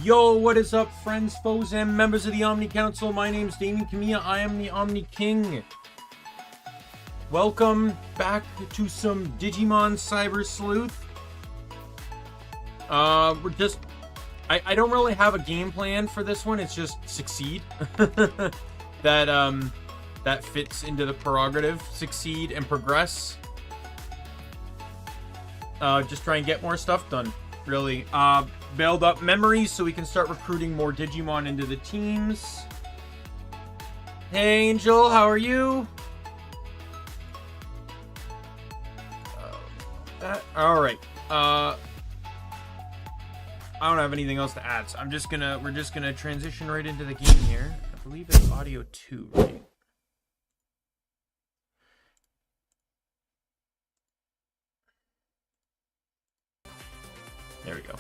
Yo, what is up, friends, foes, and members of the Omni Council? My name's Daimien Kamiya. I am the Omni King. Welcome back to some Digimon Cyber Sleuth. We're just... I don't really have a game plan for this one. It's just succeed. That fits into the prerogative. Succeed and progress. Just try and get more stuff done, really. Build up memories so we can start recruiting more Digimon into the teams. Hey, Angel, how are you? All right. I don't have anything else to add, so we're just gonna transition right into the game here. I believe it's audio 2, right? There we go.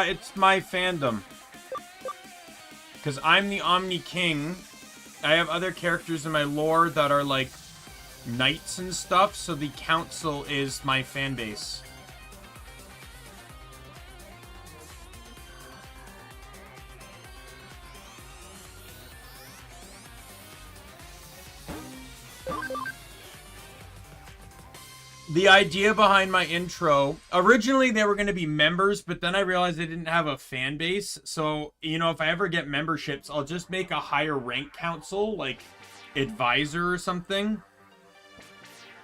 It's my fandom. Because I'm the Omni King. I have other characters in my lore that are like knights and stuff, so the council is my fan base. The idea behind my intro, originally they were going to be members, but then I realized they didn't have a fan base. So, you know, if I ever get memberships, I'll just make a higher rank council, like advisor or something.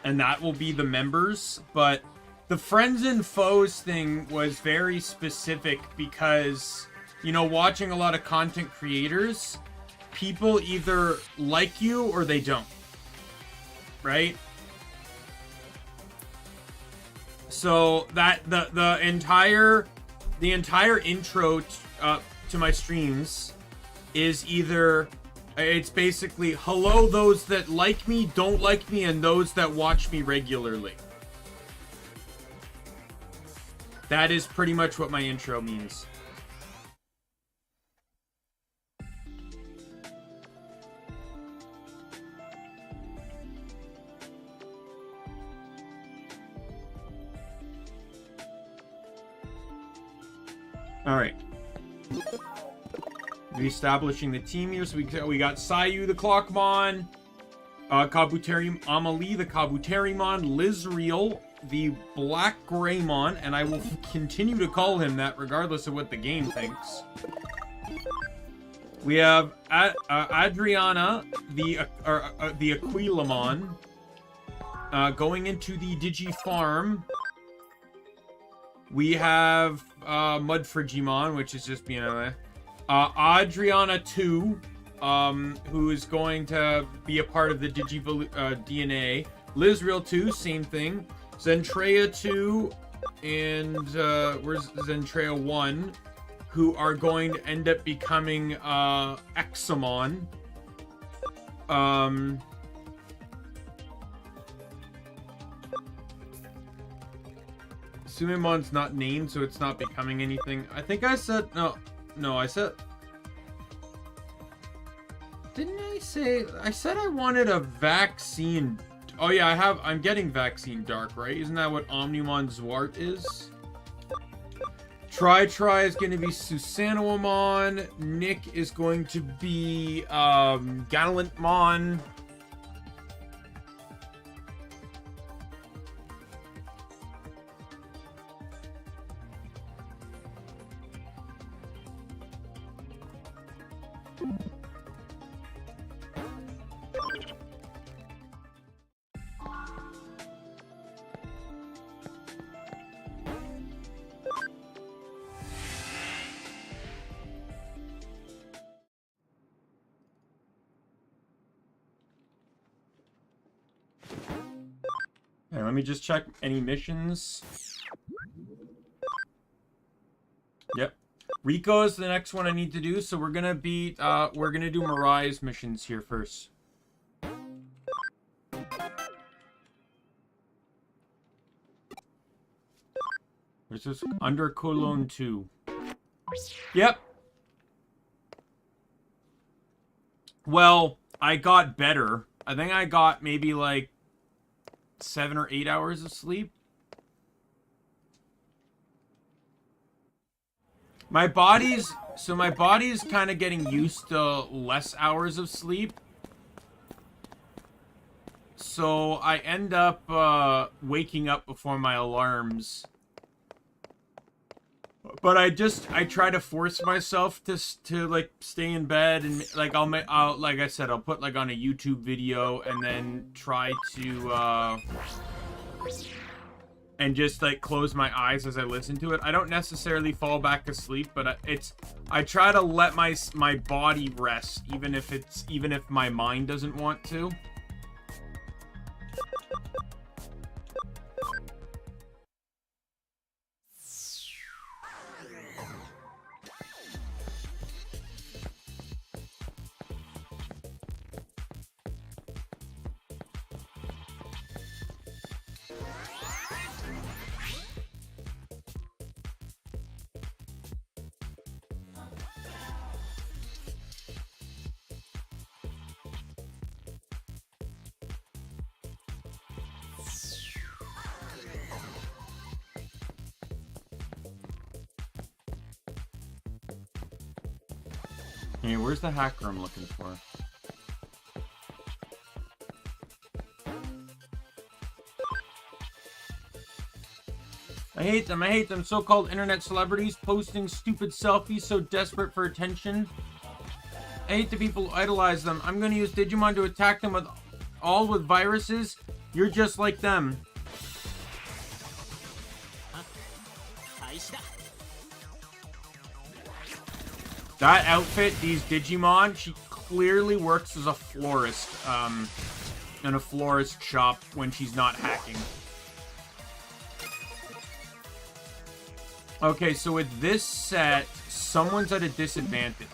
And that will be the members. But the friends and foes thing was very specific because, you know, watching a lot of content creators, people either like you or they don't. Right? So that the entire intro to my streams is either, it's basically hello those that like me, don't like me, and those that watch me regularly. That is pretty much what my intro means. All right. Reestablishing the team here. So we got Sayu the Clockmon, Kabuterimon, Amalie the Kabuterimon, Lizreal the Black Greymon, and I will continue to call him that regardless of what the game thinks. We have Adriana the Aquilamon going into the Digi Farm. We have Mudfrigimon, which is just being Adriana 2, who is going to be a part of the DNA. Lizreal 2, same thing. Zentrea 2 and where's Zentrea 1, who are going to end up becoming Examon. Sumimon's not named, so it's not becoming anything. I think I said... No, I said... Didn't I say... I said I wanted a vaccine... Oh yeah, I'm getting vaccine dark, right? Isn't that what Omnimon Zwart is? Try is going to be Susanowamon. Nick is going to be Gallantmon. Let me just check any missions. Yep. Rico is the next one I need to do, so we're gonna do Mirai's missions here first. There's this under Cologne 2. Yep. Well, I got better. I think I got maybe like 7 or 8 hours of sleep. My body's kind of getting used to less hours of sleep. So I end up waking up before my alarms. But I try to force myself to like stay in bed, and like I'll like I said, I'll put like on a YouTube video and then try to and just like close my eyes as I listen to it. I don't necessarily fall back asleep, but I try to let my body rest, even if my mind doesn't want to. Hey, where's the hacker I'm looking for? I hate them. I hate them. So-called internet celebrities posting stupid selfies so desperate for attention. I hate the people who idolize them. I'm gonna use Digimon to attack them with viruses. You're just like them. That outfit, these Digimon, she clearly works as a florist, in a florist shop when she's not hacking. Okay, so with this set, someone's at a disadvantage.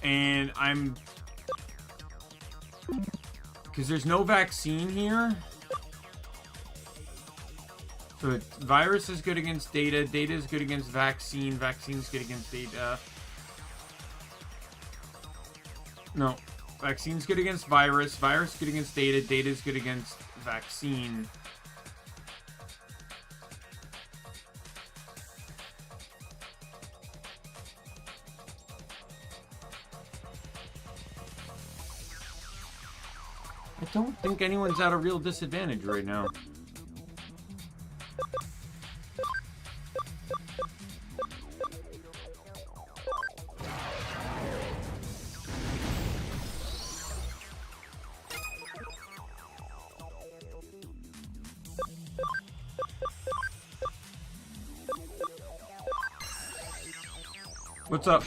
And because there's no vaccine here. So virus is good against data. Data is good against vaccine. Vaccine is good against data. No. Vaccine's good against virus. Virus is good against data. Data is good against vaccine. I don't think anyone's at a real disadvantage right now. What's up?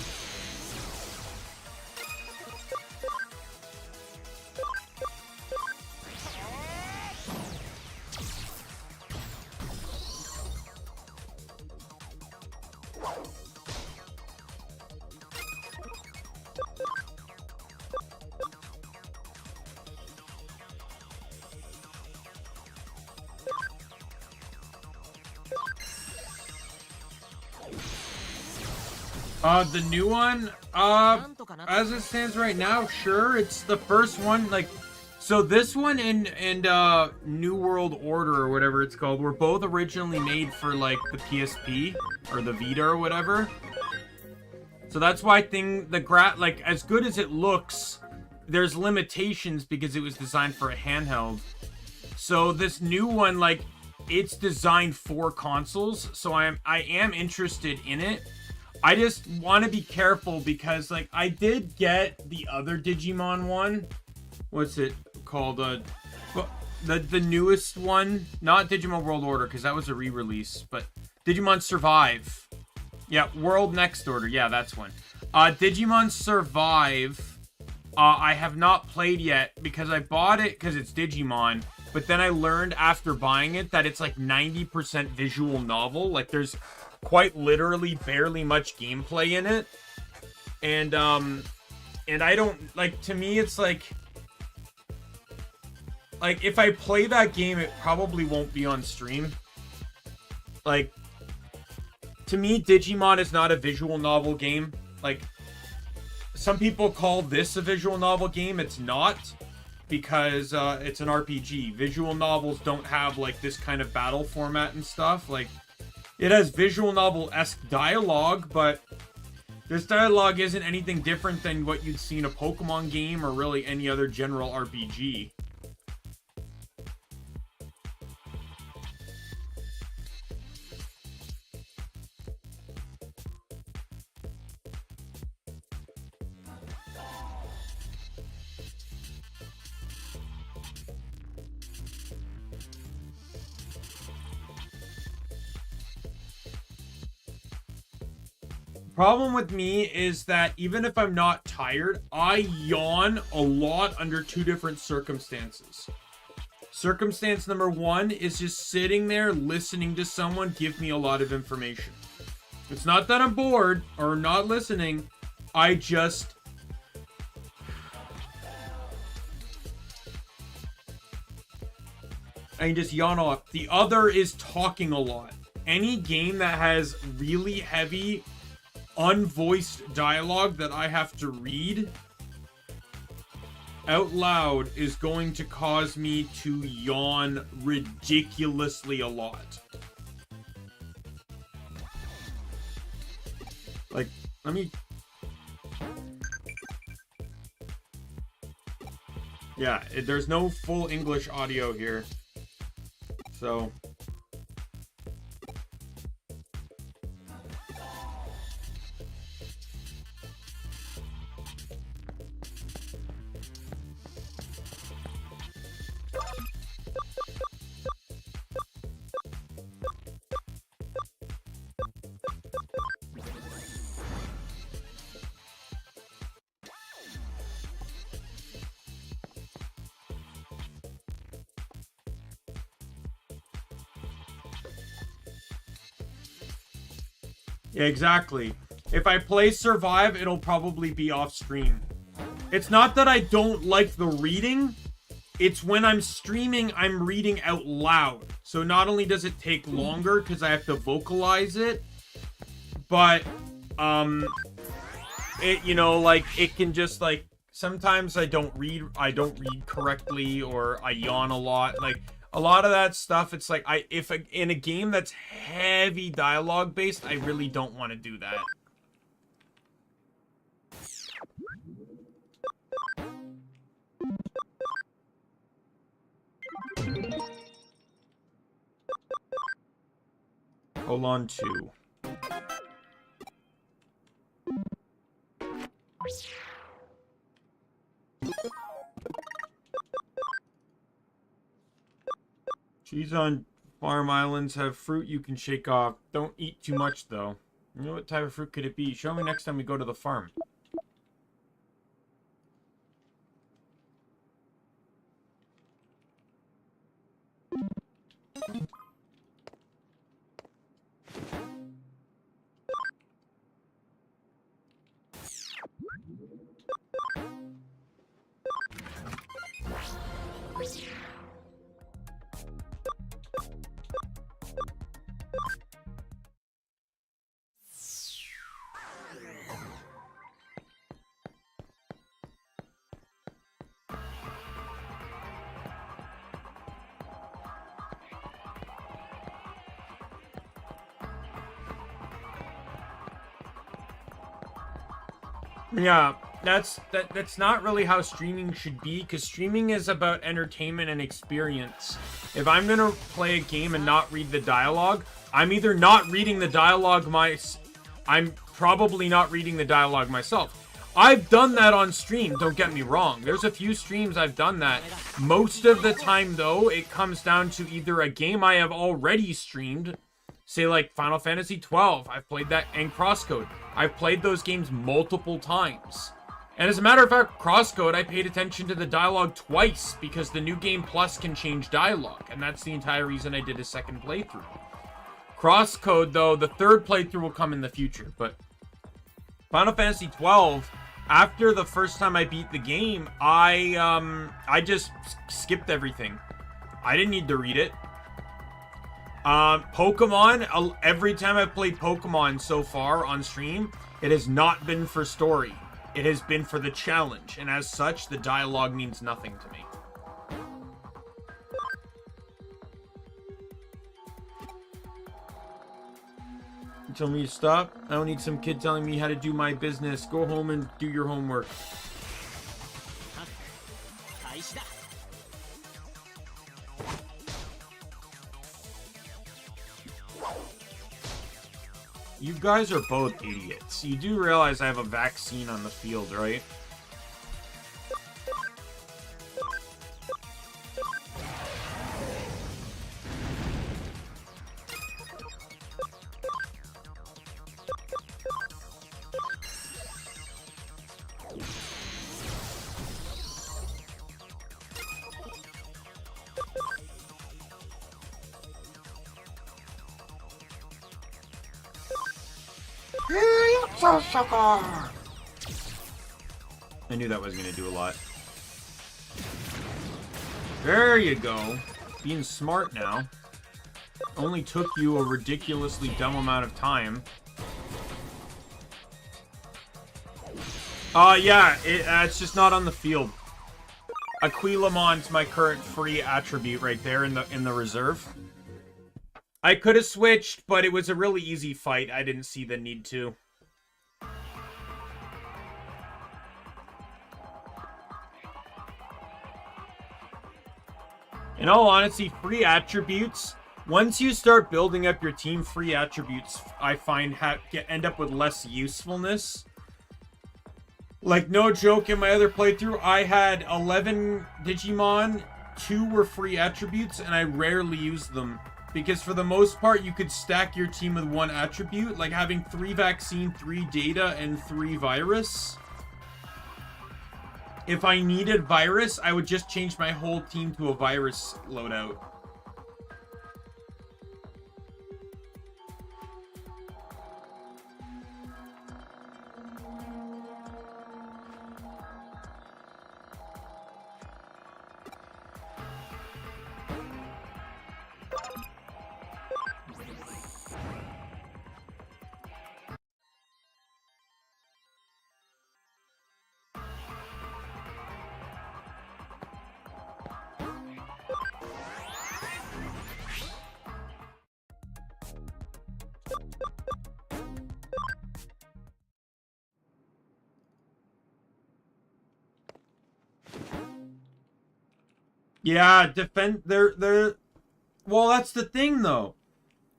The new one, as it stands right now, sure, it's the first one, like, so this one and New World Order, or whatever it's called, were both originally made for, like, the PSP, or the Vita, or whatever. So that's why like, as good as it looks, there's limitations because it was designed for a handheld. So this new one, like, it's designed for consoles, so I am interested in it. I just want to be careful because, like, I did get the other Digimon one. What's it called? The newest one. Not Digimon World Order, because that was a re-release. But Digimon Survive. Yeah, World Next Order. Yeah, that's one. Digimon Survive, I have not played yet because I bought it because it's Digimon. but then I learned after buying it that it's like 90% visual novel. Like there's quite literally barely much gameplay in it. And I don't, like, to me it's like if I play that game, it probably won't be on stream. Like, to me, Digimon is not a visual novel game. Like, some people call this a visual novel game. It's not, because it's an RPG. Visual novels don't have, like, this kind of battle format and stuff. Like, it has visual novel-esque dialogue, but this dialogue isn't anything different than what you'd see in a Pokemon game or really any other general RPG. Problem with me is that even if I'm not tired, I yawn a lot under two different circumstances. Circumstance number one is just sitting there listening to someone give me a lot of information. It's not that I'm bored or not listening. I just yawn off. The other is talking a lot. Any game that has really heavy unvoiced dialogue that I have to read out loud is going to cause me to yawn ridiculously a lot. Like, let me... Yeah, there's no full English audio here. So... Yeah, exactly. If I play Survive, it'll probably be off stream. It's not that I don't like the reading. It's when I'm streaming, I'm reading out loud. So not only does it take longer because I have to vocalize it, but, it, you know, like, it can just, like, sometimes I don't read correctly, or I yawn a lot. Like, a lot of that stuff, it's like, in a game that's heavy dialogue based, I really don't want to do that. Colon 2. Cheese on farm islands have fruit you can shake off. Don't eat too much, though. You know what type of fruit could it be? Show me next time we go to the farm. Yeah, that's not really how streaming should be, because streaming is about entertainment and experience. If I'm gonna play a game and not read the dialogue, I'm either not reading the dialogue I'm probably not reading the dialogue myself. I've done that on stream, don't get me wrong. There's a few streams I've done that. Most of the time, though, it comes down to either a game I have already streamed, say like Final Fantasy 12, I've played that, and Crosscode. I've played those games multiple times. And as a matter of fact, Crosscode, I paid attention to the dialogue twice because the New Game Plus can change dialogue. And that's the entire reason I did a second playthrough. Crosscode, though, the third playthrough will come in the future. But Final Fantasy 12, after the first time I beat the game, I just skipped everything. I didn't need to read it. Pokemon, every time I've played Pokemon so far on stream, it has not been for story. It has been for the challenge, and as such, the dialogue means nothing to me. You tell me to stop? I don't need some kid telling me how to do my business. Go home and do your homework. You guys are both idiots. You do realize I have a vaccine on the field, right? I knew that was going to do a lot. There you go. Being smart now. Only took you a ridiculously dumb amount of time. Yeah, it's just not on the field. Aquilamon's my current free attribute right there in the reserve. I could have switched, but it was a really easy fight. I didn't see the need to. In all honesty, free attributes, once you start building up your team, free attributes, I find, end up with less usefulness. Like, no joke, in my other playthrough, I had 11 Digimon, 2 were free attributes, and I rarely used them. Because for the most part, you could stack your team with 1 attribute, like having 3 vaccine, 3 data, and 3 virus. If I needed virus, I would just change my whole team to a virus loadout. Yeah, well, that's the thing, though.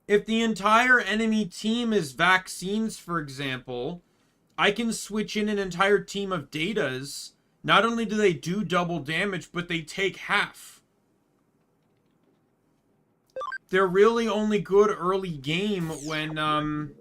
If the entire enemy team is vaccines, for example, I can switch in an entire team of datas. Not only do they do double damage, but they take half. They're really only good early game when,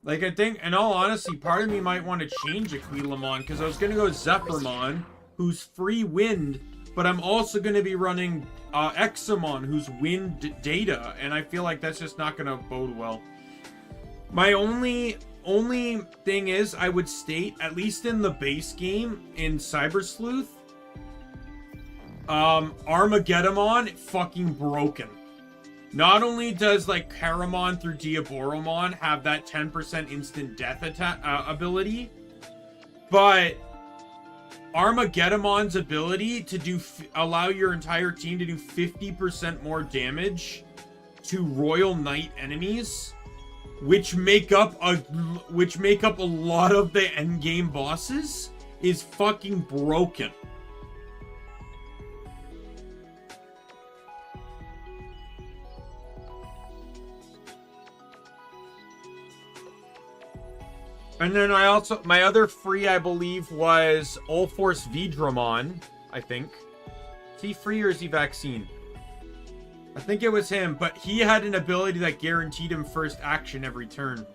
like, I think, in all honesty, part of me might want to change Aquilamon, because I was going to go Zephyrmon, who's free wind, but I'm also going to be running Examon, who's wind data, and I feel like that's just not going to bode well. My only thing is, I would state, at least in the base game, in Cyber Sleuth, Armageddon fucking broken. Not only does, like, Karamon through Diaboromon have that 10% instant death attack ability, but Armageddon's ability to allow your entire team to do 50% more damage to Royal Knight enemies, which make up a lot of the endgame bosses, is fucking broken. And then my other free, I believe, was All Force Vidramon, I think. he free or is he vaccine? I think it was him, but he had an ability that guaranteed him first action every turn.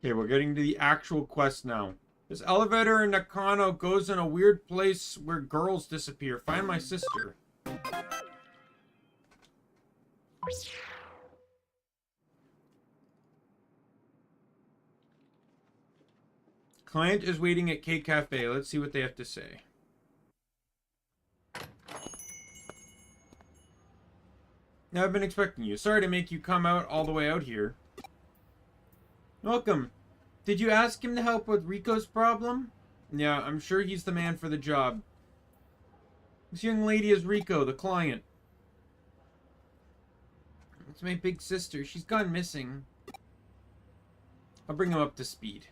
Okay, we're getting to the actual quest now. This elevator in Nakano goes in a weird place where girls disappear. Find my sister. Client is waiting at K Cafe. Let's see what they have to say. Now, I've been expecting you. Sorry to make you come out all the way out here. Welcome. Did you ask him to help with Rico's problem? Yeah, I'm sure he's the man for the job. This young lady is Rico, the client. It's my big sister. She's gone missing. I'll bring him up to speed.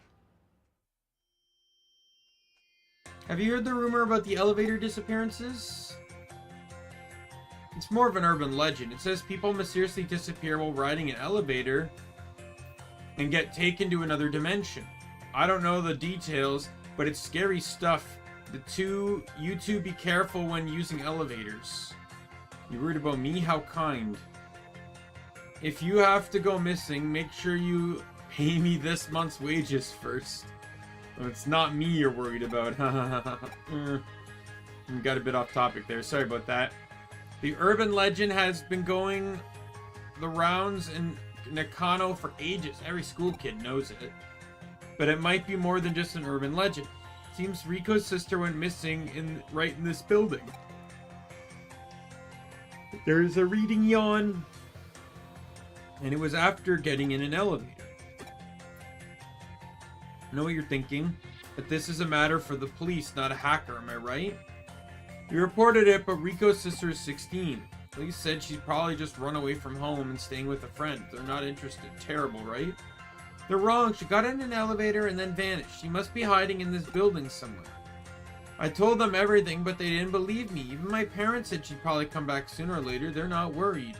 Have you heard the rumor about the elevator disappearances? It's more of an urban legend. It says people mysteriously disappear while riding an elevator and get taken to another dimension. I don't know the details, but it's scary stuff. You two be careful when using elevators. You worried about me? How kind. If you have to go missing, make sure you pay me this month's wages first. It's not me you're worried about. Got a bit off topic there. Sorry about that. The urban legend has been going the rounds in Nakano for ages. Every school kid knows it. But it might be more than just an urban legend. Seems Rico's sister went missing right in this building. There's a reading yawn. And it was after getting in an elevator. I know what you're thinking, but this is a matter for the police, not a hacker, am I right? You reported it, but Rico's sister is 16. Police said she's probably just run away from home and staying with a friend. They're not interested. Terrible, right? They're wrong. She got in an elevator and then vanished. She must be hiding in this building somewhere. I told them everything, but they didn't believe me. Even my parents said she'd probably come back sooner or later. They're not worried.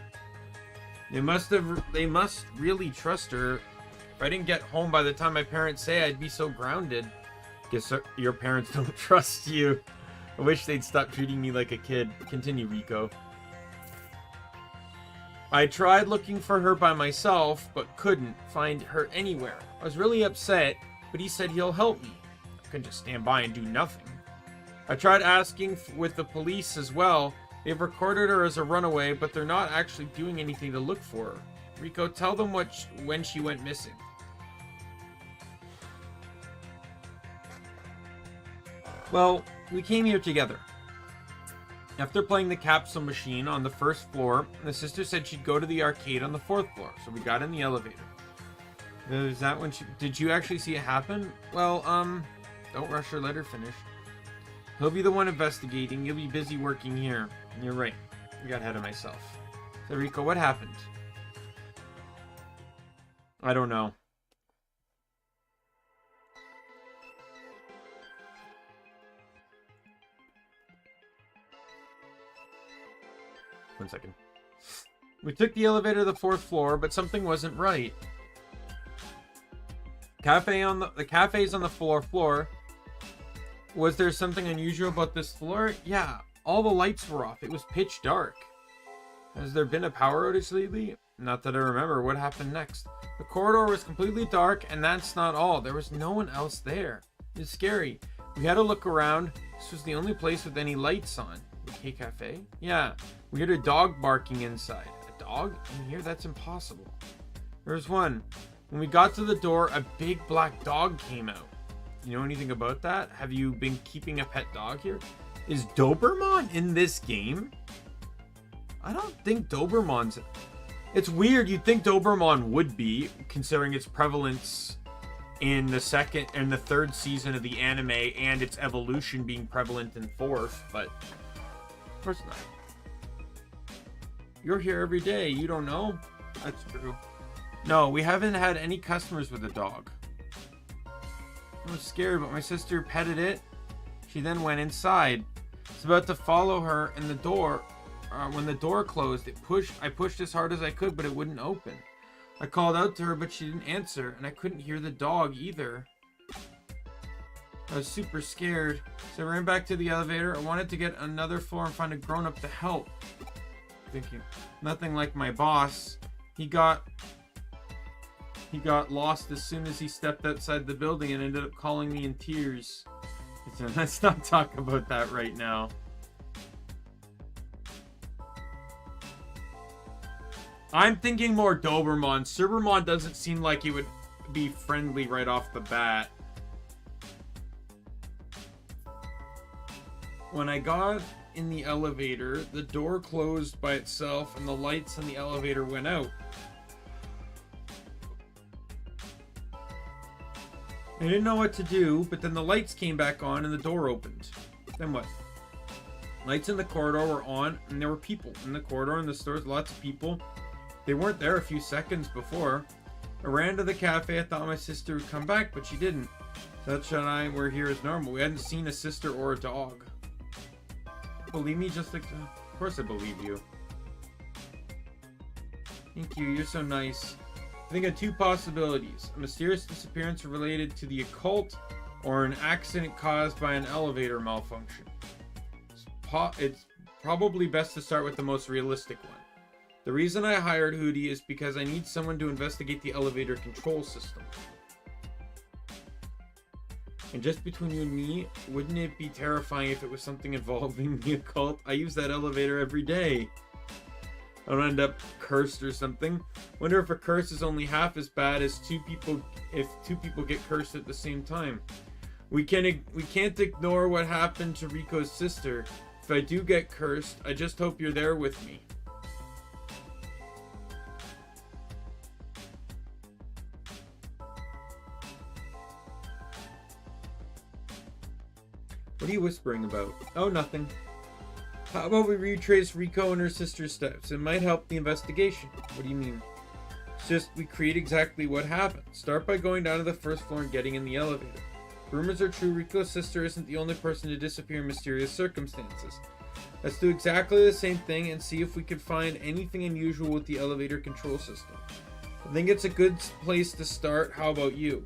They must really trust her. If I didn't get home by the time my parents say, I'd be so grounded. Guess your parents don't trust you. I wish they'd stop treating me like a kid. Continue, Rico. I tried looking for her by myself, but couldn't find her anywhere. I was really upset, but he said he'll help me. I couldn't just stand by and do nothing. I tried asking with the police as well. They've recorded her as a runaway, but they're not actually doing anything to look for her. Rico, tell them when she went missing. Well, we came here together. After playing the capsule machine on the first floor, the sister said she'd go to the arcade on the 4th floor, so we got in the elevator. Is that when did you actually see it happen? Well, don't rush her, let her finish. He'll be the one investigating, you'll be busy working here. You're right, I got ahead of myself. So Rico, what happened? I don't know. One second. We took the elevator to the 4th floor, but something wasn't right. The cafe's on the 4th floor. Was there something unusual about this floor? Yeah, all the lights were off. It was pitch dark. Has there been a power outage lately? Not that I remember. What happened next? The corridor was completely dark, and that's not all. There was no one else there. It's scary. We had to look around. This was the only place with any lights on. The K Cafe? Yeah. We heard a dog barking inside. A dog? In here? That's impossible. There's one. When we got to the door, a big black dog came out. You know anything about that? Have you been keeping a pet dog here? Is Doberman in this game? I don't think Doberman's... It's weird. You'd think Doberman would be, considering its prevalence in the second and the third season of the anime, and its evolution being prevalent in fourth, but of course not. You're here every day. You don't know? That's true. No, we haven't had any customers with a dog. I was scared, but my sister petted it. She then went inside. I was about to follow her in the door. When the door closed, I pushed as hard as I could, but it wouldn't open. I called out to her, but she didn't answer, and I couldn't hear the dog either. I was super scared, so I ran back to the elevator. I wanted to get another floor and find a grown-up to help. Thank you. Nothing like my boss. He got lost as soon as he stepped outside the building and ended up calling me in tears. Let's not talk about that right now. I'm thinking more Doberman. Cybermon doesn't seem like he would be friendly right off the bat. When I got in the elevator, the door closed by itself and the lights in the elevator went out. I didn't know what to do, but then the lights came back on and the door opened. Then what? Lights in the corridor were on and there were people in the corridor and the stores, lots of people. They weren't there a few seconds before. I ran to the cafe. I thought my sister would come back, but she didn't. Such and I were here as normal. We hadn't seen a sister or a dog. Believe me, just like... Of course I believe you. Thank you, you're so nice. I think of two possibilities. A mysterious disappearance related to the occult, or an accident caused by an elevator malfunction. It's probably best to start with the most realistic one. The reason I hired Hootie is because I need someone to investigate the elevator control system. And just between you and me, wouldn't it be terrifying if it was something involving the occult? I use that elevator every day. I don't end up cursed or something. Wonder if a curse is only half as bad as if two people get cursed at the same time. We can't ignore what happened to Rico's sister. If I do get cursed, I just hope you're there with me. What are you whispering about? Oh, nothing. How about we retrace Rico and her sister's steps? It might help the investigation. What do you mean? It's just we create exactly what happened. Start by going down to the first floor and getting in the elevator. If rumors are true, Rico's sister isn't the only person to disappear in mysterious circumstances. Let's do exactly the same thing and see if we can find anything unusual with the elevator control system. I think it's a good place to start. How about you?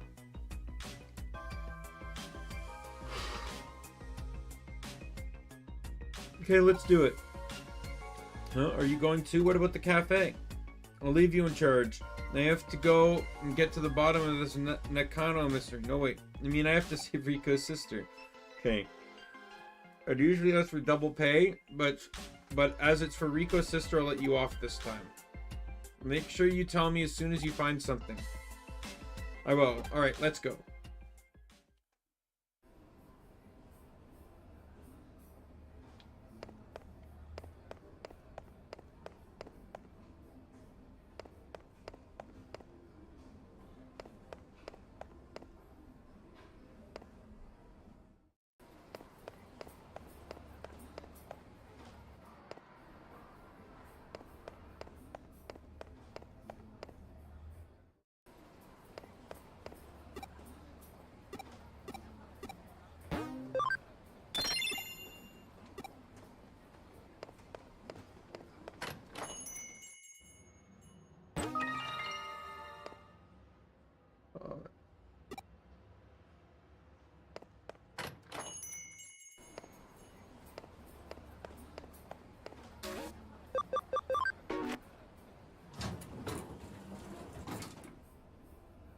Okay, let's do it. Huh? Are you going to? What about the cafe? I'll leave you in charge. I have to go and get to the bottom of this Nakano mystery. No, wait. I mean, I have to save Rico's sister. Okay. I'd usually ask for double pay, but as it's for Rico's sister, I'll let you off this time. Make sure you tell me as soon as you find something. I will. Alright, let's go.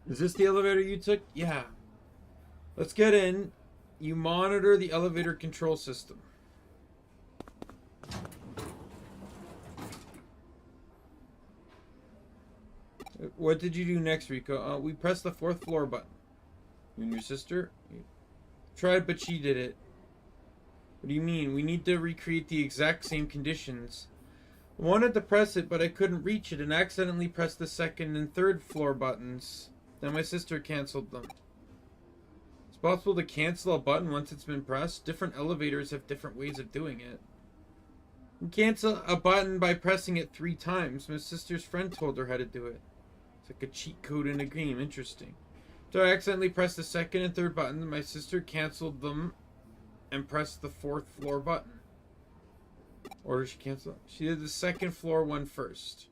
Is this the elevator you took? Yeah. Let's get in. You monitor the elevator control system. What did you do next, Rico? We pressed the 4th floor button. You and your sister? You tried, but she did it. What do you mean? We need to recreate the exact same conditions. I wanted to press it, but I couldn't reach it and accidentally pressed the 2nd and 3rd floor buttons. Then my sister canceled them. possible to cancel a button once it's been pressed. Different elevators have different ways of doing it. You cancel a button by pressing it 3 times. My sister's friend told her how to do it. It's like a cheat code in a game. Interesting. So I accidentally pressed the second and third button. My sister canceled them and pressed the 4th floor button. Or did she cancel it? She did the 2nd floor one first.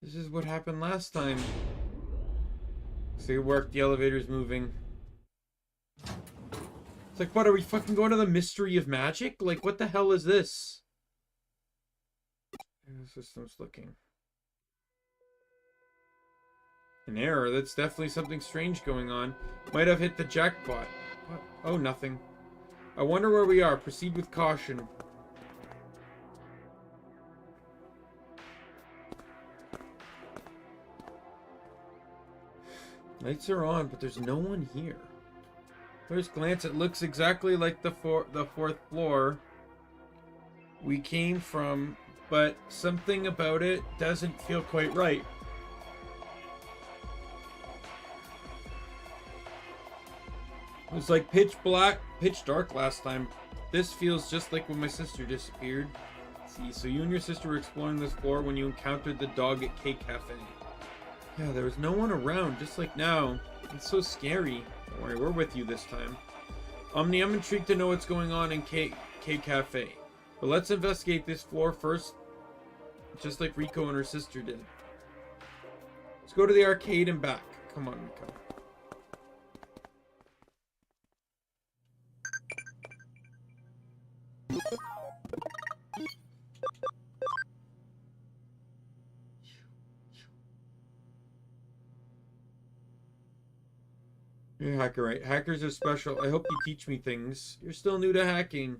This is what happened last time. So it worked. The elevator's moving. It's like, what, are we fucking going to the mystery of magic? Like, what the hell is this? The system's looking. An error. That's definitely something strange going on. Might have hit the jackpot. What? Oh, nothing. I wonder where we are. Proceed with caution. Lights are on, but there's no one here. First glance, it looks exactly like the 4th floor we came from, but something about it doesn't feel quite right. It was like pitch black, pitch dark last time. This feels just like when my sister disappeared. Let's see, so you and your sister were exploring this floor when you encountered the dog at Cake Cafe. Yeah, there was no one around, just like now. It's so scary. Don't worry, we're with you this time. Omni, I'm intrigued to know what's going on in Cake Cafe. But let's investigate this floor first, just like Rico and her sister did. Let's go to the arcade and back. Come on, Rico. You're a hacker, right? Hackers are special. I hope you teach me things. You're still new to hacking.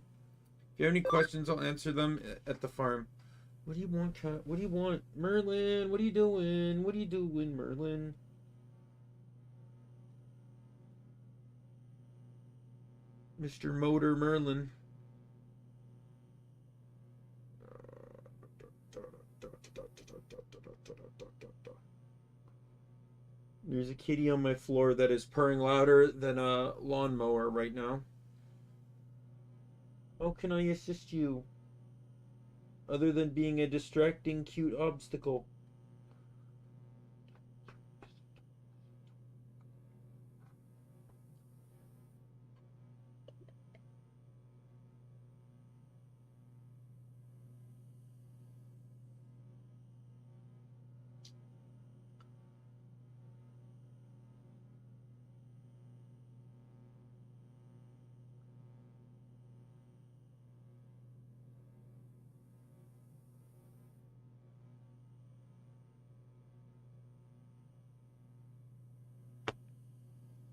If you have any questions, I'll answer them at the farm. What do you want, Cat? What do you want? Merlin, what are you doing? What are you doing, Merlin? Mr. Motor Merlin. There's a kitty on my floor that is purring louder than a lawnmower right now. How can I assist you? Other than being a distracting, cute obstacle.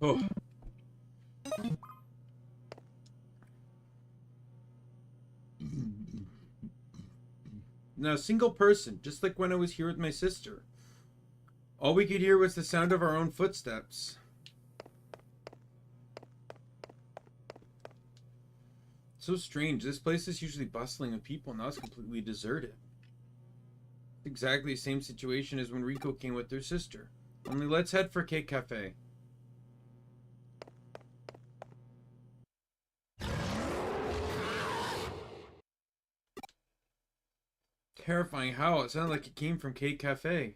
Oh. Now, single person, just like when I was here with my sister. All we could hear was the sound of our own footsteps. So strange. This place is usually bustling with people. Now it's completely deserted. Exactly the same situation as when Rico came with her sister. Only let's head for Cake Cafe. Terrifying howl. It sounded like it came from Cake Cafe.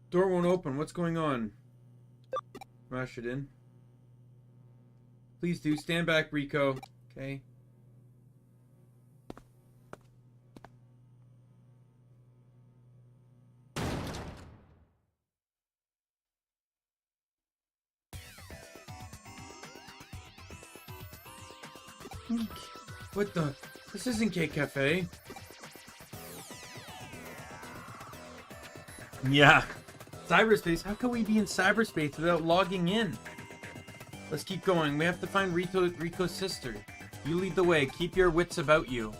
Door won't open. What's going on? Smash it in. Please do. Stand back, Rico. Okay. What the? This isn't Cake Cafe. Yeah. Cyberspace? How can we be in cyberspace without logging in? Let's keep going. We have to find Rico's sister. You lead the way. Keep your wits about you.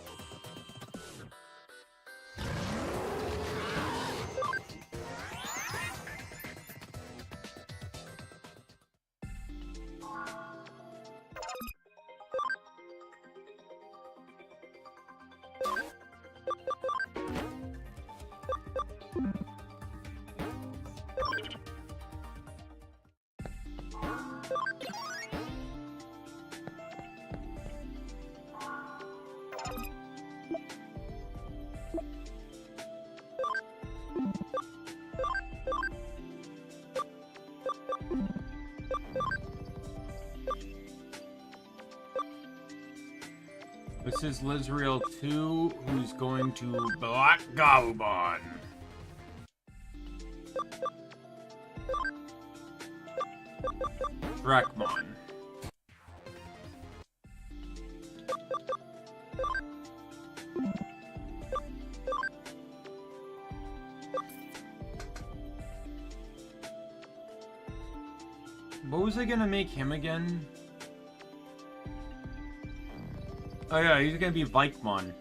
This is Lizreal 2, who's going to Black Galban. Drakmon. What was I gonna make him again? Oh yeah, he's gonna be Vikemon.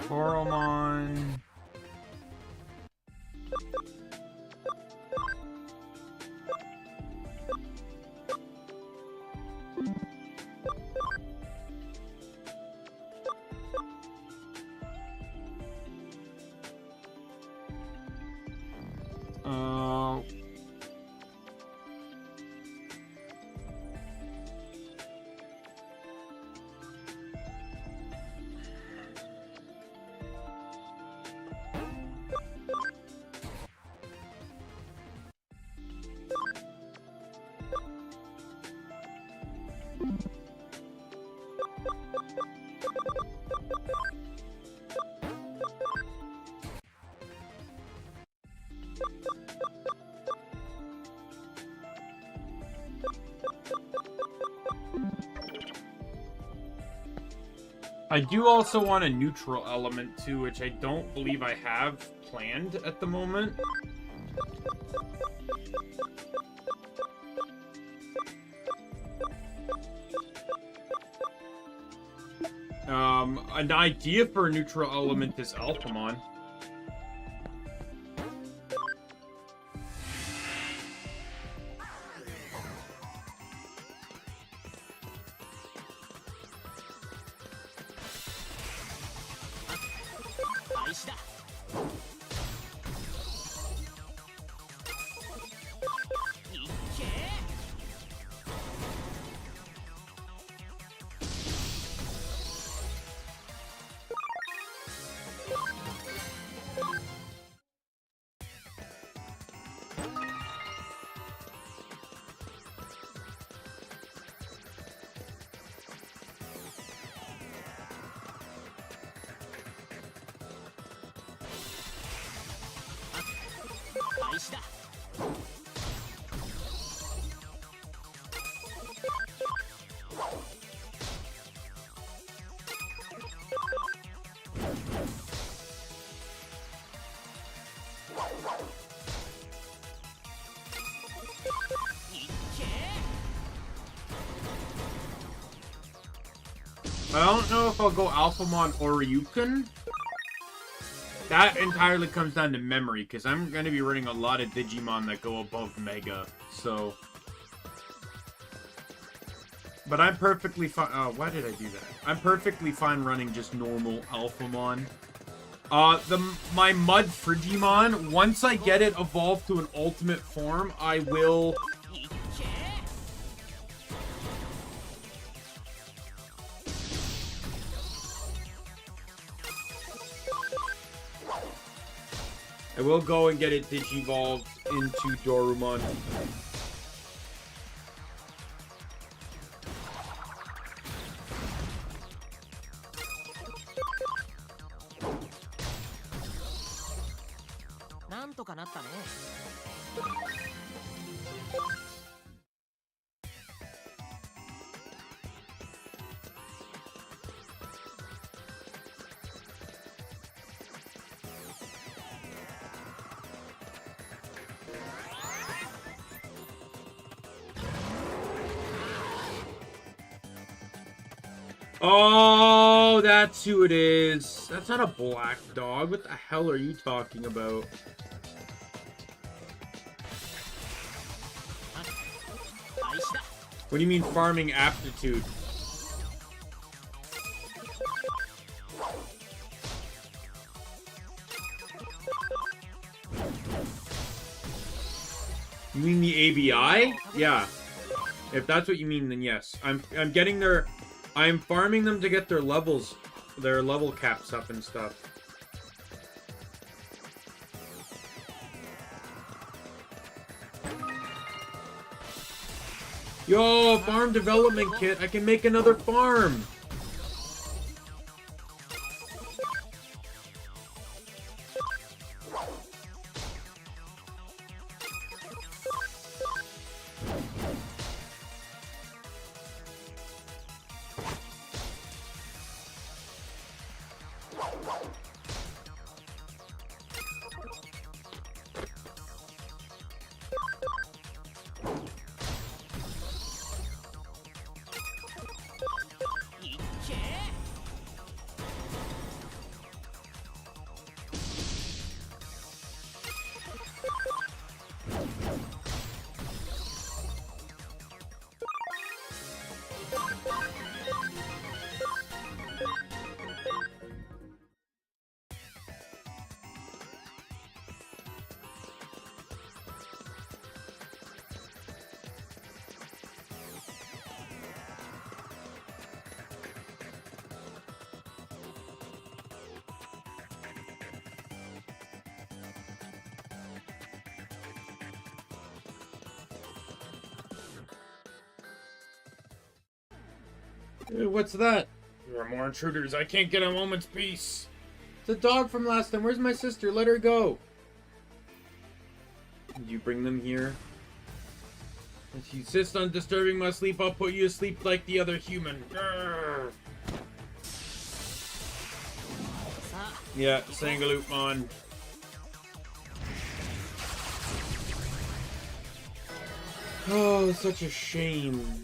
Toromon. I do also want a neutral element too, which I don't believe I have planned at the moment. An idea for a neutral element is Alphamon. I don't know if I'll go Alphamon or Ryukun. That entirely comes down to memory, because I'm going to be running a lot of Digimon that go above Mega, so... But I'm perfectly fine... Oh, why did I do that? I'm perfectly fine running just normal Alphamon. My Mud Frigimon, once I get it evolved to an ultimate form, I will... I will go and get it digivolved into Dorumon. Oh, that's who it is. That's not a black dog. What the hell are you talking about? What do you mean farming aptitude? You mean the ABI? Yeah. If that's what you mean, then yes. I'm getting their... I'm farming them to get their levels, their level caps up and stuff. Yo, farm development kit. I can make another farm. What's that? There are more intruders. I can't get a moment's peace. It's a dog from last time. Where's my sister? Let her go. Did you bring them here? If you insist on disturbing my sleep, I'll put you to sleep like the other human. Grr. Yeah, Sangaloopmon. Oh, such a shame.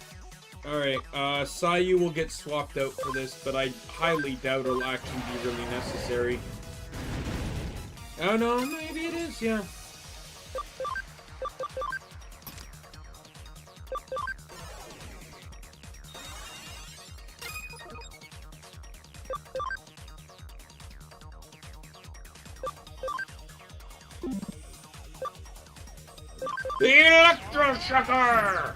Alright, Sayu will get swapped out for this, but I highly doubt it'll actually be really necessary. Oh no, maybe it is, yeah. The Electroshocker!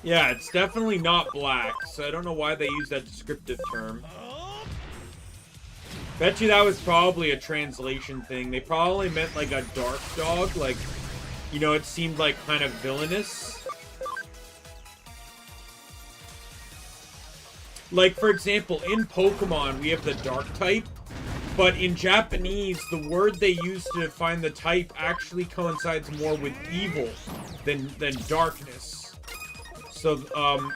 Yeah, it's definitely not black, so I don't know why they use that descriptive term. Bet you that was probably a translation thing. They probably meant like a dark dog, like, you know, it seemed like kind of villainous. Like, for example, in Pokemon, we have the dark type, but in Japanese, the word they use to define the type actually coincides more with evil than darkness. So,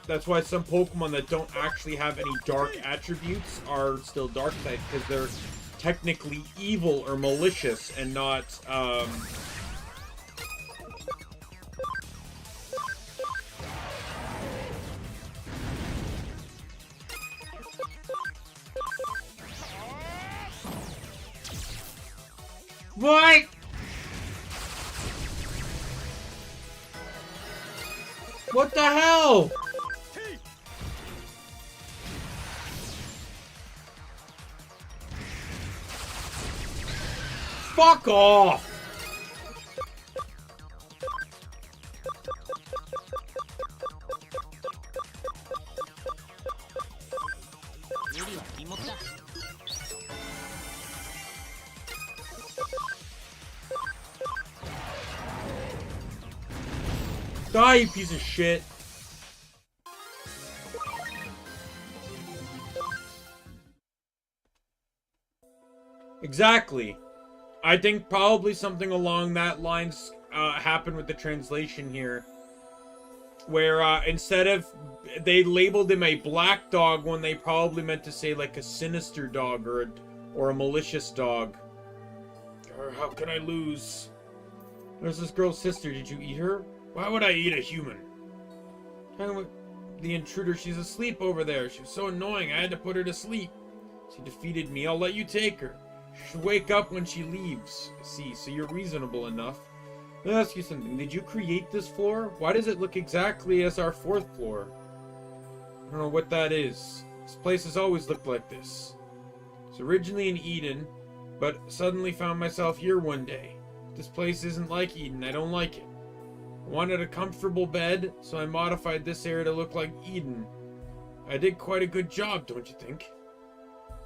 that's why some Pokemon that don't actually have any dark attributes are still dark type, because they're technically evil or malicious and not, What? What the hell? Fuck off! Die, you piece of shit. Exactly. I think probably something along that lines happened with the translation here. Where instead of... they labeled him a black dog when they probably meant to say like a sinister dog or a malicious dog. Or how can I lose? There's this girl's sister. Did you eat her? Why would I eat a human? Talking about the intruder. She's asleep over there. She was so annoying. I had to put her to sleep. She defeated me. I'll let you take her. She should wake up when she leaves. I see. So you're reasonable enough. Let me ask you something. Did you create this floor? Why does it look exactly as our 4th floor? I don't know what that is. This place has always looked like this. It's originally in Eden, but suddenly found myself here one day. This place isn't like Eden. I don't like it. I wanted a comfortable bed, so I modified this area to look like Eden. I did quite a good job, don't you think?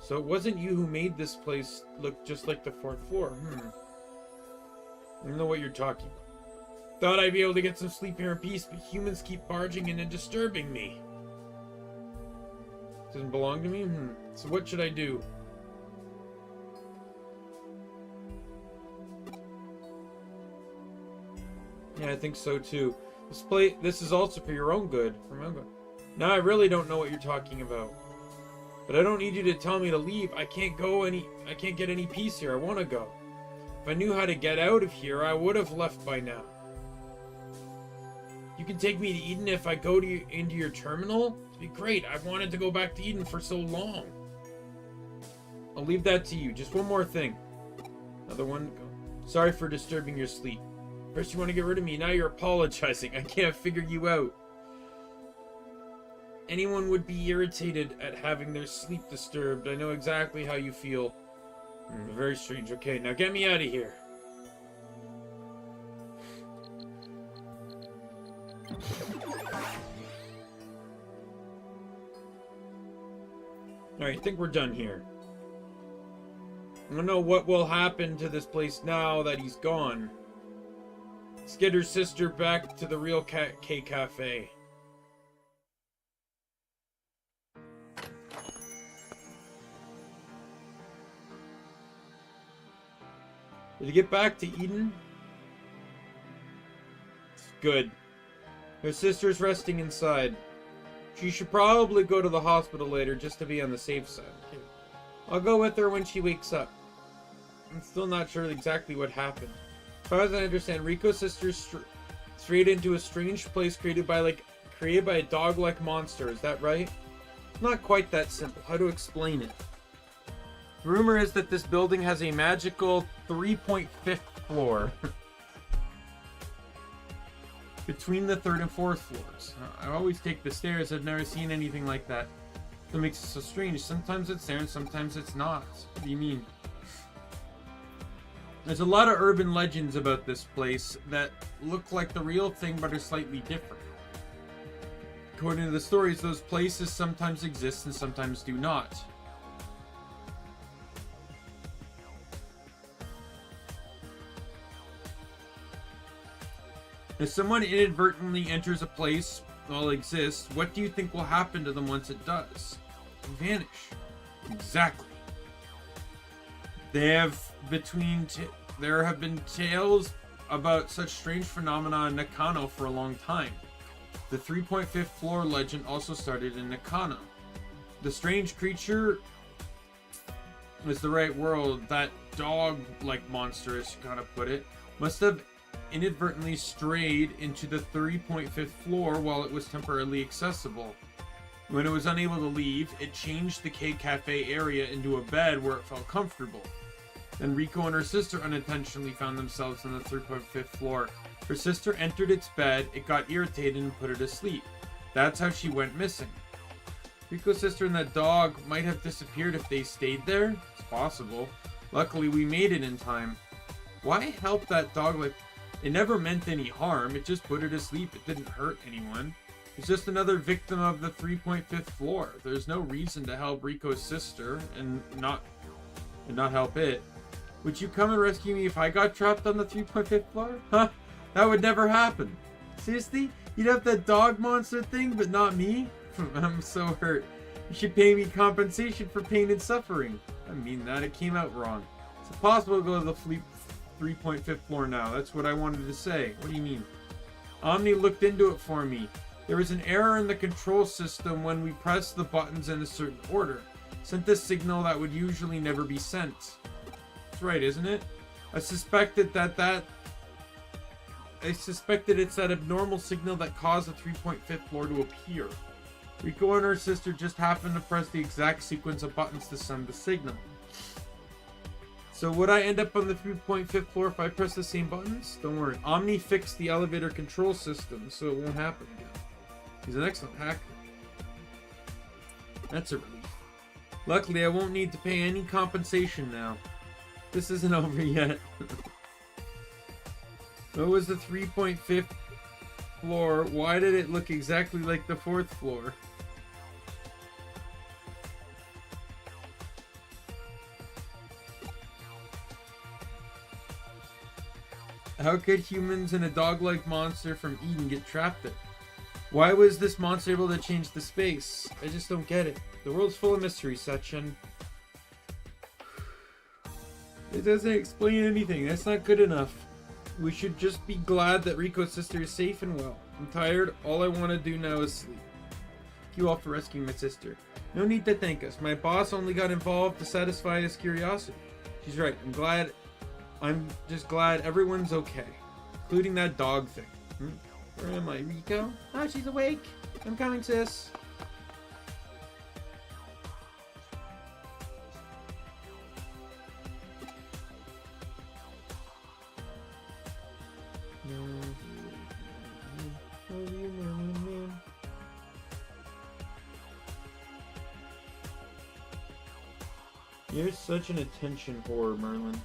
So it wasn't you who made this place look just like the 4th floor. I don't know what you're talking about. Thought I'd be able to get some sleep here in peace, but humans keep barging in and disturbing me. Doesn't belong to me? So what should I do? Yeah, I think so too. This is also for your own good. Remember. Now I really don't know what you're talking about. But I don't need you to tell me to leave. I can't get any peace here. I want to go. If I knew how to get out of here, I would have left by now. You can take me to Eden if I go into your terminal? It'd be great. I've wanted to go back to Eden for so long. I'll leave that to you. Just one more thing. Another one. Sorry for disturbing your sleep. First you want to get rid of me, now you're apologizing. I can't figure you out. Anyone would be irritated at having their sleep disturbed. I know exactly how you feel. Very strange. Okay, now get me out of here. Alright, I think we're done here. I don't know what will happen to this place now that he's gone. Let's get her sister back to the real K Cafe. Did he get back to Eden? Good. Her sister's resting inside. She should probably go to the hospital later just to be on the safe side. Okay. I'll go with her when she wakes up. I'm still not sure exactly what happened. As far as I understand, Rico's sister strayed into a strange place created by a dog-like monster. Is that right? Not quite that simple. How to explain it? The rumor is that this building has a magical 3.5th floor between the 3rd and 4th floors. I always take the stairs. I've never seen anything like that. That makes it so strange. Sometimes it's there and sometimes it's not. What do you mean? There's a lot of urban legends about this place that look like the real thing but are slightly different. According to the stories, those places sometimes exist and sometimes do not. If someone inadvertently enters a place while it exists, what do you think will happen to them once it does? Vanish. Exactly. There have been tales about such strange phenomena in Nakano for a long time. The 3.5th floor legend also started in Nakano. The strange creature is the right word. That dog-like monster, as you kind of put it, must have inadvertently strayed into the 3.5th floor while it was temporarily accessible. When it was unable to leave, it changed the K Cafe area into a bed where it felt comfortable. Then Rico and her sister unintentionally found themselves on the 3.5th floor. Her sister entered its bed, it got irritated and put her to sleep. That's how she went missing. Rico's sister and that dog might have disappeared if they stayed there. It's possible. Luckily, we made it in time. Why help that dog? Like, it never meant any harm. It just put her to sleep. It didn't hurt anyone. It's just another victim of the 3.5th floor. There's no reason to help Rico's sister and not help it. Would you come and rescue me if I got trapped on the 3.5th floor? Huh? That would never happen. Seriously? You'd have that dog monster thing, but not me? I'm so hurt. You should pay me compensation for pain and suffering. I mean that. It came out wrong. It's impossible to go to the 3.5th floor now. That's what I wanted to say. What do you mean? Omni looked into it for me. There was an error in the control system when we pressed the buttons in a certain order. Sent a signal that would usually never be sent. That's right, isn't it? I suspected it's that abnormal signal that caused the 3.5th floor to appear. Rico and her sister just happened to press the exact sequence of buttons to send the signal. So would I end up on the 3.5th floor if I press the same buttons? Don't worry. Omni fixed the elevator control system, so it won't happen again. He's an excellent hacker. That's a relief. Luckily, I won't need to pay any compensation now. This isn't over yet. What was the 3.5th floor? Why did it look exactly like the 4th floor? How could humans and a dog-like monster from Eden get trapped there? Why was this monster able to change the space? I just don't get it. The world's full of mysteries, Sechin. It doesn't explain anything. That's not good enough. We should just be glad that Rico's sister is safe and well. I'm tired. All I want to do now is sleep. Thank you all for rescuing my sister. No need to thank us. My boss only got involved to satisfy his curiosity. She's right. I'm just glad everyone's okay. Including that dog thing. Where am I, Rico? Oh, she's awake. I'm coming, sis. You're such an attention whore, Merlin.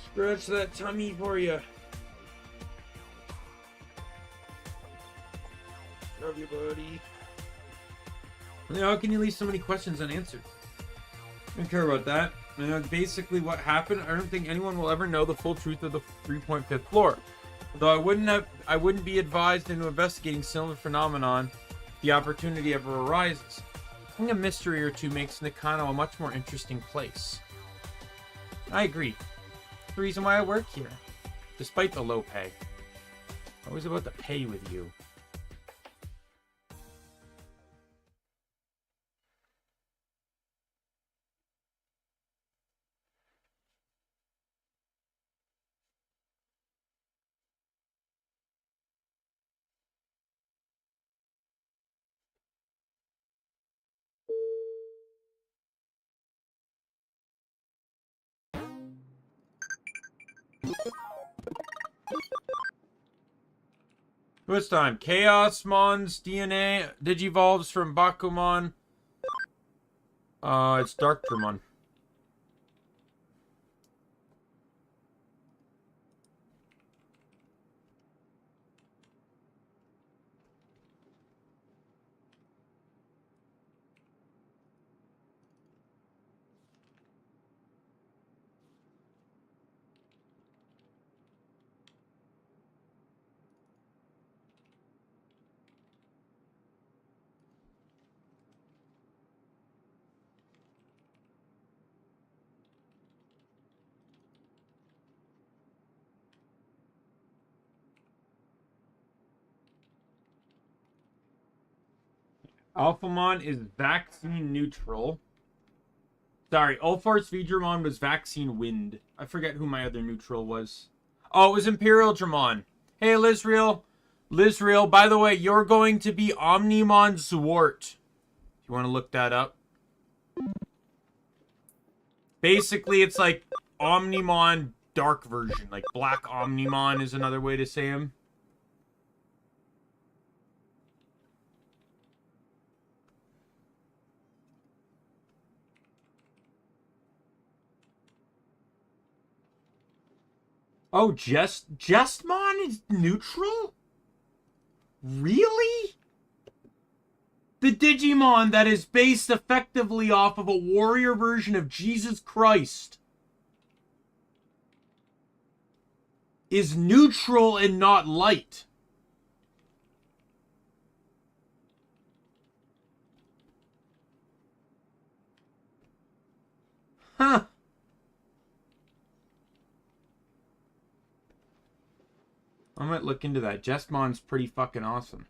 Scratch that tummy for you. Love you, buddy. How can you leave so many questions unanswered? I don't care about that. Basically what happened, I don't think anyone will ever know the full truth of the 3.5th floor. Though I wouldn't be advised into investigating similar phenomenon if the opportunity ever arises. I think a mystery or two makes Nakano a much more interesting place. I agree. That's the reason why I work here. Despite the low pay. Always about the pay with you. What's time? Chaosmon's DNA digivolves from Bakumon. It's Darkdramon. Alphamon is vaccine neutral. Sorry, Ulforce Vdramon was vaccine wind. I forget who my other neutral was. Oh, it was Imperial Dramon. Hey, Lizreal. Lizrael, by the way, you're going to be Omnimon Zwart. You want to look that up? Basically, it's like Omnimon dark version. Like Black Omnimon is another way to say him. Oh, Jestmon is neutral? Really? The Digimon that is based effectively off of a warrior version of Jesus Christ is neutral and not light. Huh. I might look into that. Jestmon's pretty fucking awesome.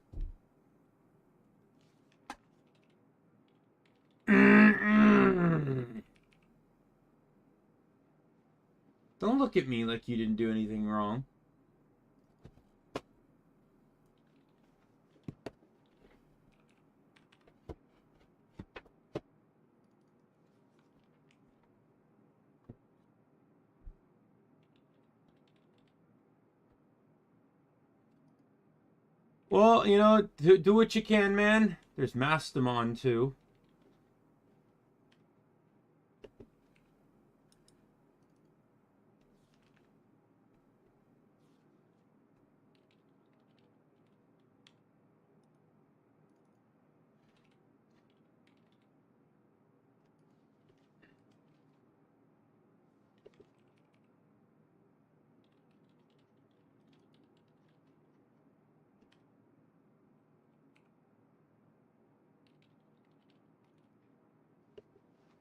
Don't look at me like you didn't do anything wrong. Well, you know, do what you can, man. There's Mastamon, too.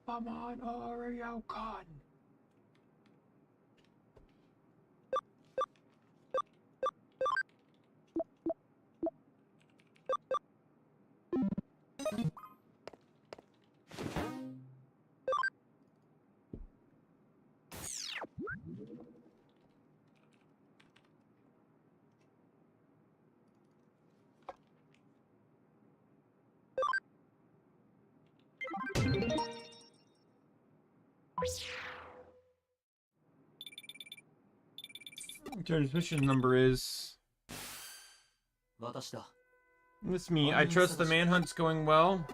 Come on, Oreo Con. Transmission number is... It's me. I trust the manhunt's going well.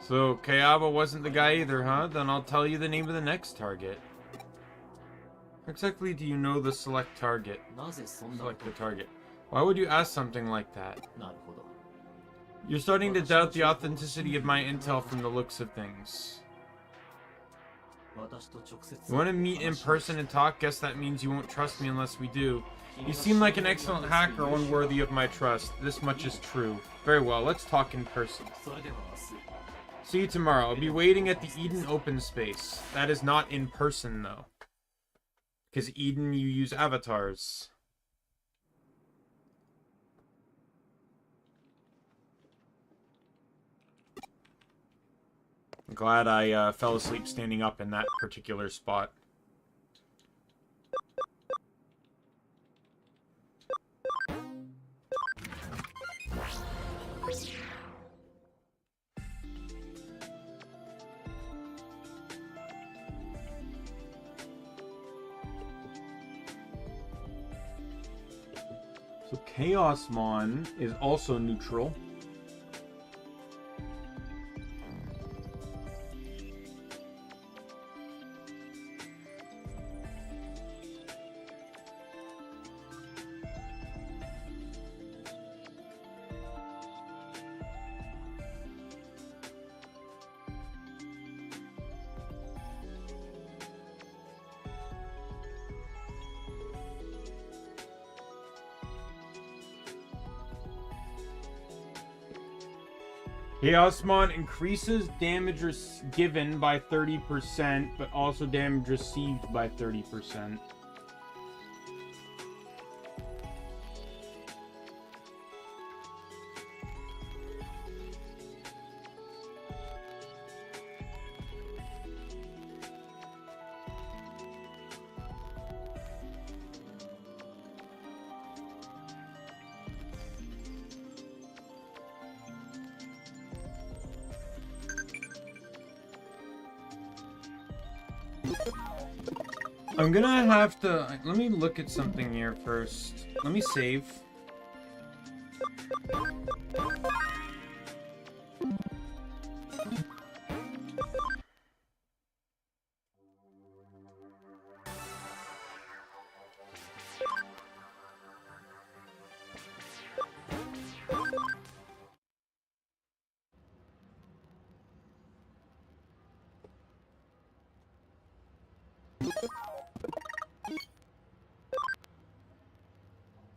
So, Kayaba wasn't the guy either, huh? Then I'll tell you the name of the next target. How exactly do you know the select target? Select the target. Why would you ask something like that? You're starting to doubt the authenticity of my intel from the looks of things. You want to meet in person and talk? Guess that means you won't trust me unless we do. You seem like an excellent hacker, one worthy of my trust. This much is true. Very well, let's talk in person. See you tomorrow. I'll be waiting at the Eden open space. That is not in person, though. Because Eden, you use avatars. I'm glad I fell asleep standing up in that particular spot. So Chaosmon is also neutral. Chaosmon increases damage given by 30%, but also damage received by 30%. I'm gonna have to... Let me look at something here first. Let me save.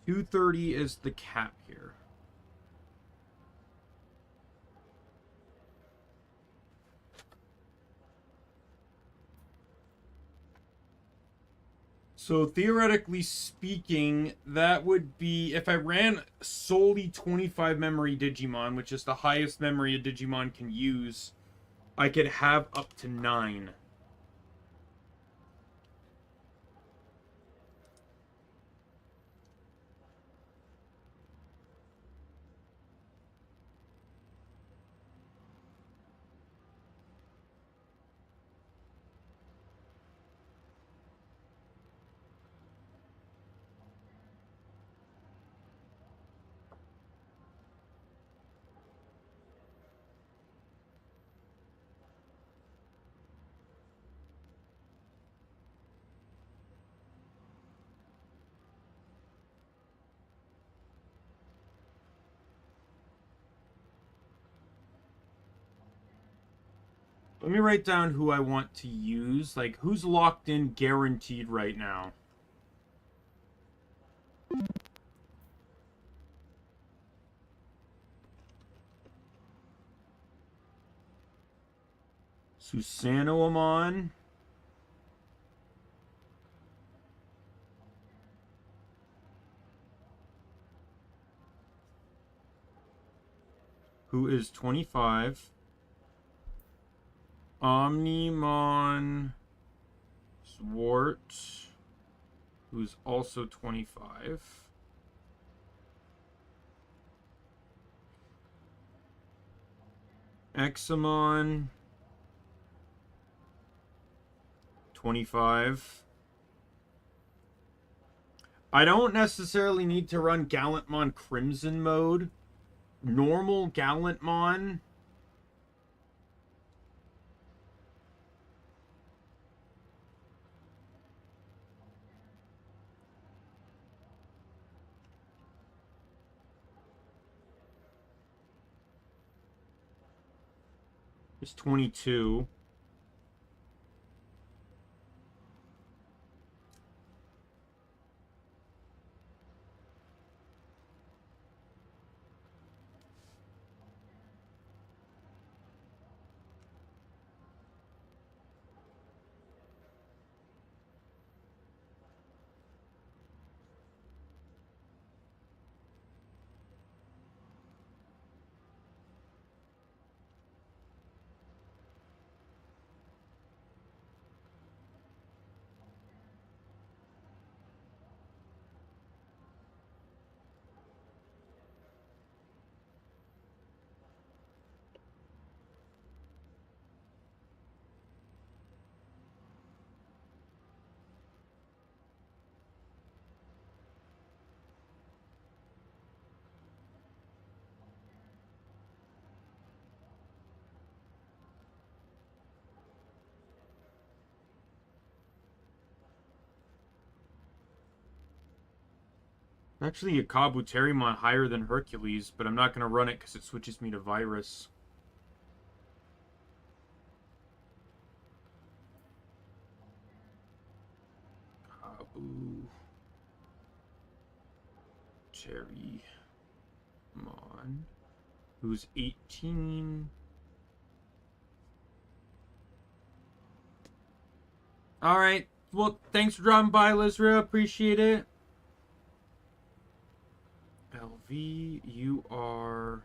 $230 is the cap here. So theoretically speaking, that would be, if I ran solely 25 memory Digimon, which is the highest memory a Digimon can use, I could have up to 9. Let me write down who I want to use. Like, who's locked in guaranteed right now? Susano Amon. Who is 25. Omnimon Zwart, who's also 25. Examon, 25. I don't necessarily need to run Gallantmon Crimson mode. Normal Gallantmon is 22. Actually, a Kabuterimon higher than Hercules, but I'm not going to run it because it switches me to Virus. Kabuterimon, who's 18. Alright, well, thanks for dropping by, Lizra. Appreciate it. LV, you are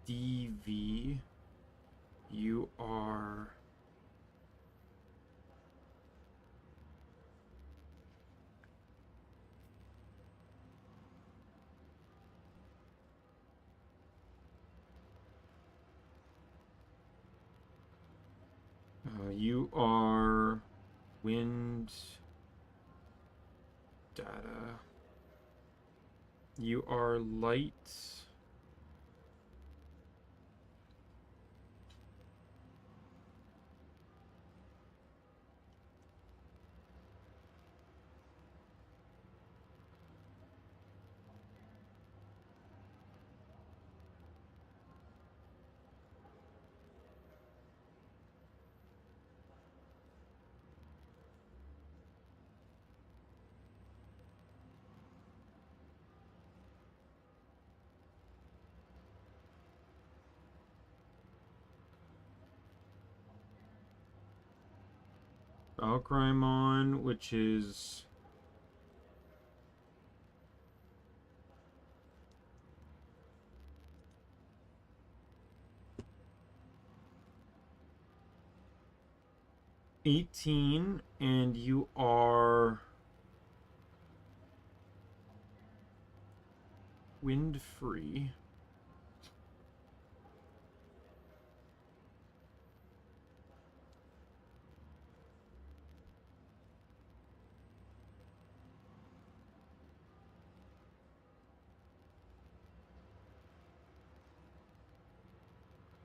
DV, you are You are wind data. You are light. Valkrymon, which is 18, and you are wind free.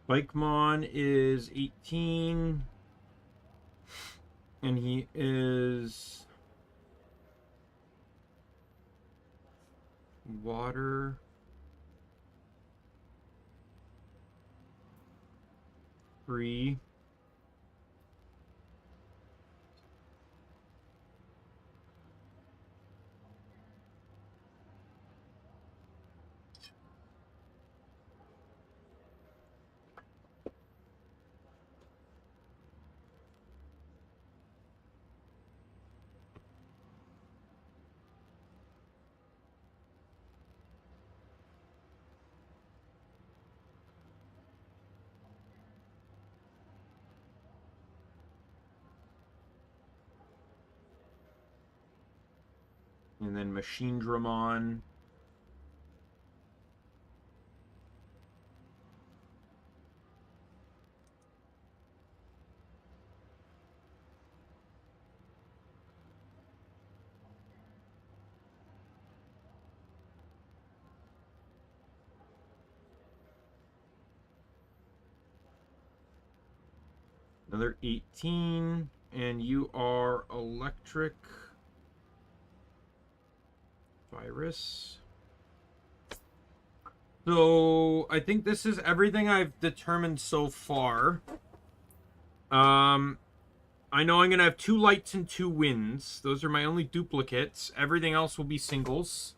Bikemon is 18, and he is water free. And then Machine Dramon. Another 18, and you are electric virus. So I think this is everything I've determined so far. I know I'm gonna have 2 lights and 2 winds. Those are my only duplicates. Everything else will be singles.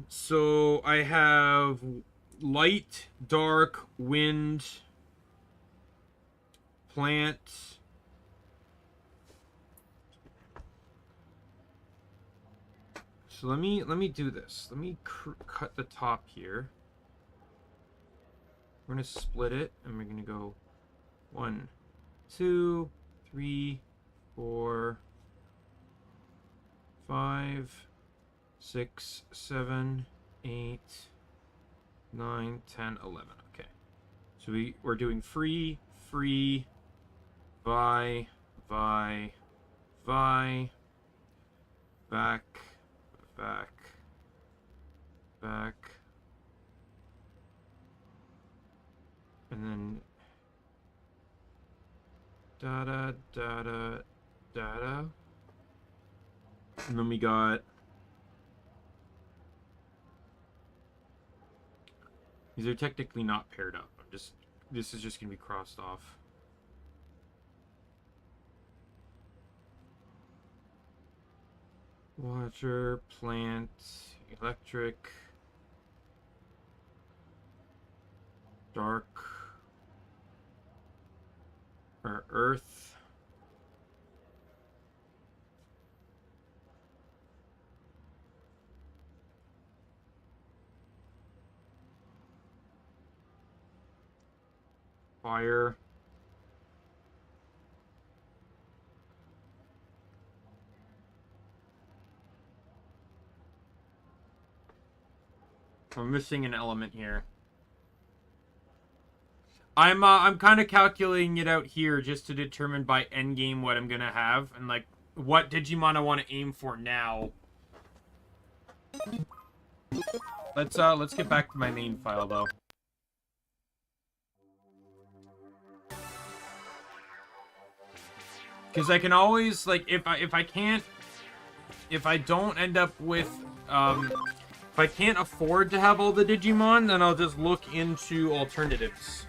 So I have light, dark, wind, plant. So let me do this. Let me cut the top here. We're gonna split it, and we're gonna go 1, 2, 3, 4, 5, 6, 7, 8, 9, 10, 11. Okay. So we're doing free, vi, back, and then data. And then we got, these are technically not paired up. This is just gonna be crossed off. Water, plant, electric, dark, or earth. Fire. I'm missing an element here. I'm kind of calculating it out here just to determine by endgame what I'm gonna have and like what Digimon I want to aim for now. Let's get back to my main file though. Because I can always like if I don't end up with if I can't afford to have all the Digimon, then I'll just look into alternatives.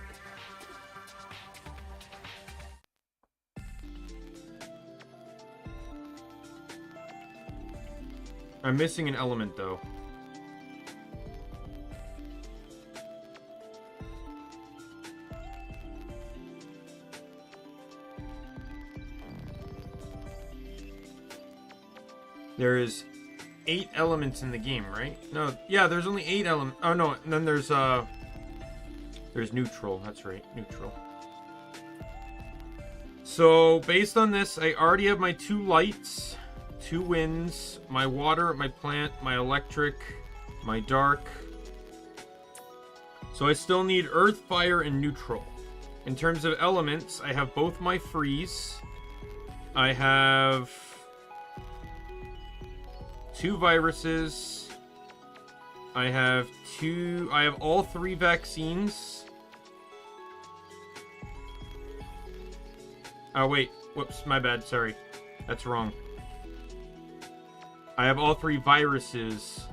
I'm missing an element though. There is 8 elements in the game, right? No, yeah, there's only 8 elements. Oh no, and then there's neutral. That's right, neutral. So based on this, I already have my 2 lights, 2 winds, my water, my plant, my electric, my dark. So I still need earth, fire, and neutral. In terms of elements, I have both my freeze. I have 2 viruses. I have all 3 vaccines. Oh wait, whoops, my bad, sorry. That's wrong. I have all 3 viruses.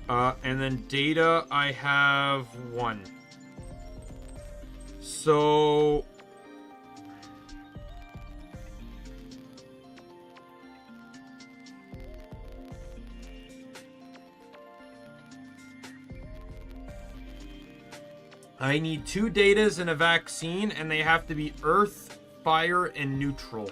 And then data, I have 1. So I need 2 datas and a vaccine, and they have to be earth, fire, and neutral.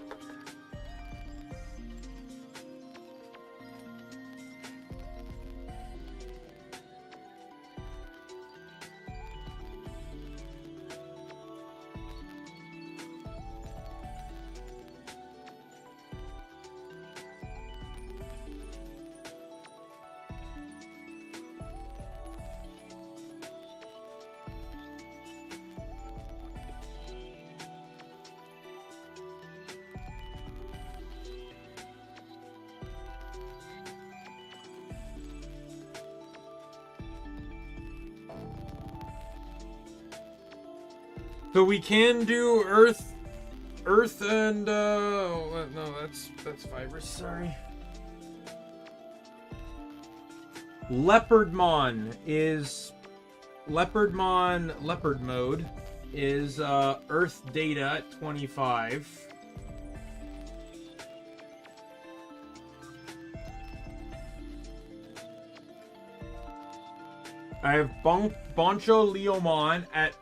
So we can do earth and no, that's virus, sorry. Leopard mode is earth data at 25. I have Boncho Leomon at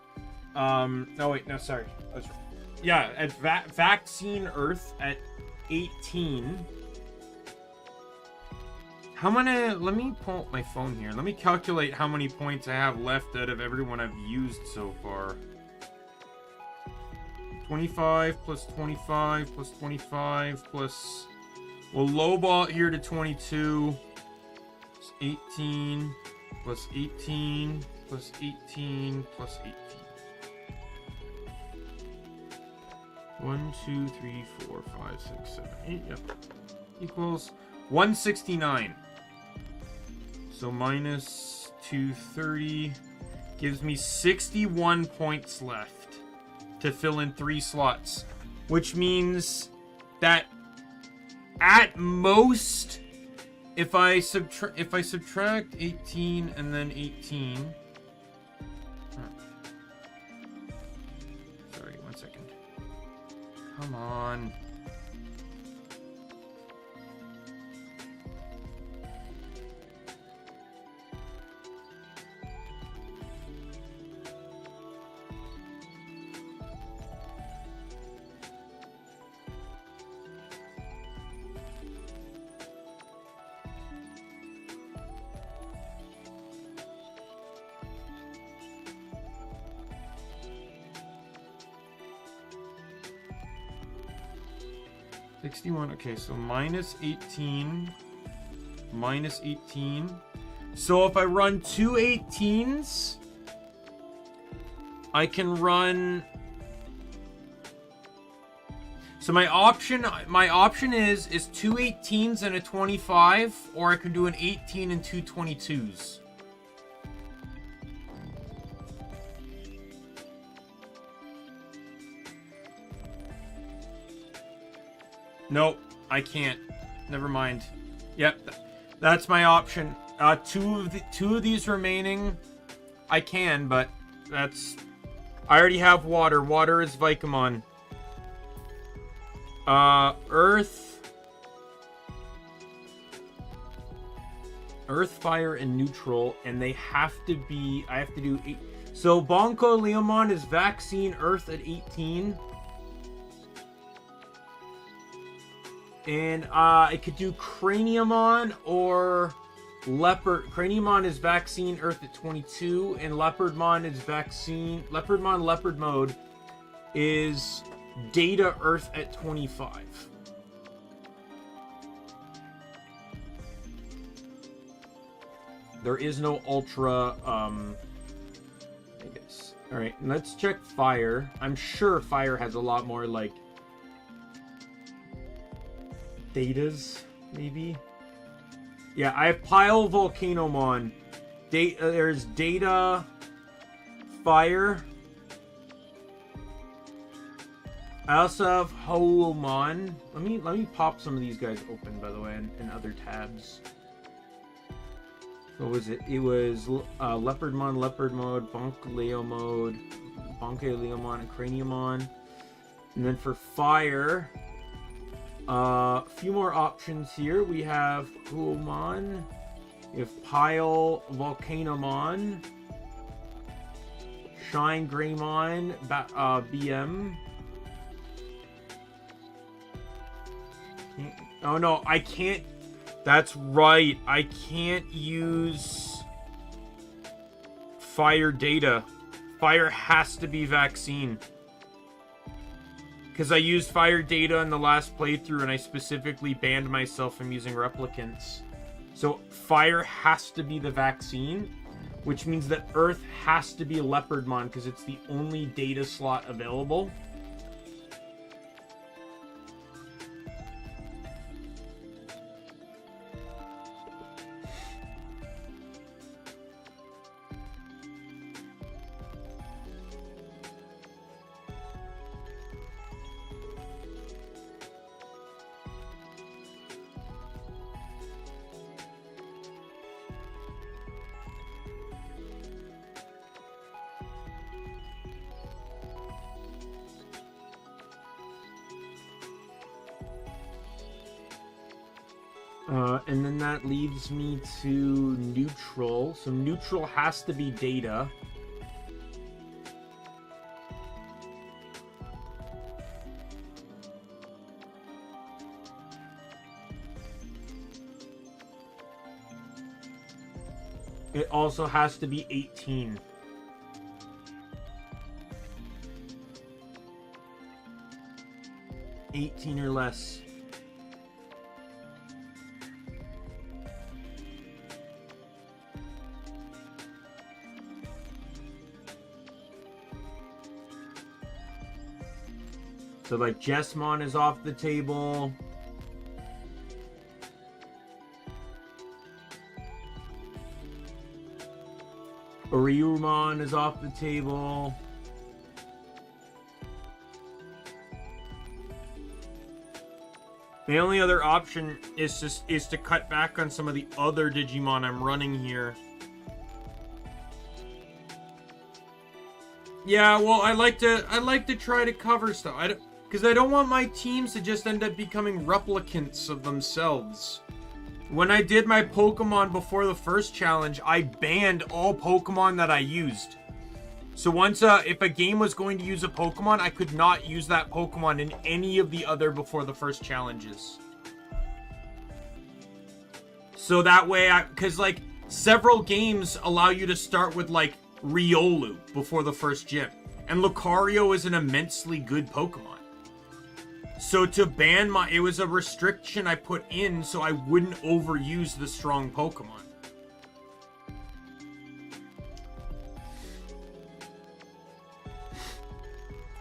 no wait, no, sorry. That's right. Yeah, at Vaccine Earth at 18. How many, let me pull up my phone here. Let me calculate how many points I have left out of everyone I've used so far. 25 plus 25 plus 25 plus, we'll lowball it here to 22. 18 plus 18 plus 18 plus 18. 1, 2, 3, 4, 5, 6, 7, 8. Yep. Equals 169. So minus 230 gives me 61 points left to fill in 3 slots, which means that at most, if I subtract 18 and then 18. Sorry, 1 second. Come on. 61. Okay, so minus 18. Minus 18. So if I run two 18s, I can run... So my option is two 18s and a 25, or I can do an 18 and two 22s. Nope, I can't. Never mind. Yep, that's my option. Two of these remaining, I can, but that's... I already have water. Water is Vicomon. Earth, fire, and neutral, and they have to be... I have to do 8. So Bonko Leomon is vaccine Earth at 18. And I could do Craniumon or Leopard. Craniumon is vaccine Earth at 22, and Leopardmon is vaccine... Leopardmon Leopard mode is Data Earth at 25. There is no Ultra, I guess. Alright, let's check Fire. I'm sure Fire has a lot more, like, Datas, maybe? Yeah, I have Pile Volcanomon. There's Data, Fire. I also have Hoomon. Let me pop some of these guys open, by the way, in other tabs. What was it? It was Leopardmon, Leopard mode, Bonkaleo mode, Bonkaleo and Craniumon. And then for Fire, a few more options here. We have Hoomon, we have Pile Volcanomon, Shine Greymon, BM. Oh no, I can't. That's right. I can't use Fire Data. Fire has to be vaccine. Because I used Fire Data in the last playthrough and I specifically banned myself from using replicants. So Fire has to be the vaccine, which means that Earth has to be a Leopardmon because it's the only data slot available. And then that leaves me to neutral. So neutral has to be data. It also has to be 18. Or less. So like Jessmon is off the table. Oriumon is off the table. The only other option is to cut back on some of the other Digimon I'm running here. Yeah, well, I like to try to cover stuff. Because I don't want my teams to just end up becoming replicants of themselves. When I did my Pokemon before the first challenge, I banned all Pokemon that I used. So once, if a game was going to use a Pokemon, I could not use that Pokemon in any of the other before the first challenges. So that way, because like, several games allow you to start with like, Riolu before the first gym. And Lucario is an immensely good Pokemon. So to ban my... It was a restriction I put in so I wouldn't overuse the strong Pokemon.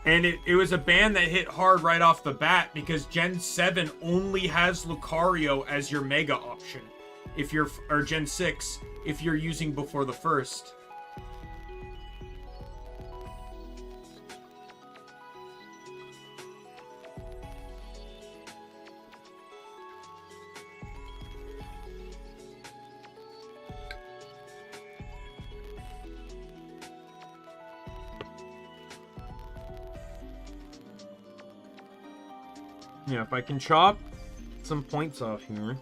And it was a ban that hit hard right off the bat because Gen 7 only has Lucario as your Mega option. If you're... Or Gen 6, if you're using before the first. Yeah, if I can chop some points off here.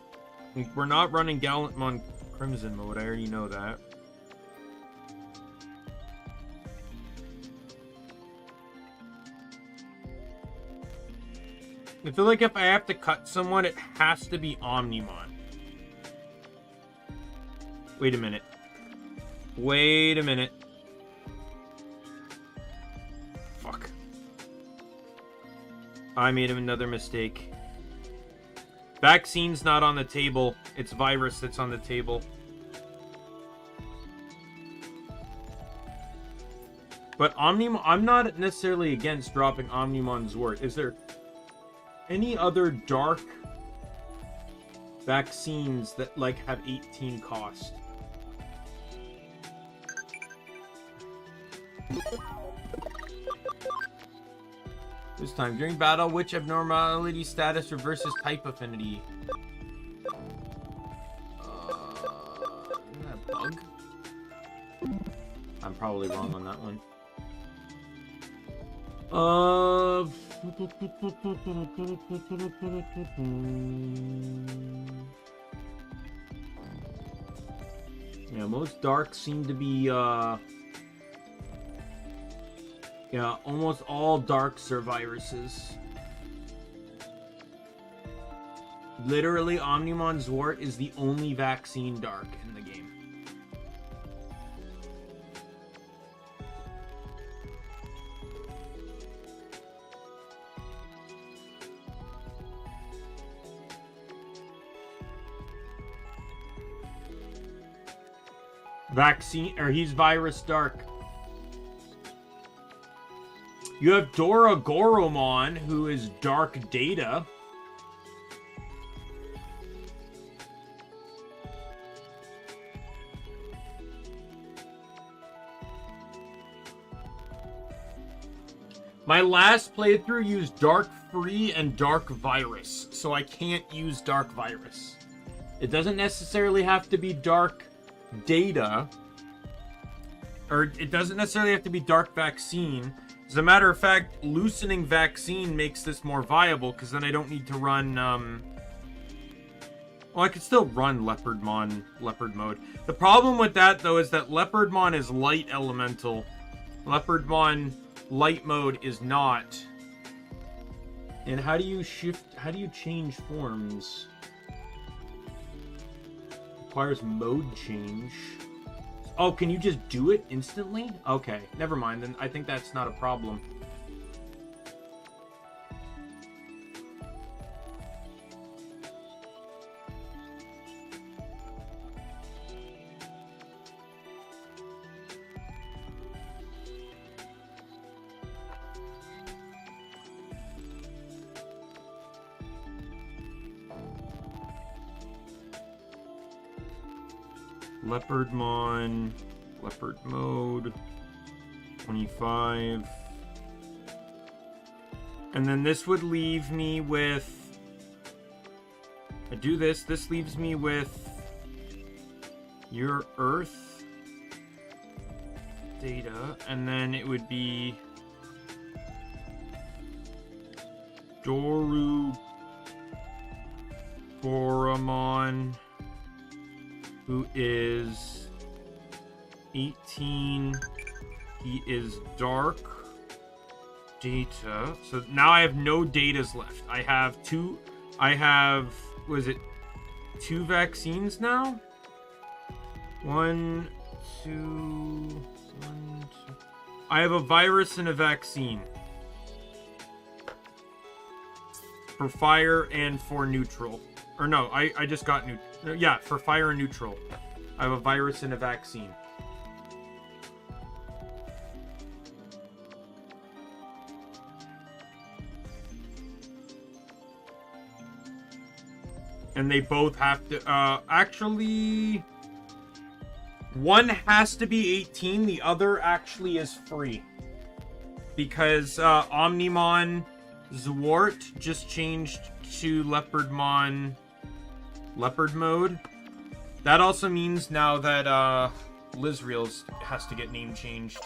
We're not running Gallantmon Crimson mode, I already know that. I feel like if I have to cut someone, it has to be Omnimon. Wait a minute. Wait a minute. Fuck. I made another mistake. Vaccine's not on the table. It's virus that's on the table. But Omnimon... I'm not necessarily against dropping Omnimon's word. Is there any other dark vaccines that, like, have 18 cost? This time, during battle, which abnormality status reverses type affinity? Isn't that a bug? I'm probably wrong on that one. Yeah, most darks seem to be, yeah, almost all darks are viruses. Literally, Omnimon Zwart is the only vaccine dark in the game. Vaccine, or he's virus dark. You have Dora Goromon, who is Dark Data. My last playthrough used Dark Free and Dark Virus, so I can't use Dark Virus. It doesn't necessarily have to be Dark Data, or it doesn't necessarily have to be Dark Vaccine. As a matter of fact, loosening vaccine makes this more viable, because then I don't need to run, well, I could still run Leopardmon, Leopard mode. The problem with that, though, is that Leopardmon is light elemental. Leopardmon light mode is not. And how do you change forms? Requires mode change. Oh, can you just do it instantly? Okay, never mind. Then I think that's not a problem. Leopardmon, Leopard mode, 25. And then this would leave me with... I do this, this leaves me with your Earth data, and then it would be Doru Goromon, who is 18. He is dark data. So now I have no datas left. I have two, was it 2 vaccines now? 1, 2, 1, 2. I have a virus and a vaccine. For fire and for neutral. Or no, I just got neutral. Yeah, for fire and neutral. I have a virus and a vaccine. And they both have to, actually, one has to be 18, the other actually is free. Because, Omnimon Zwart just changed to Leopardmon Leopard mode. That also means now that, Lizreal's has to get name changed.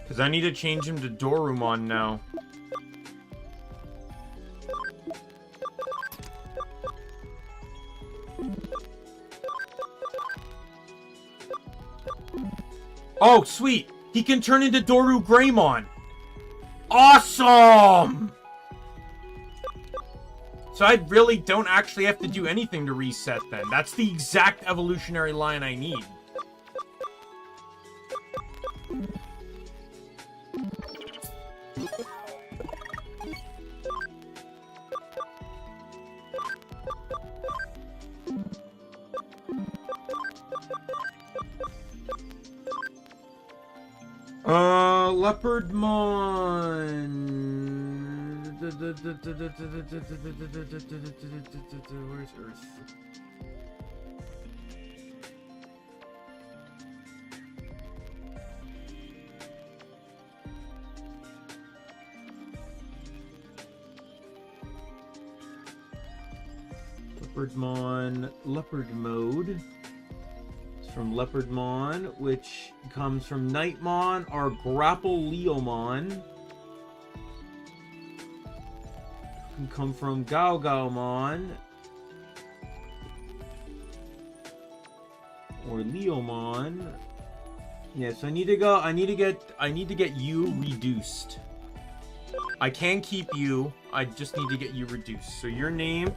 Because I need to change him to Dorumon now. Oh, sweet! He can turn into Doru Greymon! Awesome! So I really don't actually have to do anything to reset then. That's the exact evolutionary line I need. Leopardmon. Where's Earth? Leopardmon, Leopard mode. From Leopardmon, which comes from Nightmon or Grapple Leomon. Can come from Gaogaomon or Leomon. Yes, I need to go. I need to get you reduced. I can keep you. I just need to get you reduced. So your name,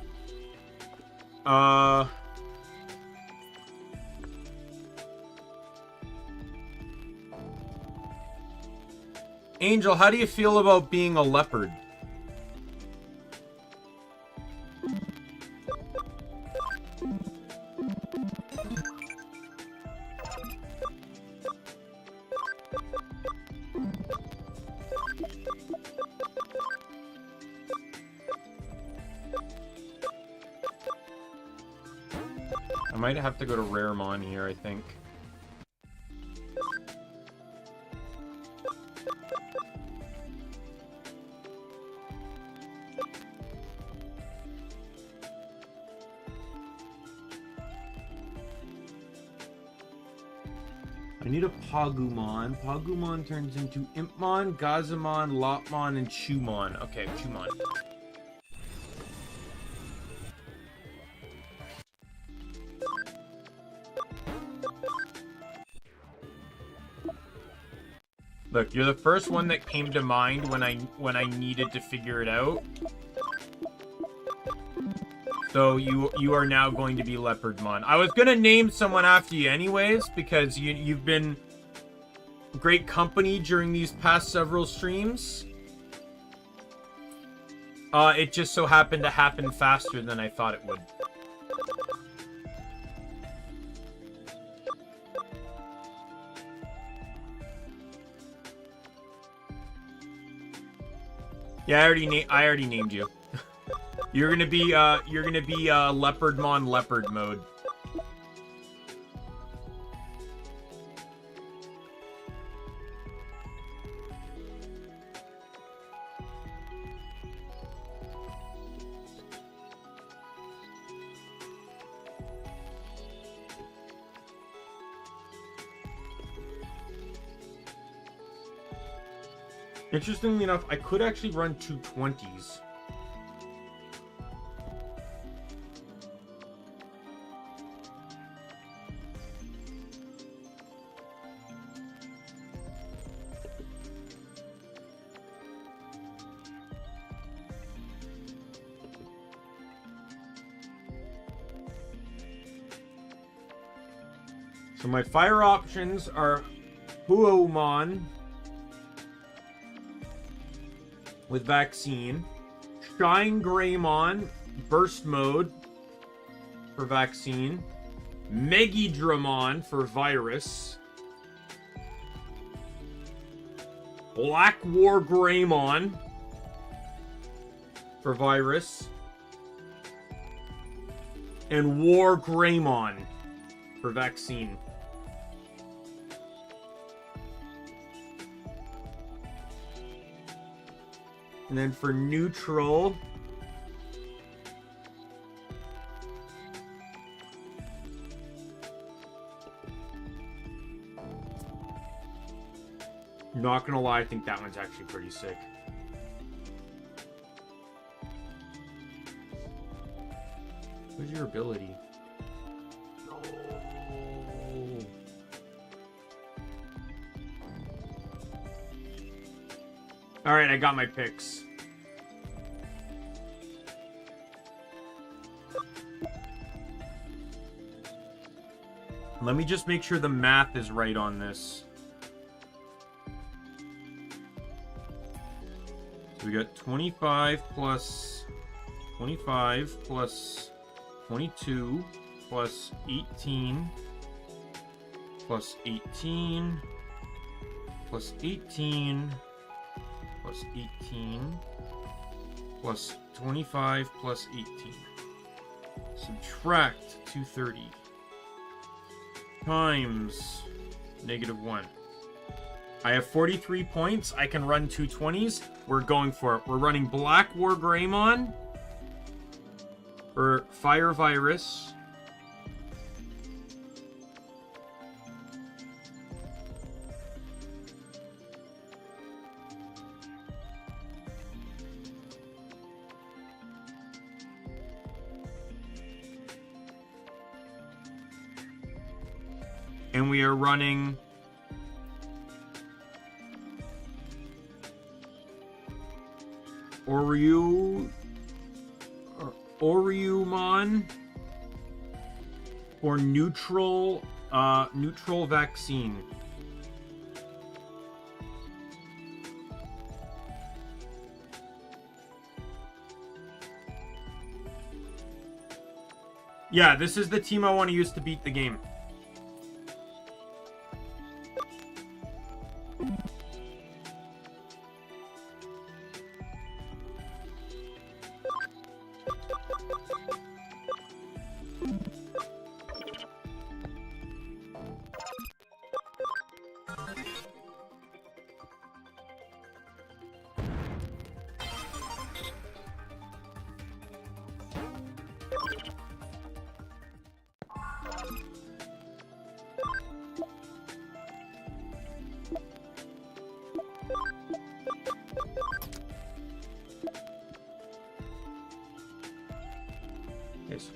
Angel, how do you feel about being a leopard? I might have to go to Raremon here, I think. I need a Pagumon. Pagumon turns into Impmon, Gazamon, Lopmon, and Chumon. Okay, Chumon. Look, you're the first one that came to mind when I needed to figure it out. So you are now going to be Leopardmon. I was gonna name someone after you anyways, because you've been great company during these past several streams. It just so happened to happen faster than I thought it would. Yeah, I already named you. You're gonna be Leopardmon Leopard mode. Interestingly enough, I could actually run 220s. So my fire options are Huomon with vaccine, Shine Greymon burst mode for vaccine, Megidramon for virus, Black War Greymon for virus, and War Greymon for vaccine. And then for neutral, not gonna lie, I think that one's actually pretty sick. What's your ability? Oh. All right, I got my picks. Let me just make sure the math is right on this. So we got 25 plus 25 plus 22 plus 18 plus 18 plus 18 plus 18 plus 25 plus 18. Subtract 230 times -1. I have 43 points. I can run 220s. We're going for it. We're running Black War Greymon for Fire Virus. And we are running Oriumon for neutral vaccine. Yeah, this is the team I want to use to beat the game.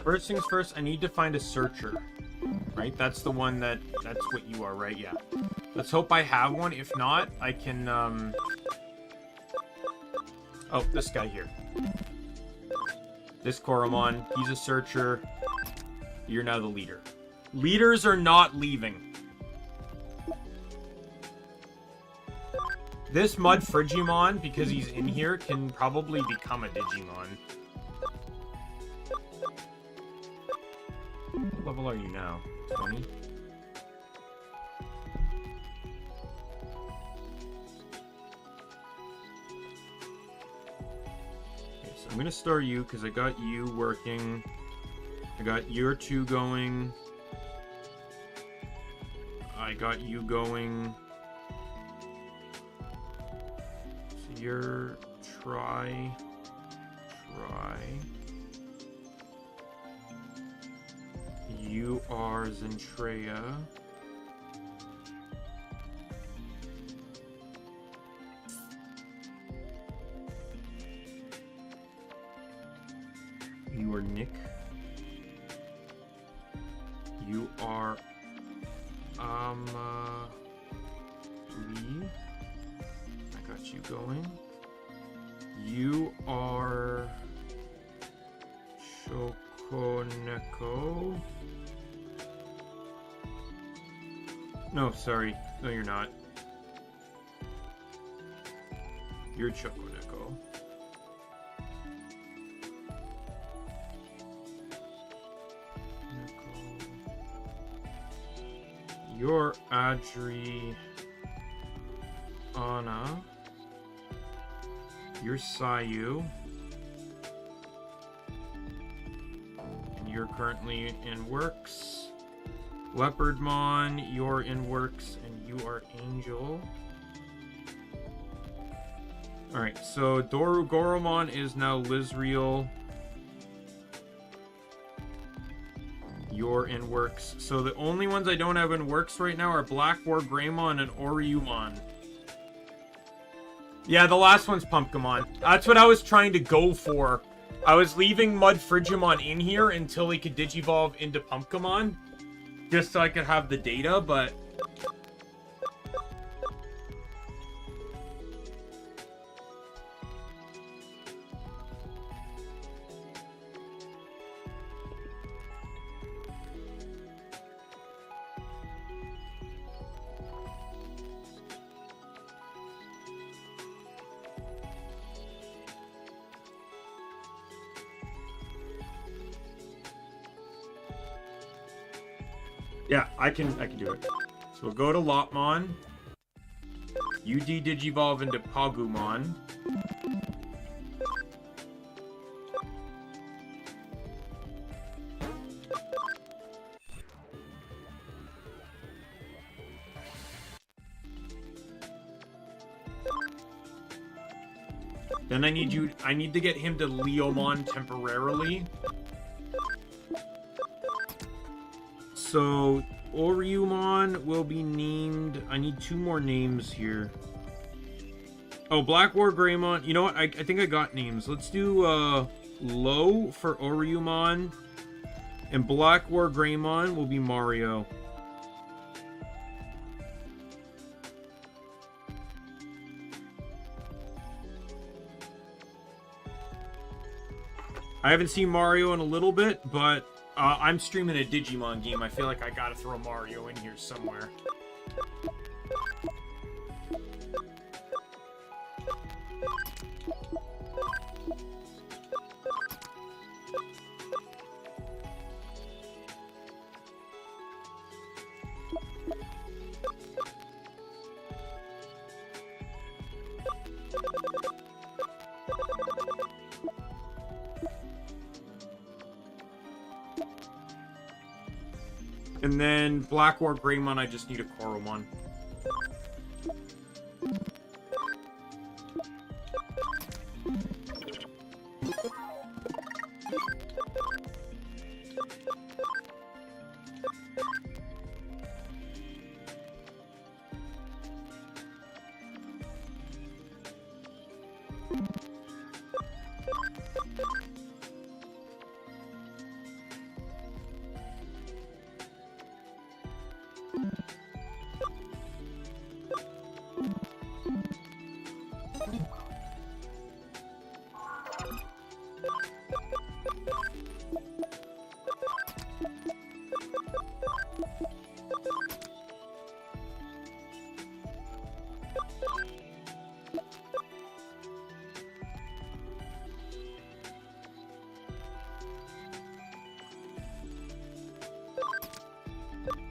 First things first, I need to find a searcher. Right? That's the one that's what you are, right? Yeah. Let's hope I have one. If not, I can, oh, this guy here. This Koromon. He's a searcher. You're now the leader. Leaders are not leaving. This Mud Frigimon, because he's in here, can probably become a Digimon. What level are you now? 20? Okay, so I'm gonna start you because I got you working. I got your two going. I got you going. So you're try. You are Zentreya. are Nick. You are Lee. I got you going. You are Shokoneko. No, sorry. No, you're not. You're Chokoneko. You're Adriana. You're Sayu. And you're currently in Works. Leopardmon, you're in Works, and you are Angel. Alright, so Goromon is now Lizreal. You're in Works. So the only ones I don't have in Works right now are Black War Greymon and Oryumon. Yeah, the last one's Pumpkinmon. That's what I was trying to go for. I was leaving Mud Frigimon in here until he could Digivolve into Pumpkinmon. Just so I could have the data, but... yeah, I can do it. So we'll go to Lopmon. You Digivolve into Pagumon. Then I need to get him to Leomon temporarily. So Oryumon will be named. I need 2 more names here. Oh, Black War Greymon. You know what? I think I got names. Let's do Low for Oryumon. And Black War Greymon will be Mario. I haven't seen Mario in a little bit, but I'm streaming a Digimon game. I feel like I gotta throw Mario in here somewhere. And then Black War Greymon, I just need a Koromon.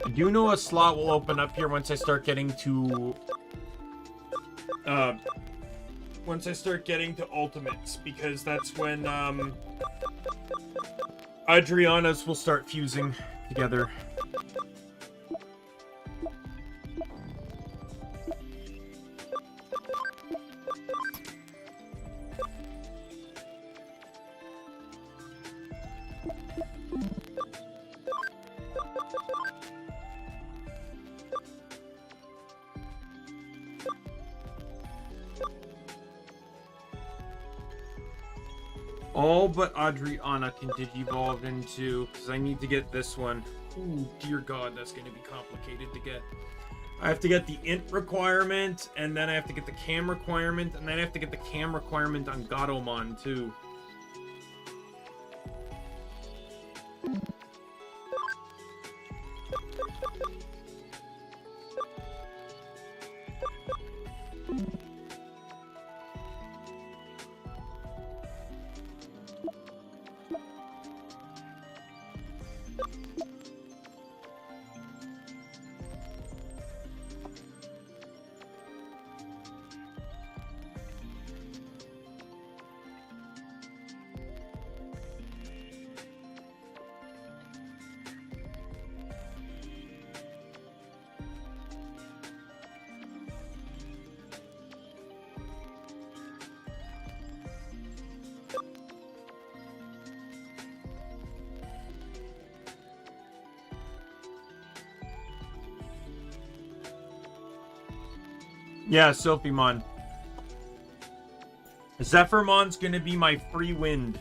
I do know a slot will open up here once I start getting to ultimates, because that's when Adriana's will start fusing together. All but Adriana can digivolve into, because I need to get this one. Ooh, dear God, that's going to be complicated to get. I have to get the int requirement, and then I have to get the cam requirement, and then I have to get the cam requirement on Gatomon, too. Yeah, Sophimon. Zephyrmon's gonna be my free wind.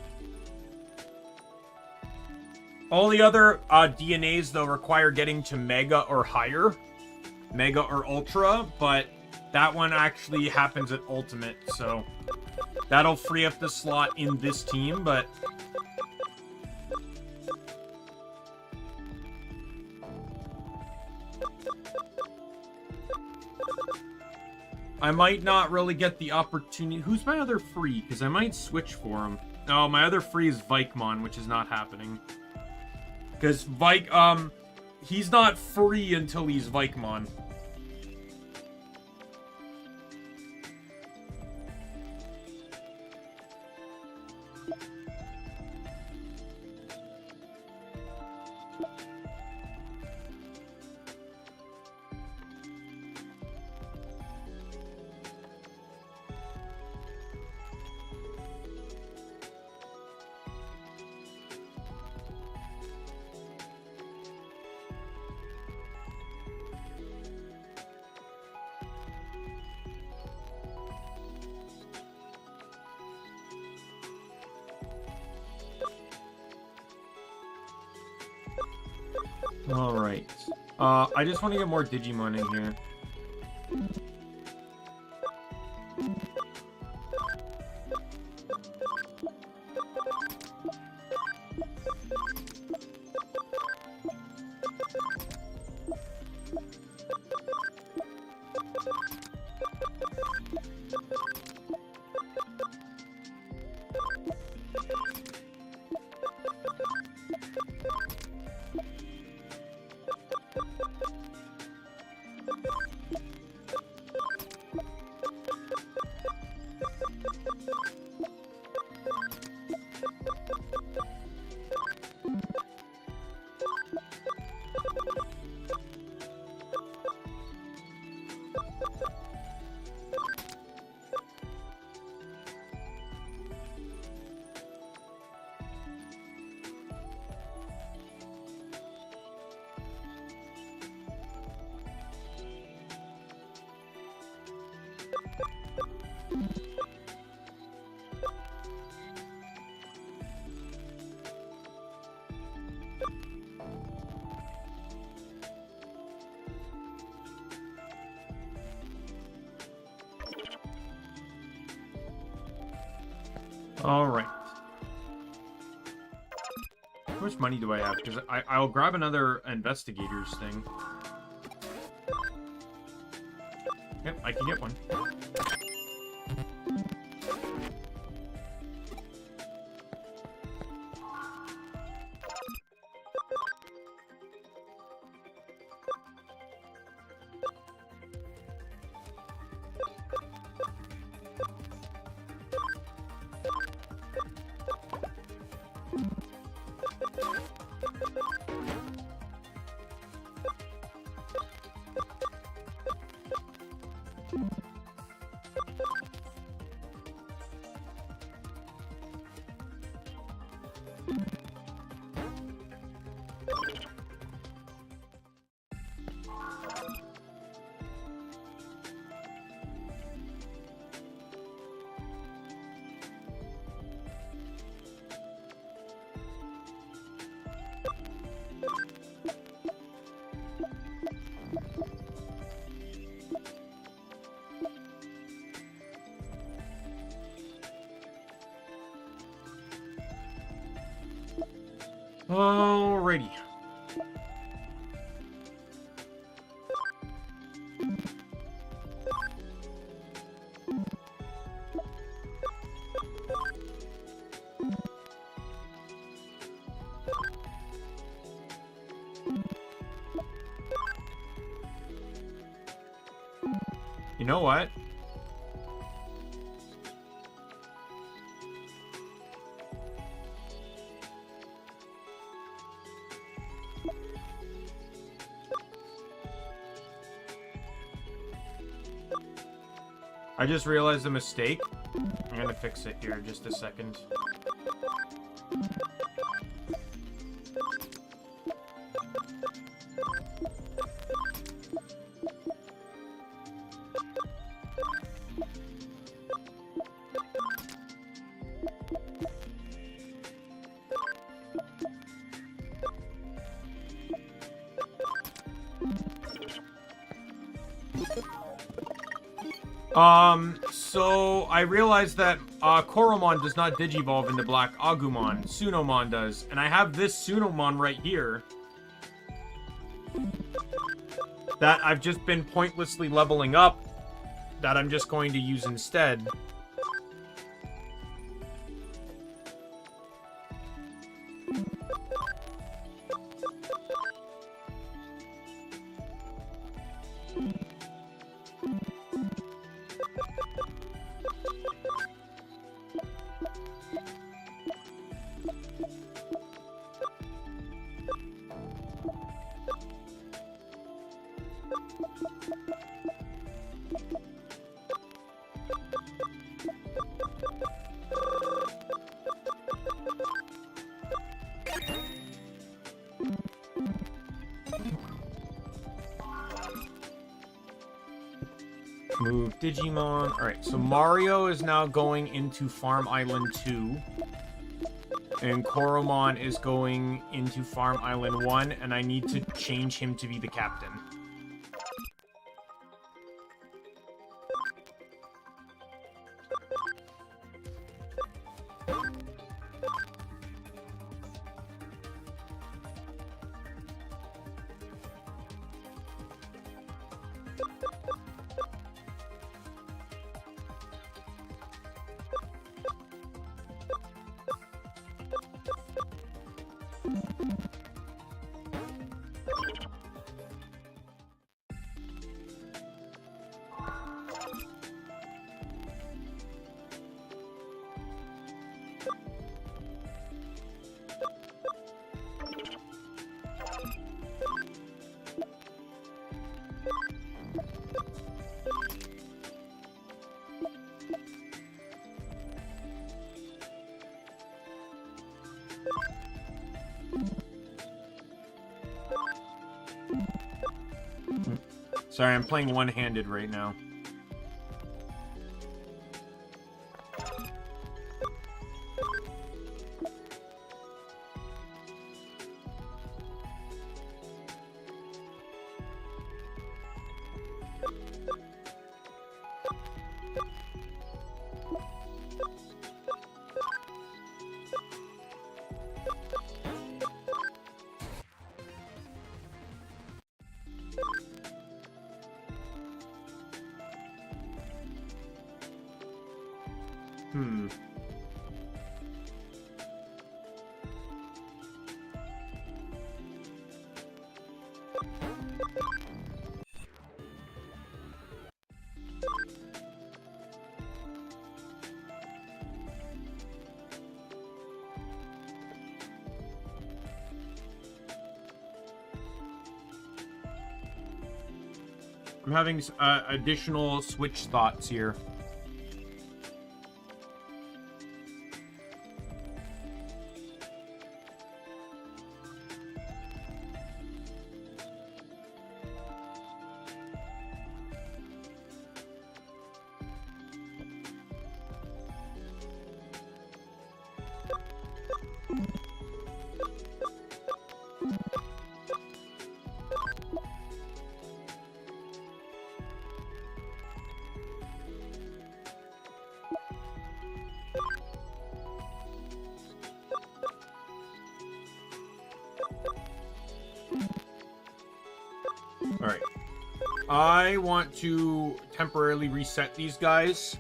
All the other DNAs, though, require getting to Mega or higher. Mega or Ultra, but that one actually happens at Ultimate, so that'll free up the slot in this team, but... I might not really get the opportunity. Who's my other free? Because I might switch for him. No, my other free is Vikemon, which is not happening. Because he's not free until he's Vikemon. Alright. I just want to get more Digimon in here. Alright. How much money do I have? Because I'll grab another investigators thing. Yep, I can get one. Alrighty. You know what? I just realized a mistake. I'm gonna fix it here in just a second. So I realized that Koromon does not digivolve into Black Agumon. Sunomon does. And I have this Sunomon right here that I've just been pointlessly leveling up that I'm just going to use instead. Move Digimon. Alright, so Mario is now going into Farm Island 2. And Koromon is going into Farm Island 1, and I need to change him to be the captain. Sorry, I'm playing one-handed right now. I'm having additional Switch thoughts here. I want to temporarily reset these guys.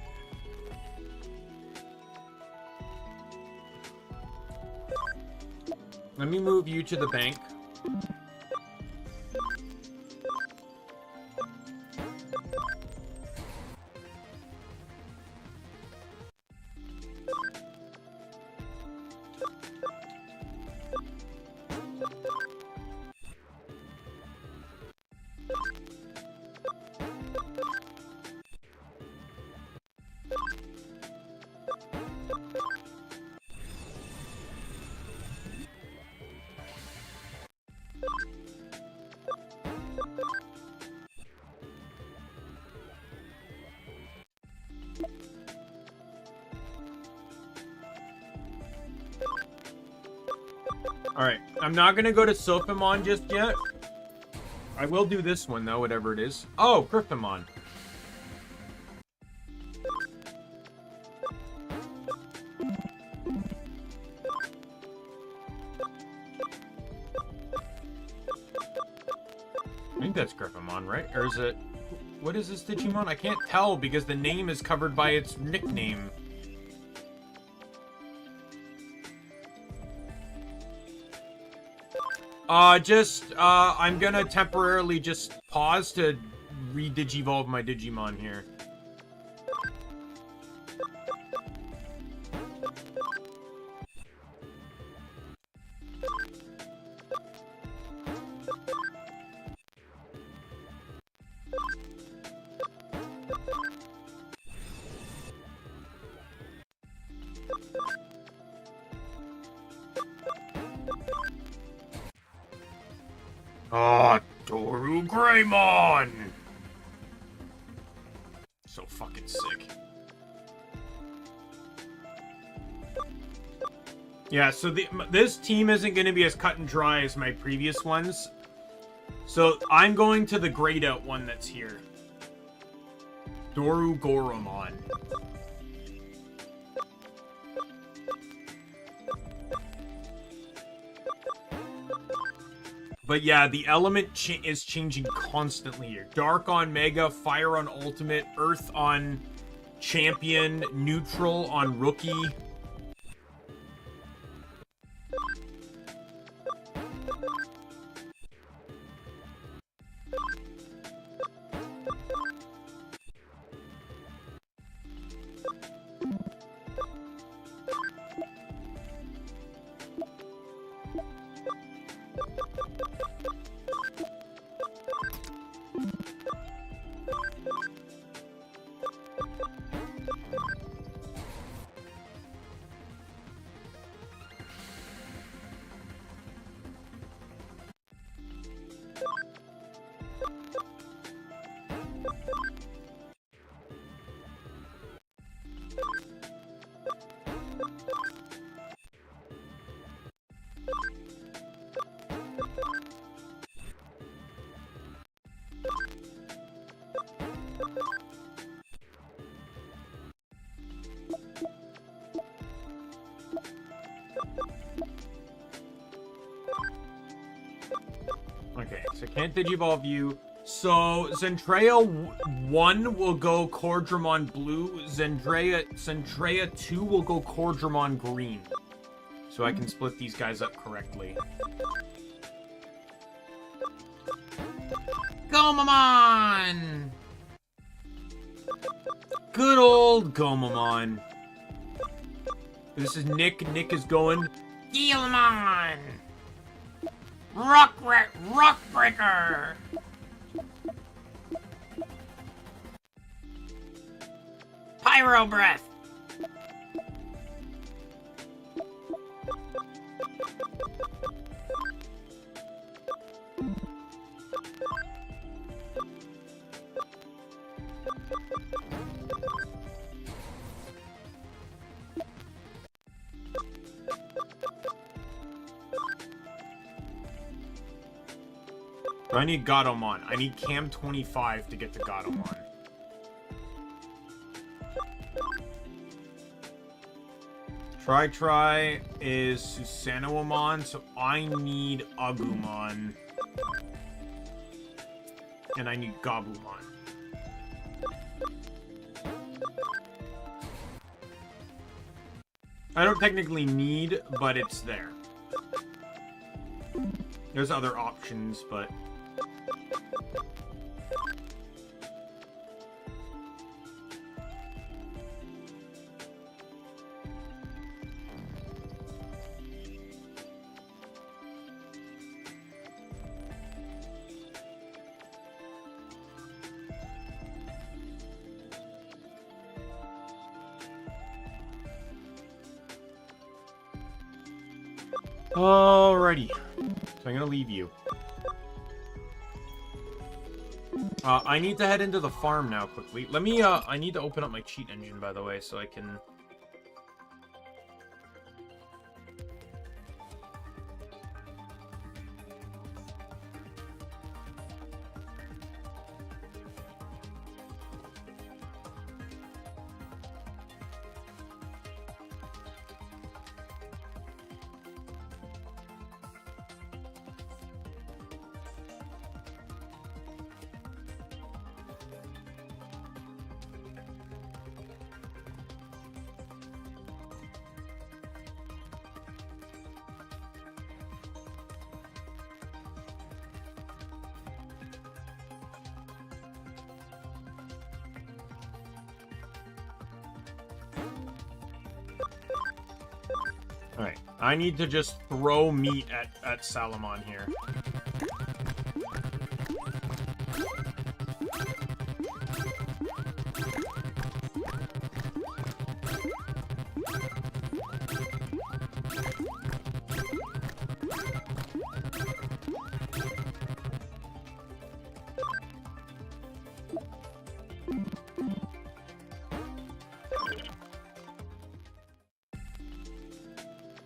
Let me move you to the bank. Alright, I'm not gonna go to Sophomon just yet. I will do this one, though, whatever it is. Oh, Griffamon. I think that's Griffamon, right? Or is it... What is this Digimon? I can't tell because the name is covered by its nickname. I'm gonna temporarily just pause to re-digivolve my Digimon here. Oh, Toru Greymon! So fucking sick. Yeah, so this team isn't going to be as cut and dry as my previous ones. So I'm going to the grayed out one that's here. Doru Goromon. But yeah, the element is changing constantly here. Dark on Mega, Fire on Ultimate, Earth on Champion, Neutral on Rookie. Okay, so can't Digivolve you. So Zendrea 1 will go Cordramon Blue. Zendrea 2 will go Cordramon Green. So I can split these guys up correctly. Gomamon! Good old Gomamon. This is Nick. Nick is going Gilmon! Rockbreaker! Pyro Breath! I need Gatomon. I need Cam 25 to get to Gatomon. Try is Susanowamon, so I need Agumon. And I need Gabumon. I don't technically need, but it's there. There's other options, but... Alrighty. So I'm gonna leave you. I need to head into the farm now quickly. Let me, I need to open up my cheat engine, by the way, so I can... Alright, I need to just throw meat at Salamon here.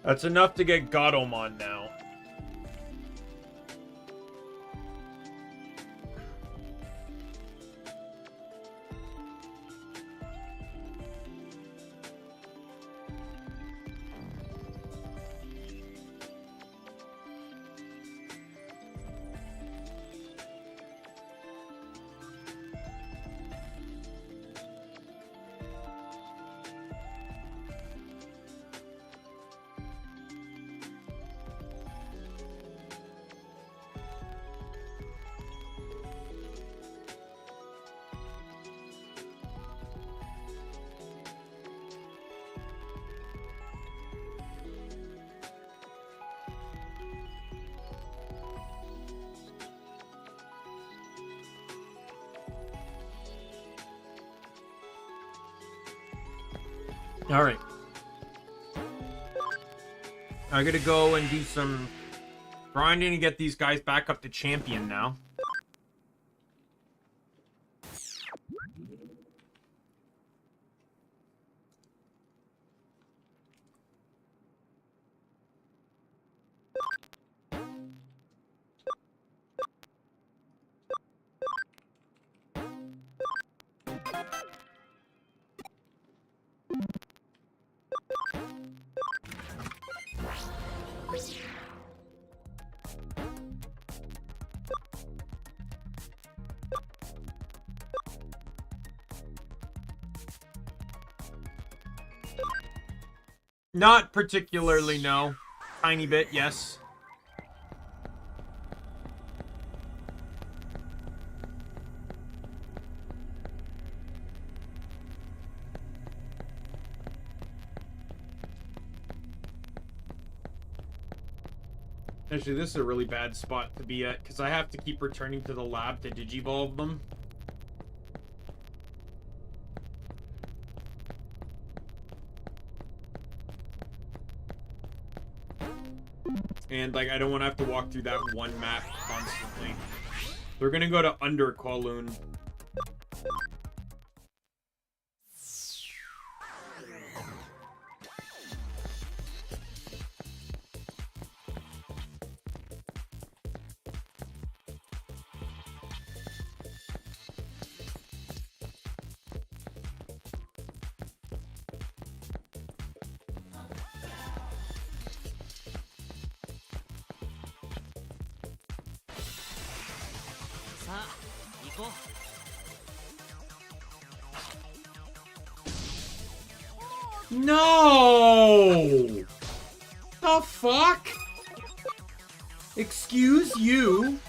That's enough to get Godomon now. Alright. I gotta go and do some grinding to get these guys back up to champion now. Not particularly, no. Tiny bit, yes. Actually, this is a really bad spot to be at, because I have to keep returning to the lab to digivolve them. And, like, I don't want to have to walk through that one map constantly. They're gonna go to Under Kowloon. No! The fuck? Excuse you?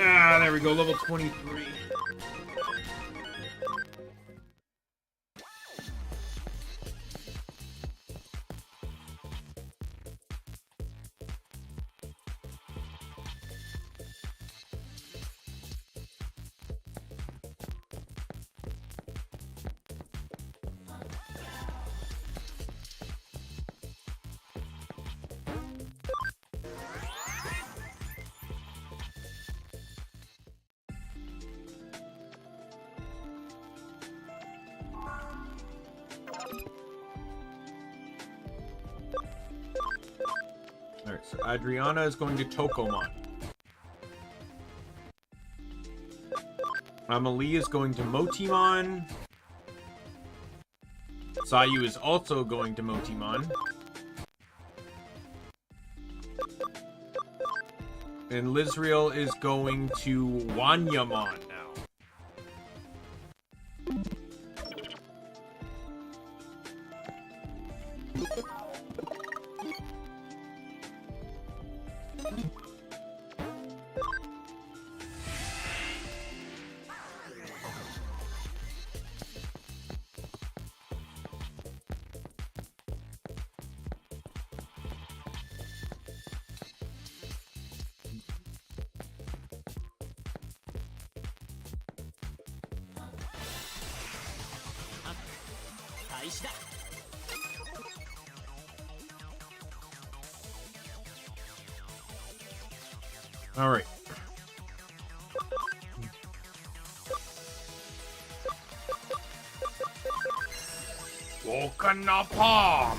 Ah, there we go, level 23. Alright, so Adriana is going to Tokomon. Amelie is going to Motimon. Sayu is also going to Motimon. And Lizriel is going to Wanyamon now. All right. Woken up palm.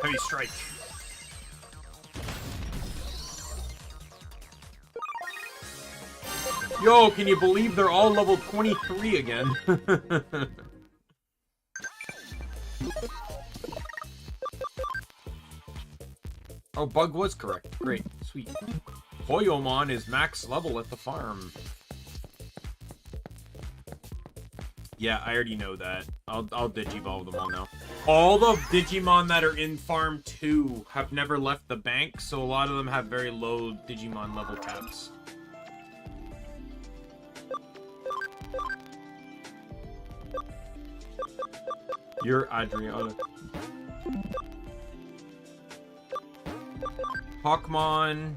Heavy strike. Yo, can you believe they're all level 23 again? Oh, Bug was correct. Great. Sweet. Hoyomon is max level at the farm. Yeah, I already know that. I'll Digivolve them all now. All the Digimon that are in Farm 2 have never left the bank, so a lot of them have very low Digimon level caps. You're Adriana. Hawkmon.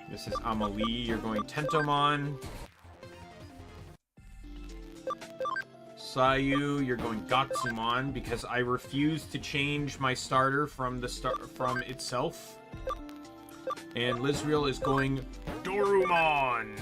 This is Amelie. You're going Tentomon. Sayu, you're going Gatsumon because I refuse to change my starter from the from itself. And Lizriel is going Dorumon.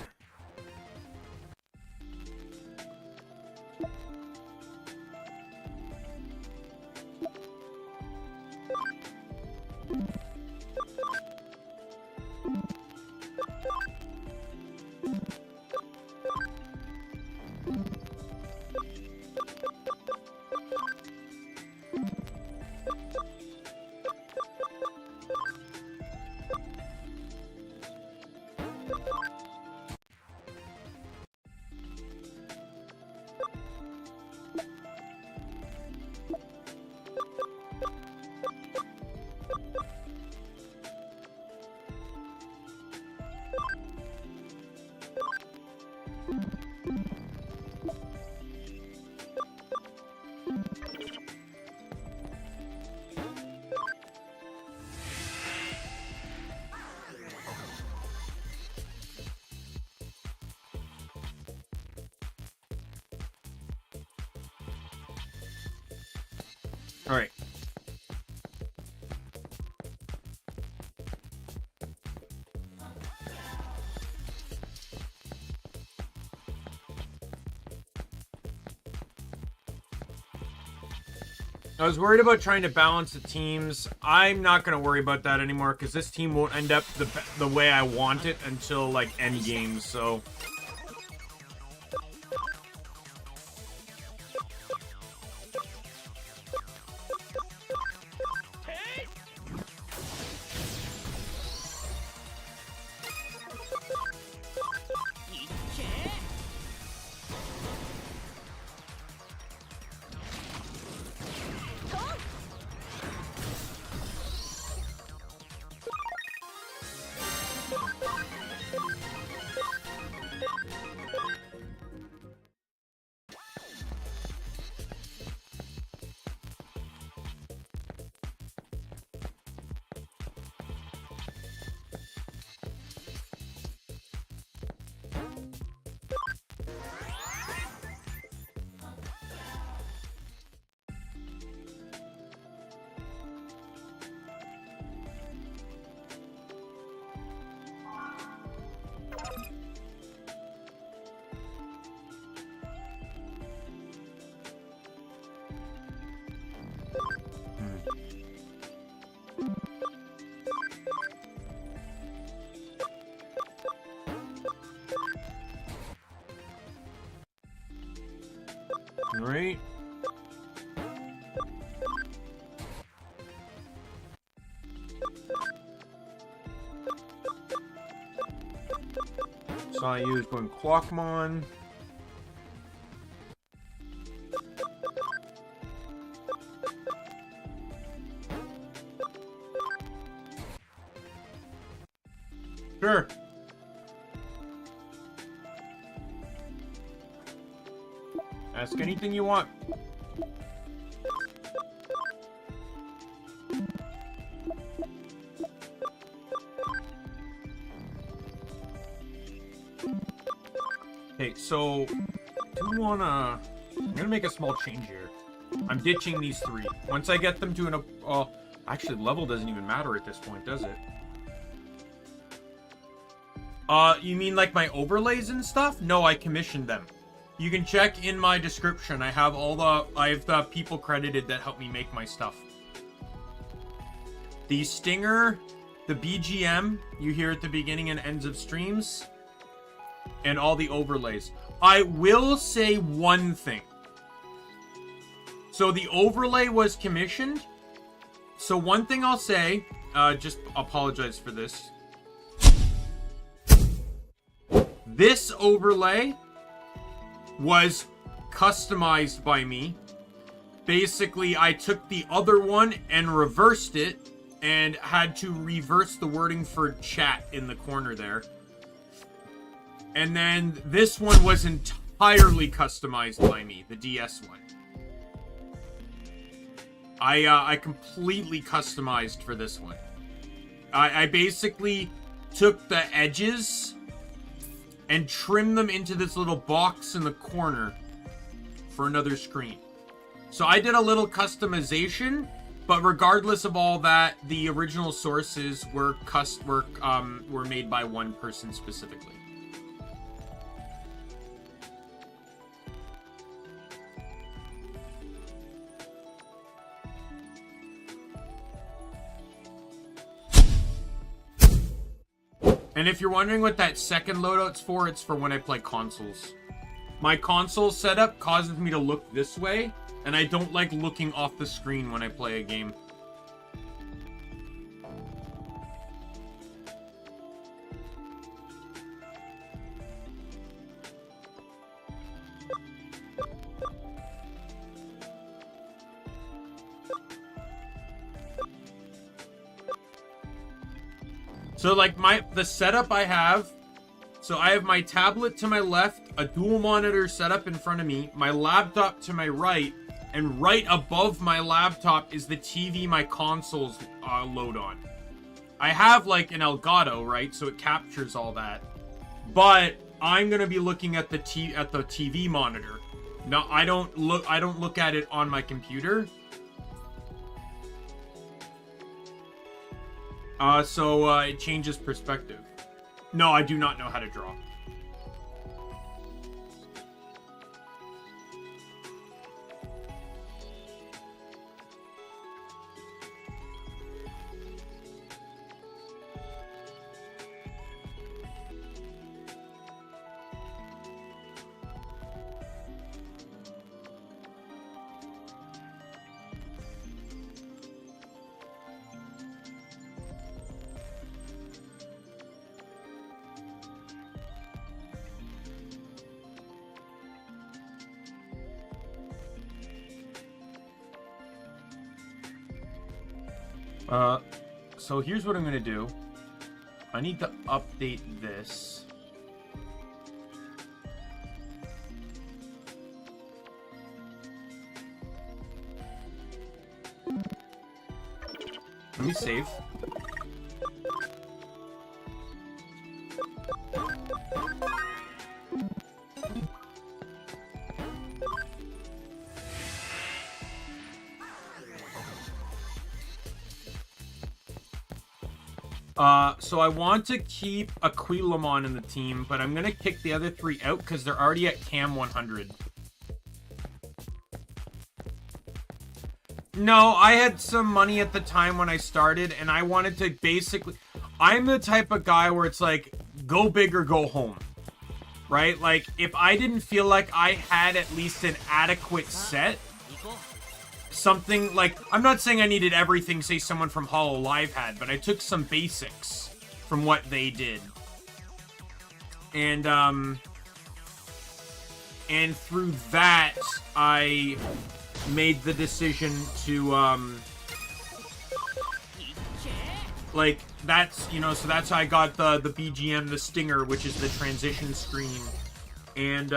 All right. I was worried about trying to balance the teams. I'm not going to worry about that anymore because this team won't end up the way I want it until, like, end games, so... Right. So I used one Clockmon. Sure. Ask anything you want. Okay, so do you wanna... I'm gonna make a small change here. I'm ditching these three. Once I get them to an... actually, level doesn't even matter at this point, does it? You mean like my overlays and stuff? No, I commissioned them. You can check in my description. I have the people credited that helped me make my stuff. The stinger, the BGM you hear at the beginning and ends of streams, and all the overlays. I will say one thing. So the overlay was commissioned. So one thing I'll say, just apologize for this. This overlay was customized by me. Basically, I took the other one and reversed it and had to reverse the wording for chat in the corner there. And then this one was entirely customized by me, the DS one. I completely customized for this one. I basically took the edges and trim them into this little box in the corner for another screen. So I did a little customization, but regardless of all that, the original sources were made by one person specifically. And if you're wondering what that second loadout's for, it's for when I play consoles. My console setup causes me to look this way, and I don't like looking off the screen when I play a game. So like the setup I have, so I have my tablet to my left, a dual monitor setup in front of me, my laptop to my right, and right above my laptop is the TV my consoles load on. I have like an Elgato, right? So it captures all that. But I'm gonna be looking at the TV monitor. No, I don't look at it on my computer. So it changes perspective. No, I do not know how to draw. So here's what I'm gonna do. I need to update this. Let me save. So I want to keep Aquilamon in the team, but I'm going to kick the other 3 out because they're already at Cam 100. No, I had some money at the time when I started, and I wanted to basically... I'm the type of guy where it's like, go big or go home. Right? Like, if I didn't feel like I had at least an adequate set... Something like, I'm not saying I needed everything, say, someone from Hollow Live had, but I took some basics from what they did. And through that, I made the decision to, like, that's, you know, so that's how I got the BGM, the Stinger, which is the transition screen. And,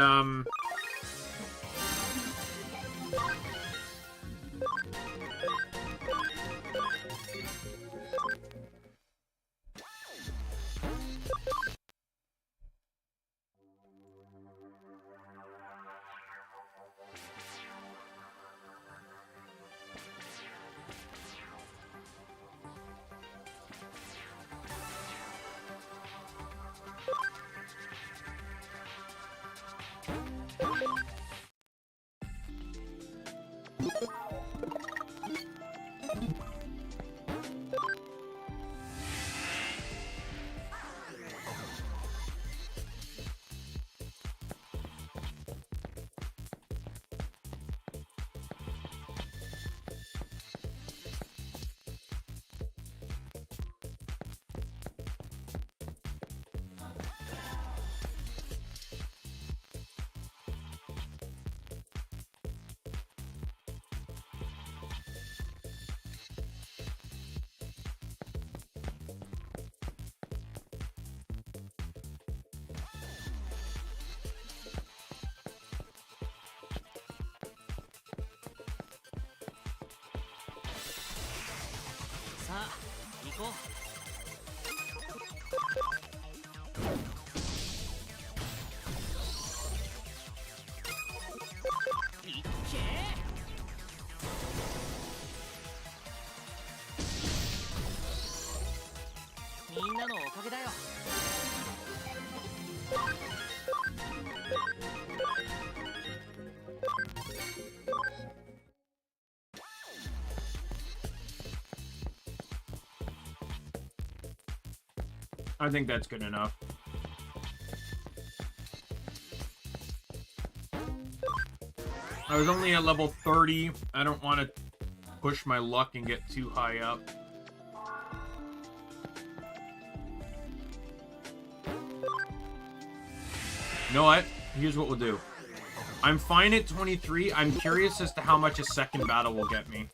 I think that's good enough. I was only at level 30. I don't want to push my luck and get too high up. You know what? Here's what we'll do. I'm fine at 23. I'm curious as to how much a second battle will get me.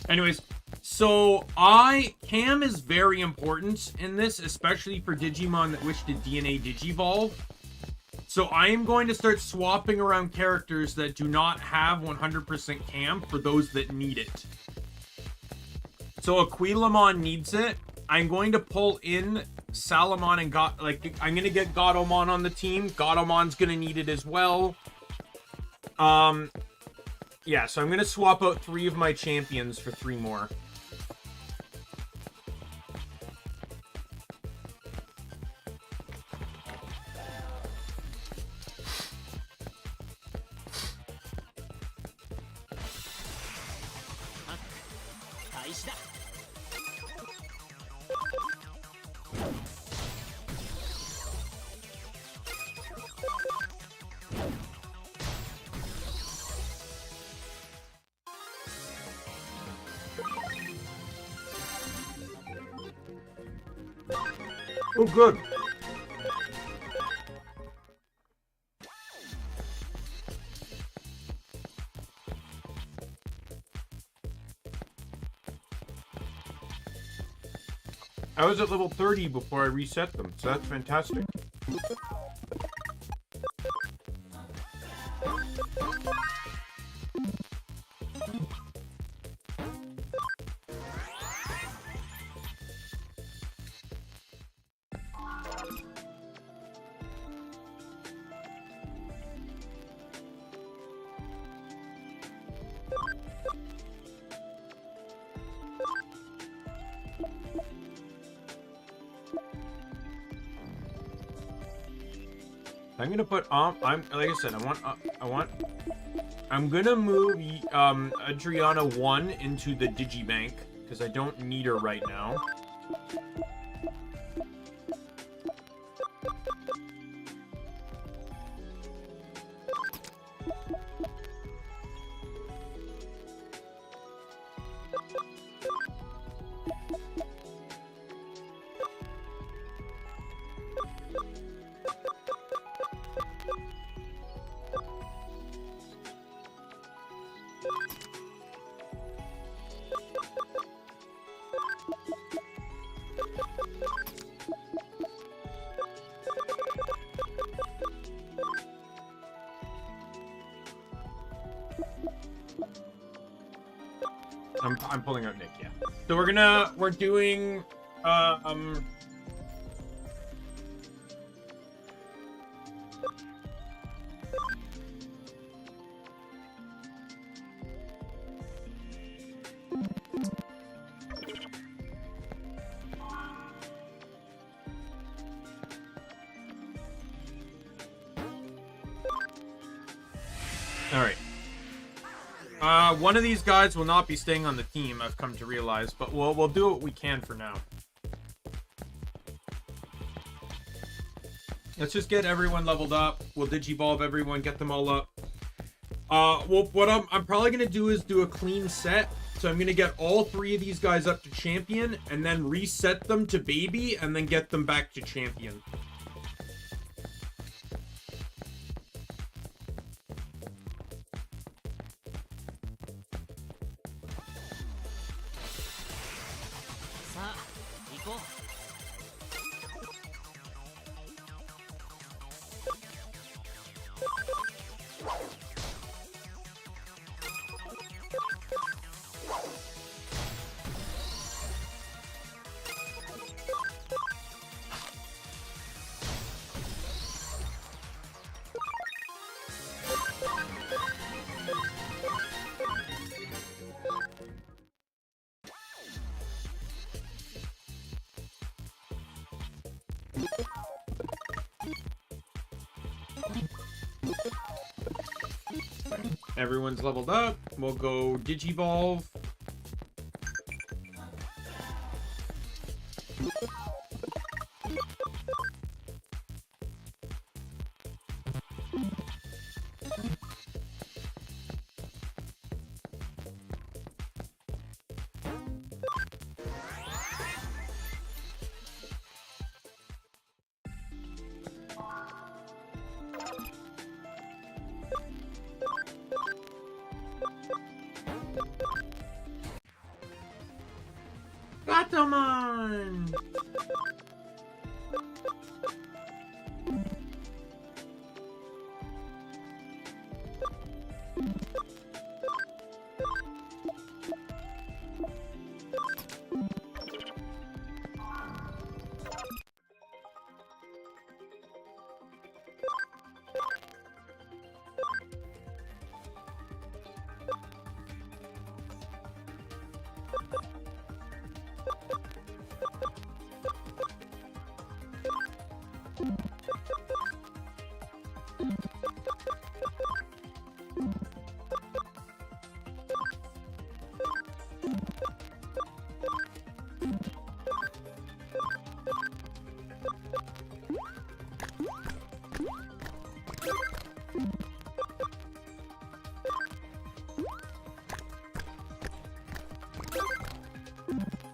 Anyways, so Cam is very important in this, especially for Digimon that wish to DNA Digivolve. So I am going to start swapping around characters that do not have 100% Cam for those that need it. So Aquilamon needs it. I'm going to pull in Salamon and I'm going to get Godomon on the team. Godomon's going to need it as well. Yeah, so I'm going to swap out 3 of my champions for 3 more. Oh, good. I was at level 30 before I reset them, so that's fantastic. I'm gonna put like I said, I'm gonna move Adriana 1 into the Digibank because I don't need her right now. I'm pulling out Nick, yeah. So we're doing all right. One of these guys will not be staying on the team, I've come to realize, but we'll do what we can for now. Let's just get everyone leveled up. We'll digivolve everyone, get them all up. Well, what I'm probably gonna do is do a clean set. So I'm gonna get all 3 of these guys up to champion, and then reset them to baby, and then get them back to champion. Everyone's leveled up. We'll go Digivolve. Daimien!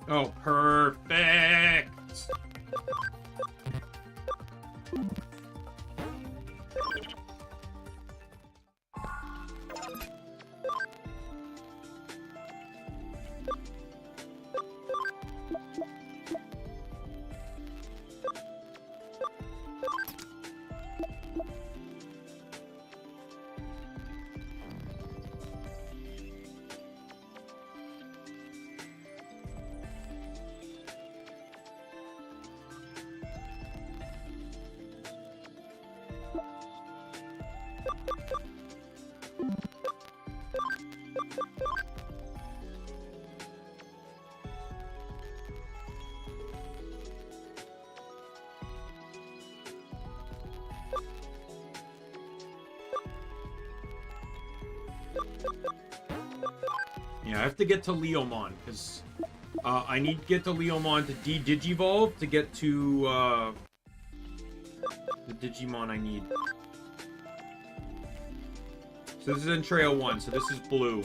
Oh, perfect. Yeah, I have to get to Leomon, because I need to get to Leomon to de-digivolve to get to the Digimon I need. So this is in Trail 1, so this is blue.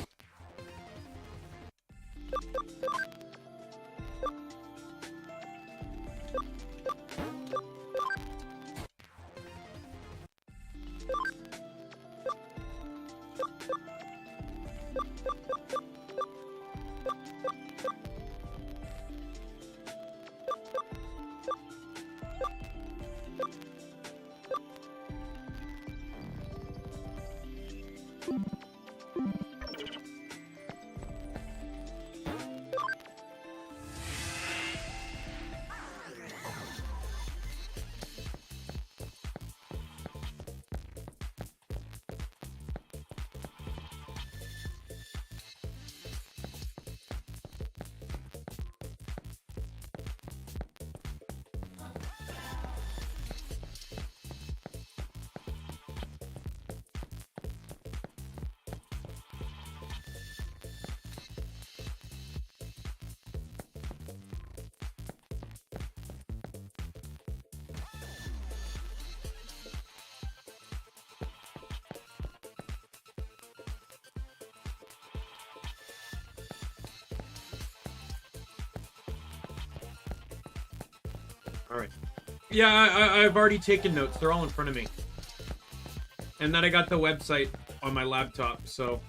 Alright. Yeah, I've already taken notes. They're all in front of me. And then I got the website on my laptop, so...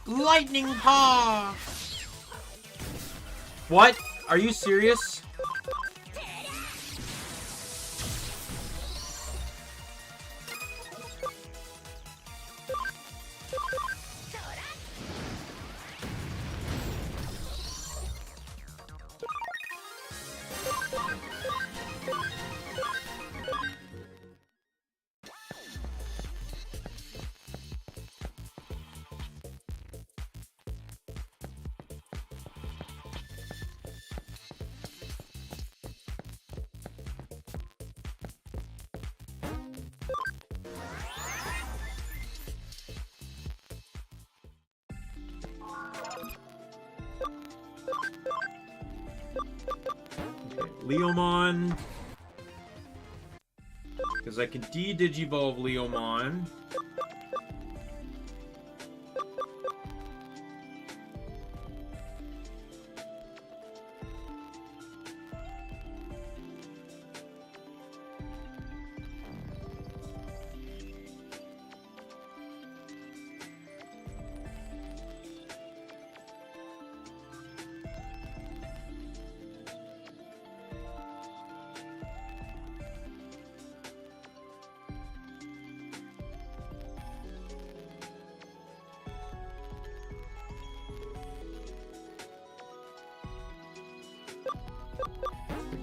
Lightning Paw! What? Are you serious? Leomon. Because I can de-digivolve Leomon.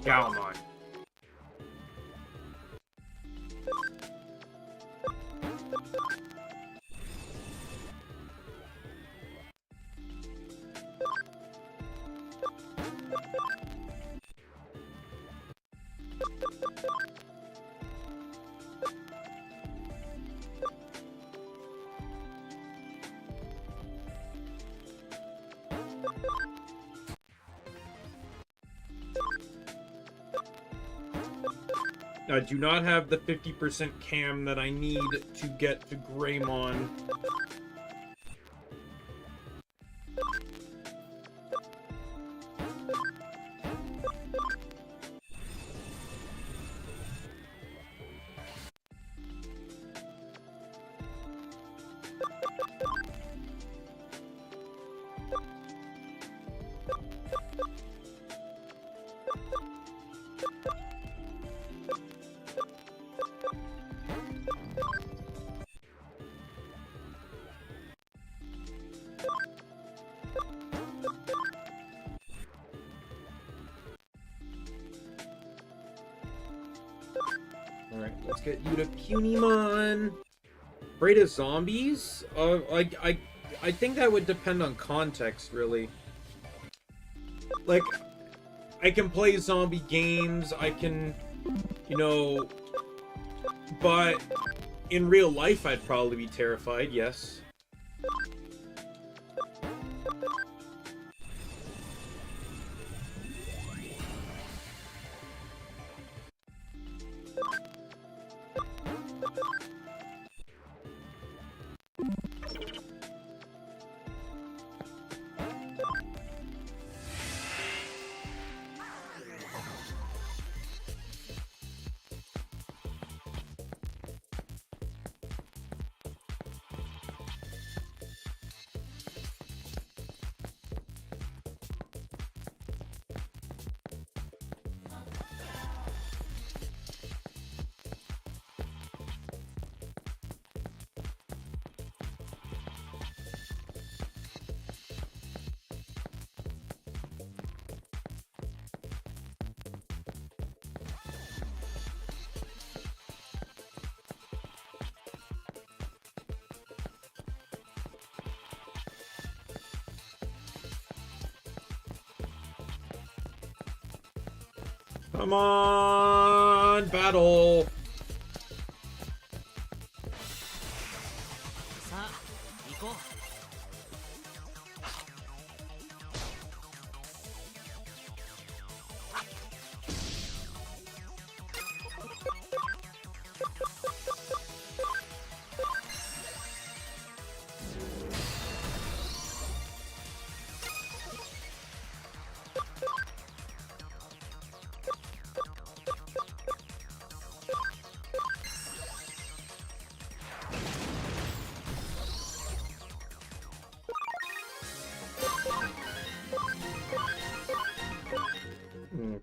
Galmon. I do not have the 50% cam that I need to get to Greymon. Alright, let's get you to Punimon. Afraid of zombies? I think that would depend on context, really. Like, I can play zombie games, I can, you know... But in real life, I'd probably be terrified, yes. Come on, battle!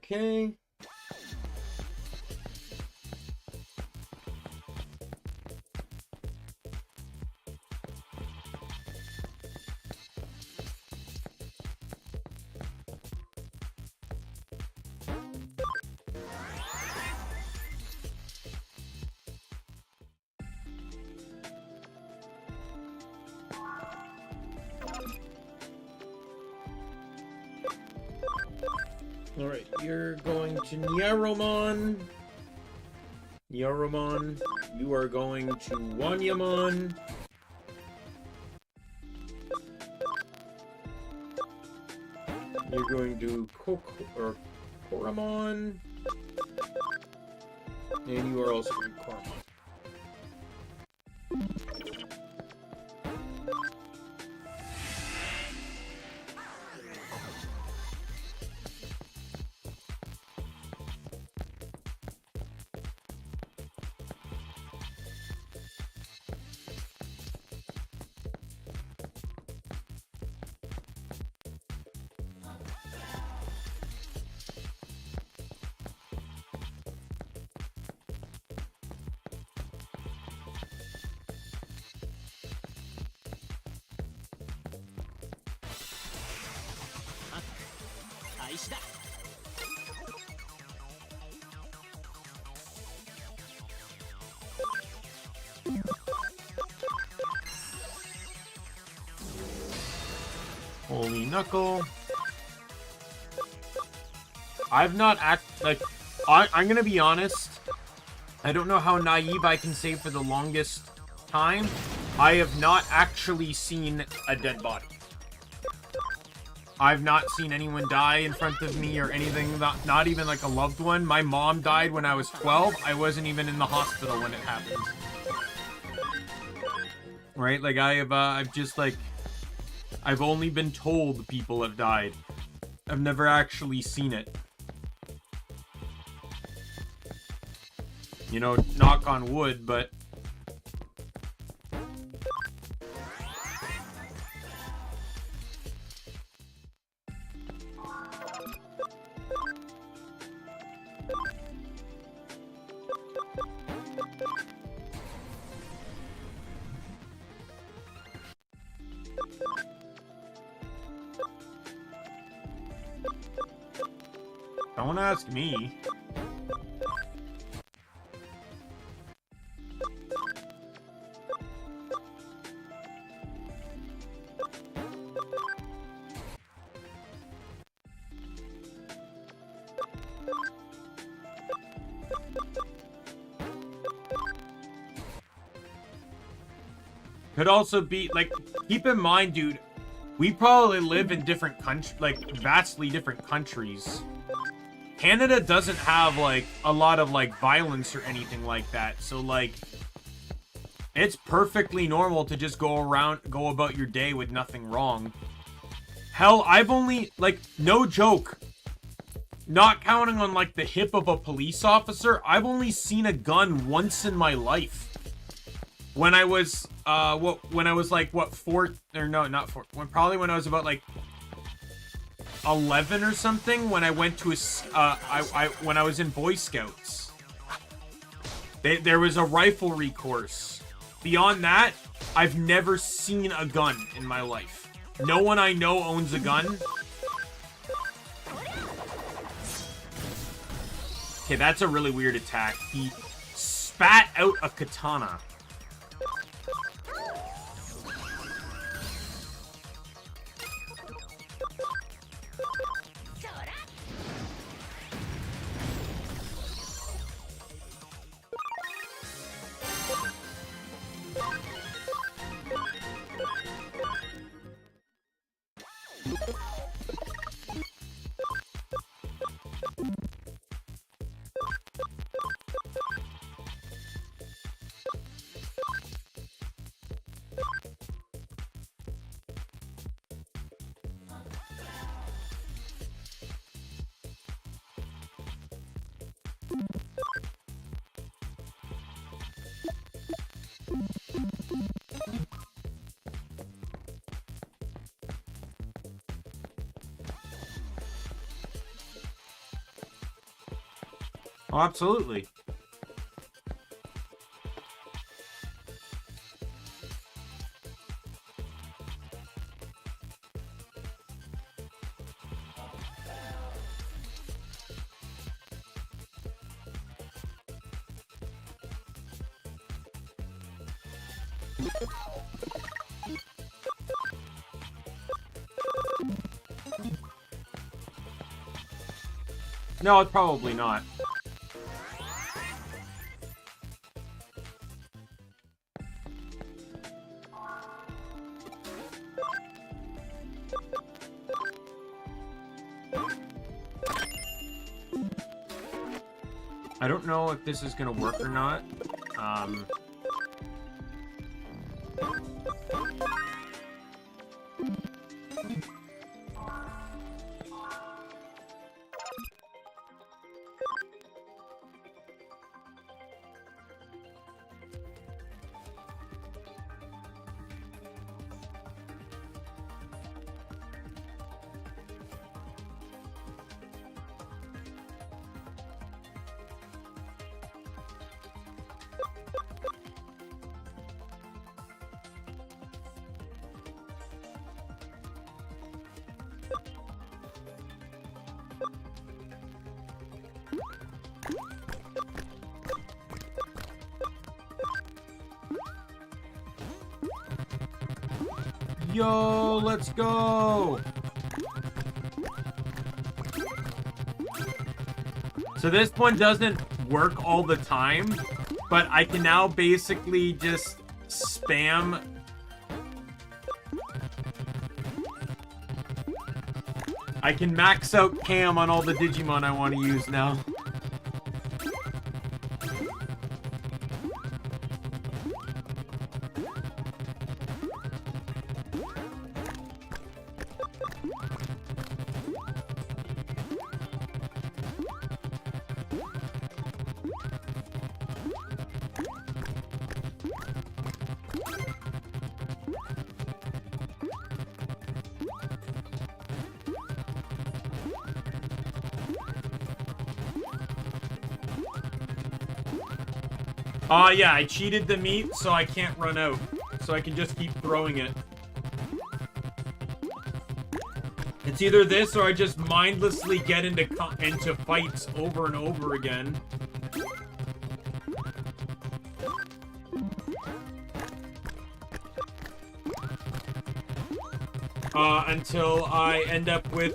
Okay. Alright, you're going to Nyaromon. Nyaromon, you are going to Wanyamon. You're going to Koramon. And you are also going to Koramon. Holy knuckle. I've not I'm gonna be honest. I don't know how naive I can say for the longest time. I have not actually seen a dead body. I've not seen anyone die in front of me or anything, not even like a loved one. My mom died when I was 12. I wasn't even in the hospital when it happened. Right? Like I've just like, I've only been told people have died. I've never actually seen it. You know, knock on wood, but... Don't ask me. Could also be, like, keep in mind, dude, we probably live in different countries, like, vastly different countries. Canada doesn't have, like, a lot of, like, violence or anything like that. So, like, it's perfectly normal to just go about your day with nothing wrong. Hell, I've only, like, no joke, not counting on, like, the hip of a police officer, I've only seen a gun once in my life. When I was, when I was, like, what, probably when I was about, like, 11 or something, when I went to when I was in Boy Scouts. There was a riflery course. Beyond that, I've never seen a gun in my life. No one I know owns a gun. Okay, that's a really weird attack. He spat out a katana. Oh, absolutely. No, it's probably not. I don't know if this is gonna work or not. Yo, let's go. So this one doesn't work all the time, but I can now basically just spam. I can max out Cam on all the Digimon I want to use now. Yeah, I cheated the meat, so I can't run out. So I can just keep throwing it. It's either this or I just mindlessly get into fights over and over again. Until I end up with,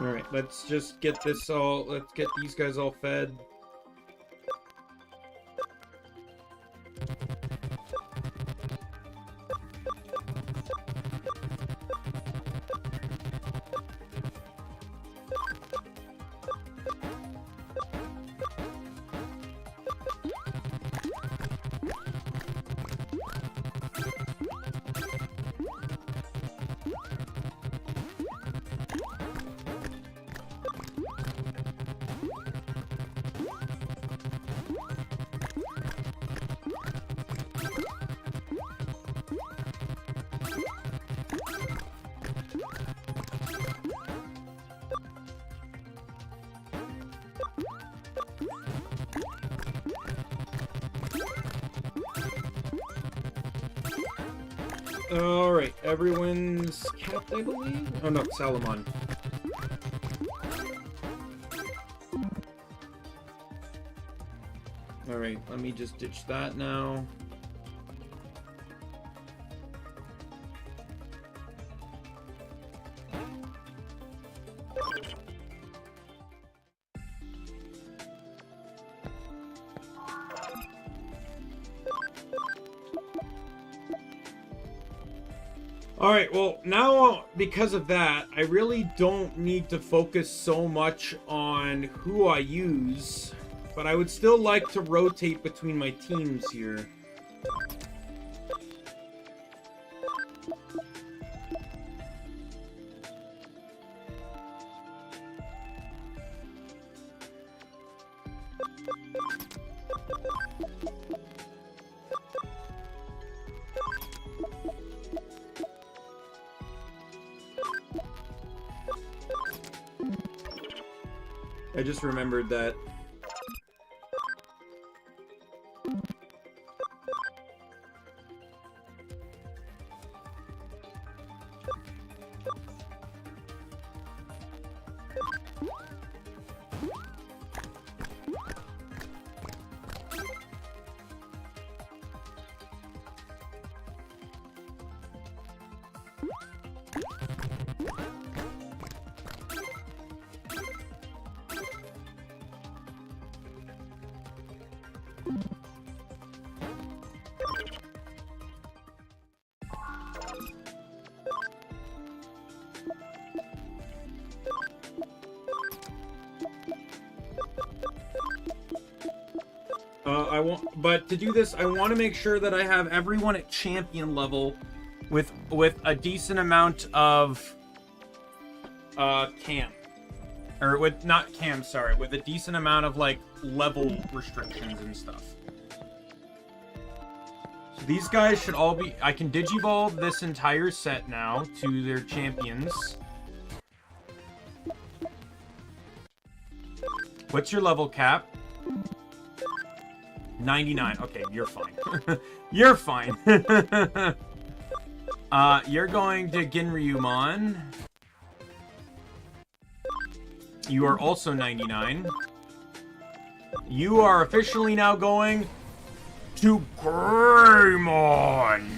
Alright, let's just get this all... Let's get these guys all fed. Alright, everyone's capped, I believe? Oh no, Salomon. Alright, let me just ditch that now. Alright, well, now, because of that, I really don't need to focus so much on who I use, but I would still like to rotate between my teams here. I just remembered that. But to do this, I want to make sure that I have everyone at champion level with a decent amount of cam. Or with, not cam, sorry, with a decent amount of, like, level restrictions and stuff. So these guys should all be... I can Digivolve this entire set now to their champions. What's your level cap? 99. Okay, you're fine. You're fine. You're going to Ginryumon. You are also 99. You are officially now going to Greymon.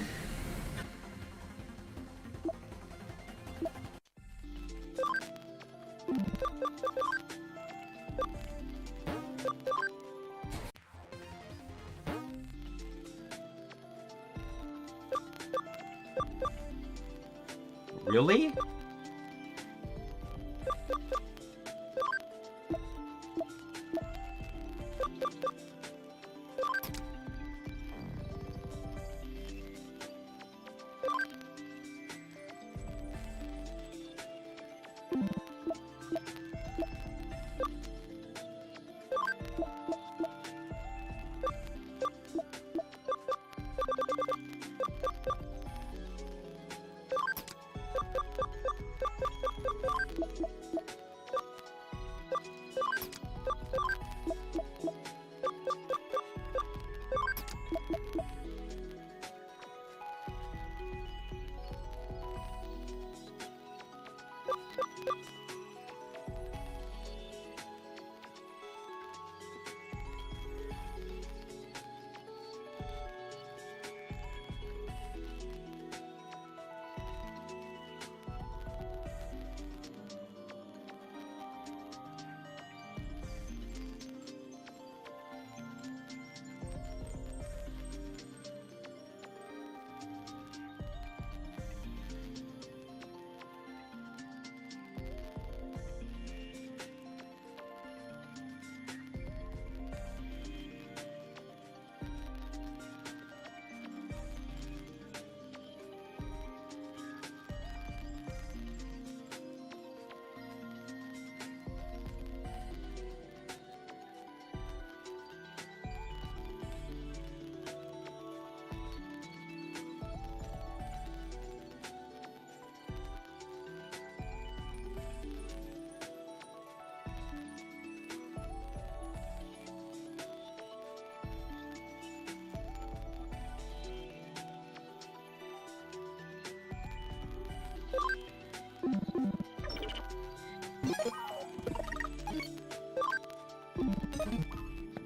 Really?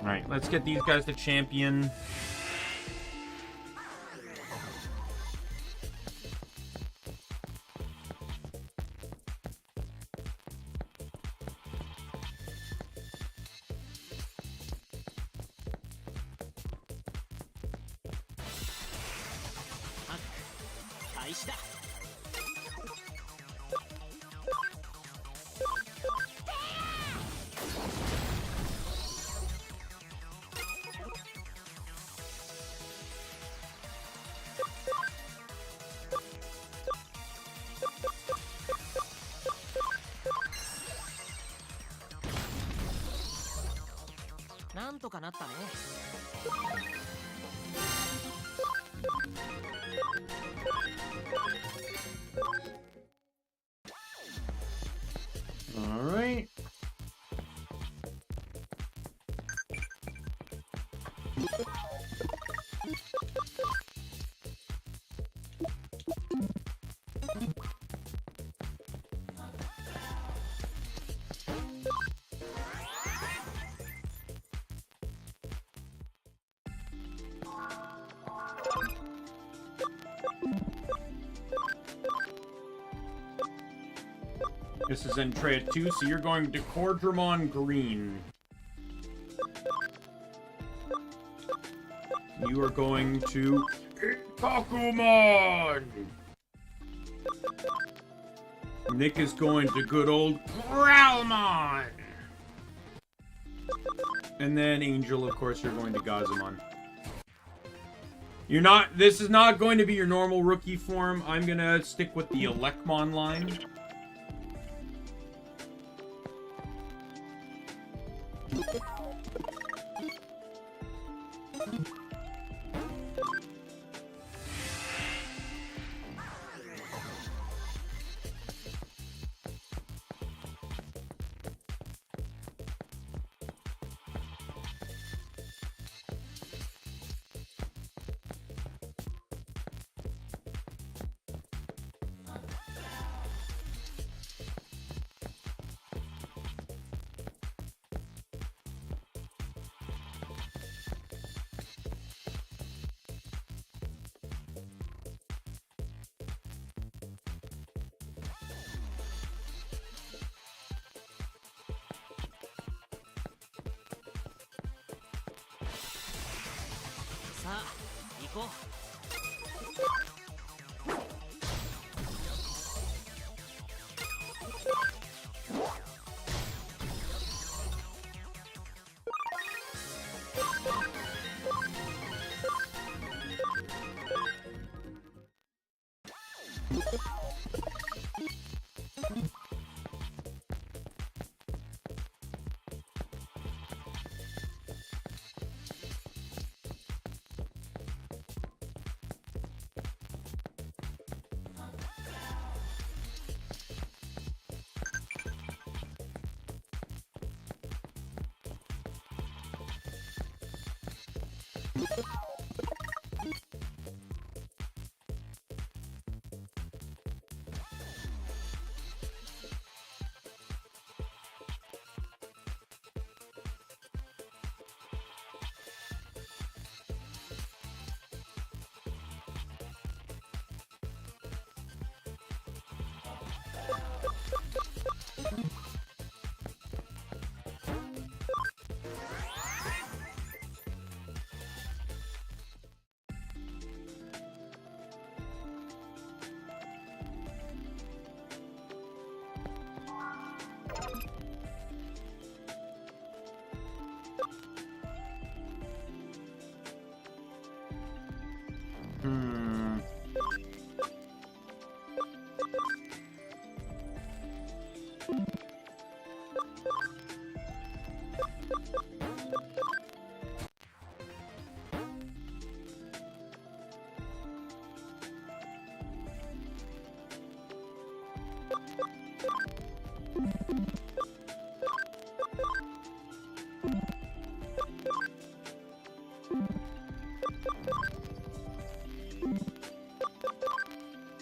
Alright, let's get these guys to champion. All right. This is in trade 2, so you're going to Cordramon Green. You are going to Kakumon. Nick is going to good old Growlmon. And then Angel, of course, you're going to Gazamon. You're not... This is not going to be your normal rookie form. I'm going to stick with the Elecmon line.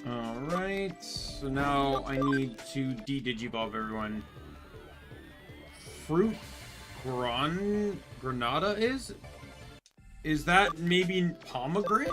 Alright, so now I need to de-digivolve everyone. Fruit Granada is? Is that maybe pomegranate?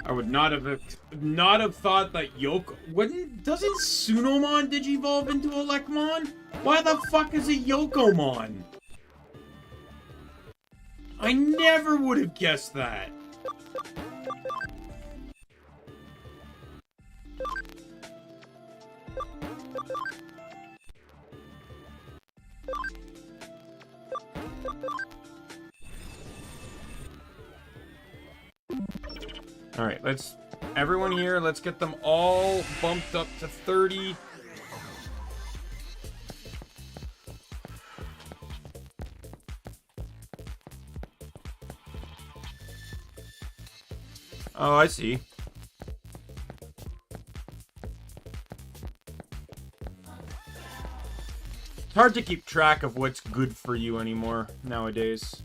I would not have thought that Yoko doesn't Sunomon digivolve into Elecmon? Why the fuck is a Yokomon? I never would have guessed that. Alright, everyone here, let's get them all bumped up to 30. Oh, I see. It's hard to keep track of what's good for you anymore nowadays.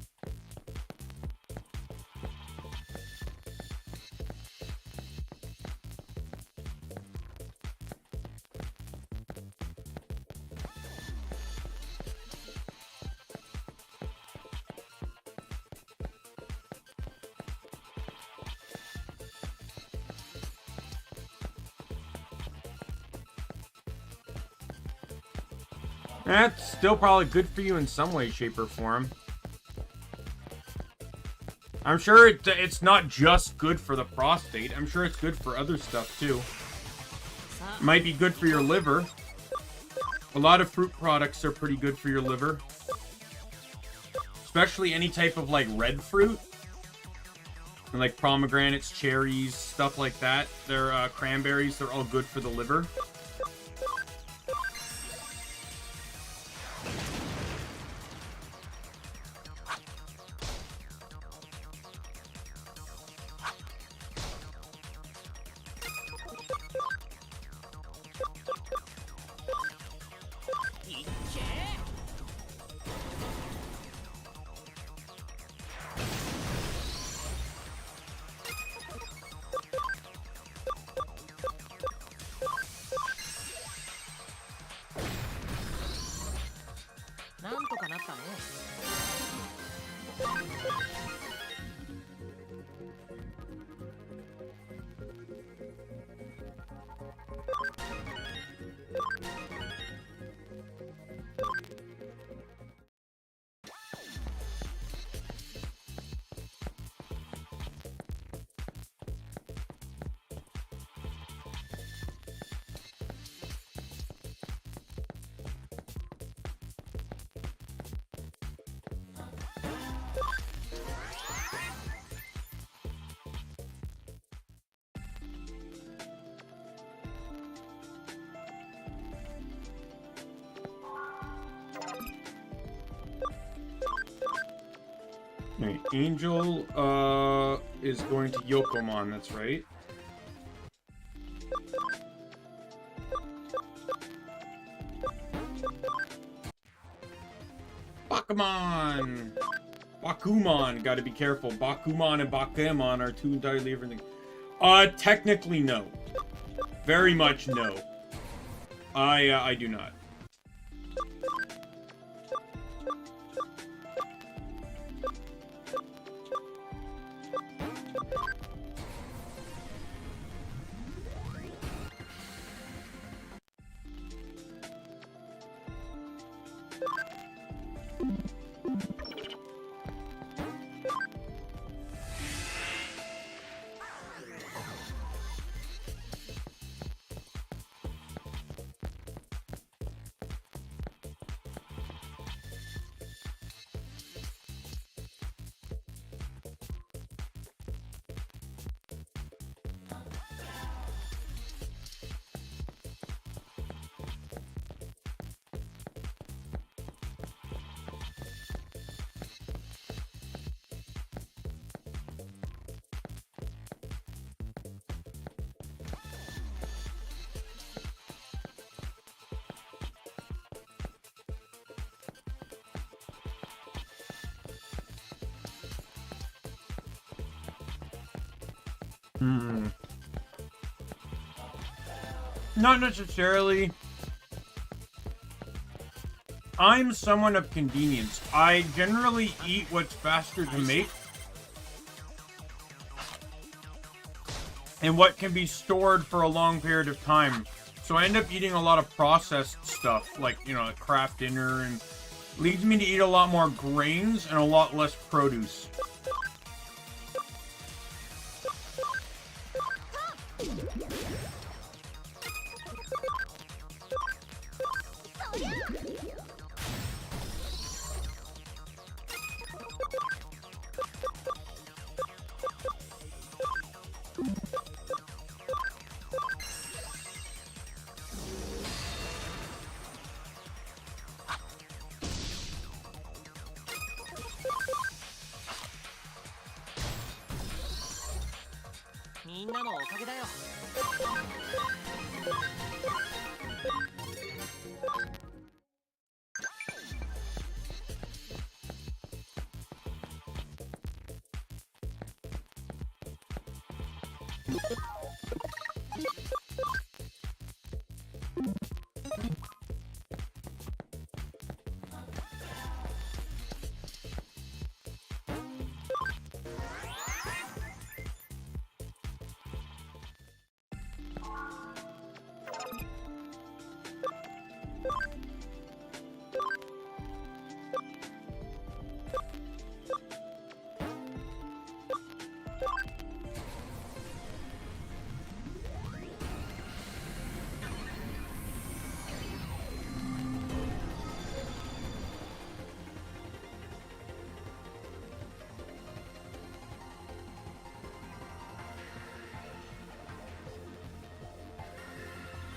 That's still probably good for you in some way, shape, or form. I'm sure it's not just good for the prostate. I'm sure it's good for other stuff, too. It might be good for your liver. A lot of fruit products are pretty good for your liver. Especially any type of, like, red fruit. Like pomegranates, cherries, stuff like that. They're cranberries. They're all good for the liver. Right, Angel is going to Yokomon, that's right. Bakumon! Bakumon, gotta be careful. Bakumon and Bakemon are two entirely different things. Technically no. Very much no. I do not. Not necessarily. I'm someone of convenience. I generally eat what's faster to make and what can be stored for a long period of time. So I end up eating a lot of processed stuff, like, you know, like Kraft Dinner, and leads me to eat a lot more grains and a lot less produce.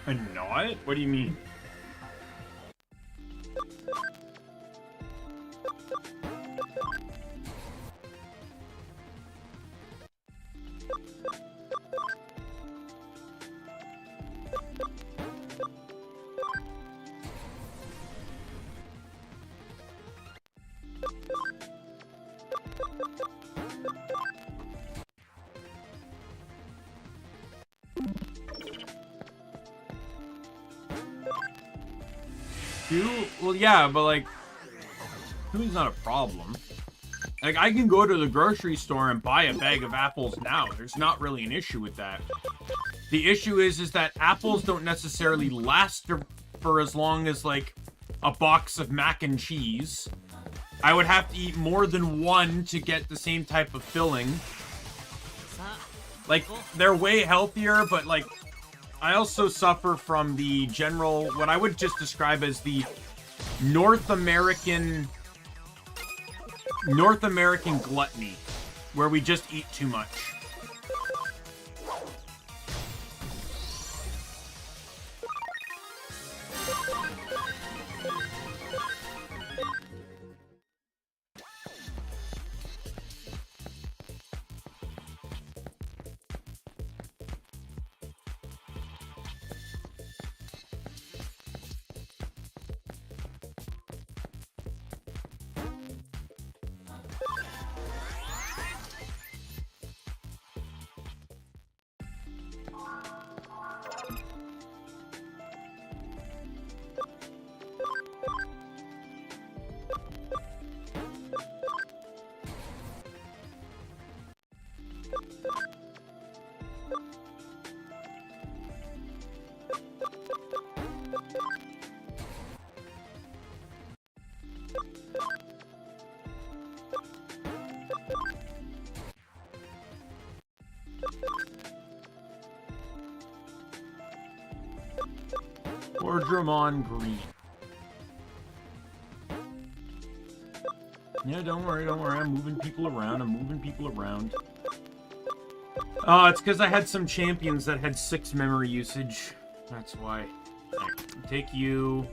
A knot? What do you mean? Well, yeah, but like, two's not a problem. Like, I can go to the grocery store and buy a bag of apples now. There's not really an issue with that. The issue is that apples don't necessarily last for as long as, like, a box of mac and cheese. I would have to eat more than one to get the same type of filling. Like, they're way healthier, but, like, I also suffer from the general, what I would just describe as the North American gluttony, where we just eat too much. Or Digimon Green. Yeah, don't worry. I'm moving people around. Oh, it's because I had some champions that had 6 memory usage. That's why. Right, take you.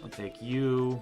I'll take you.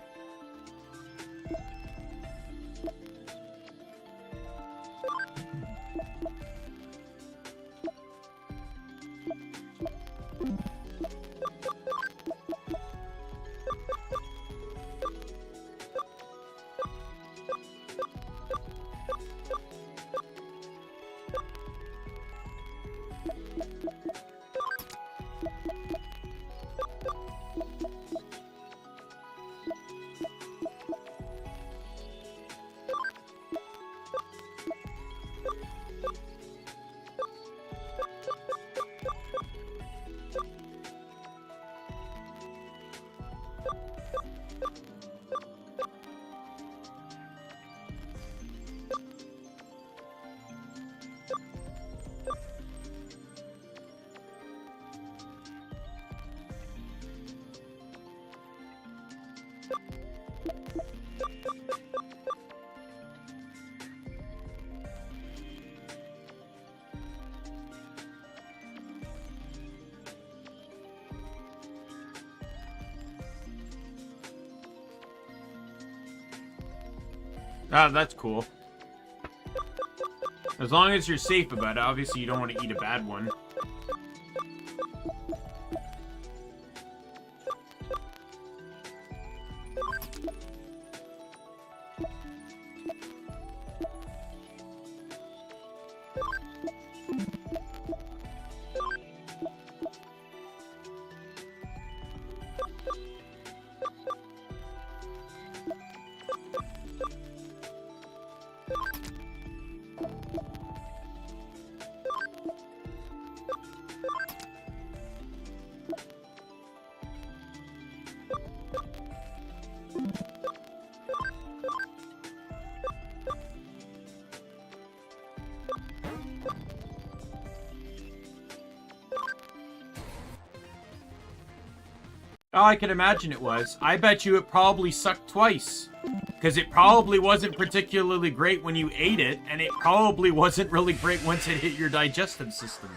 Ah, that's cool. As long as you're safe about it. Obviously, you don't want to eat a bad one. Oh, I can imagine it was. I bet you it probably sucked twice. Because it probably wasn't particularly great when you ate it, and it probably wasn't really great once it hit your digestive system.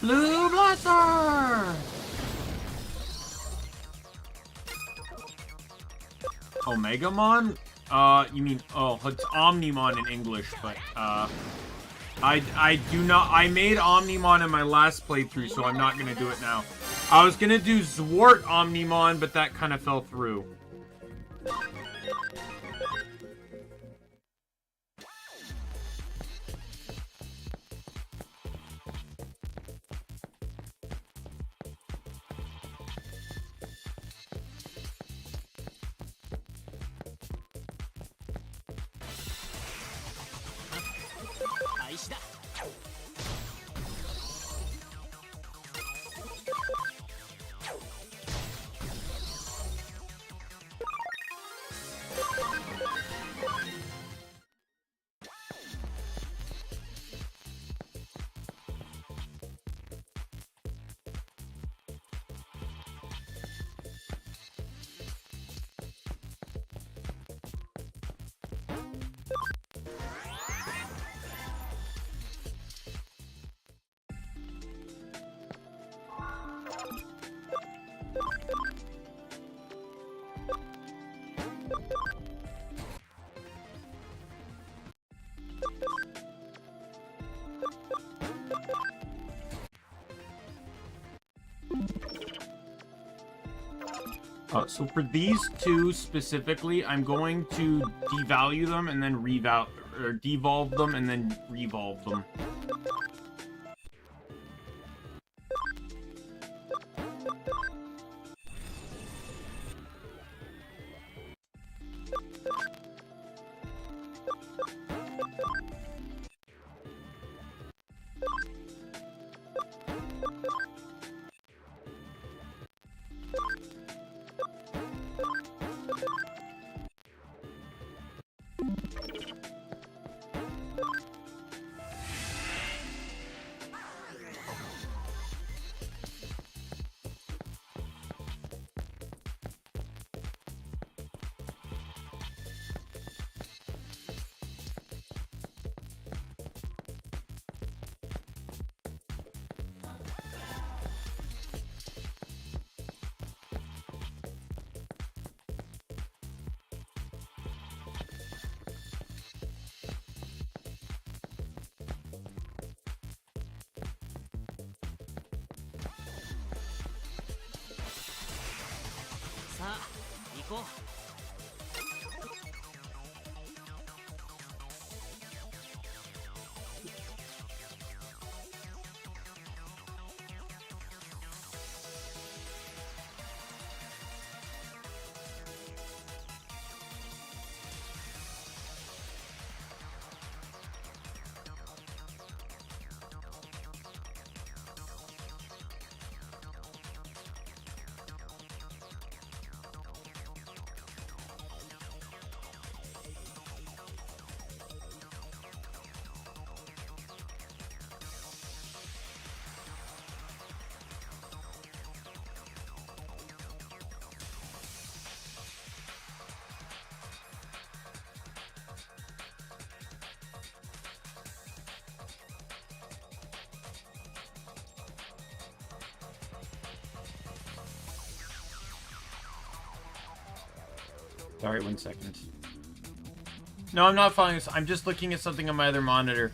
Blue Blaster! Omegamon? You mean, oh, it's Omnimon in English, but, I do not, I made Omnimon in my last playthrough, so I'm not gonna do it now. I was gonna do Zwart Omnimon, but that kind of fell through. So for these two specifically, I'm going to devalue them and then devolve them and then revolve them. Sorry, 1 second. No, I'm not following this. I'm just looking at something on my other monitor.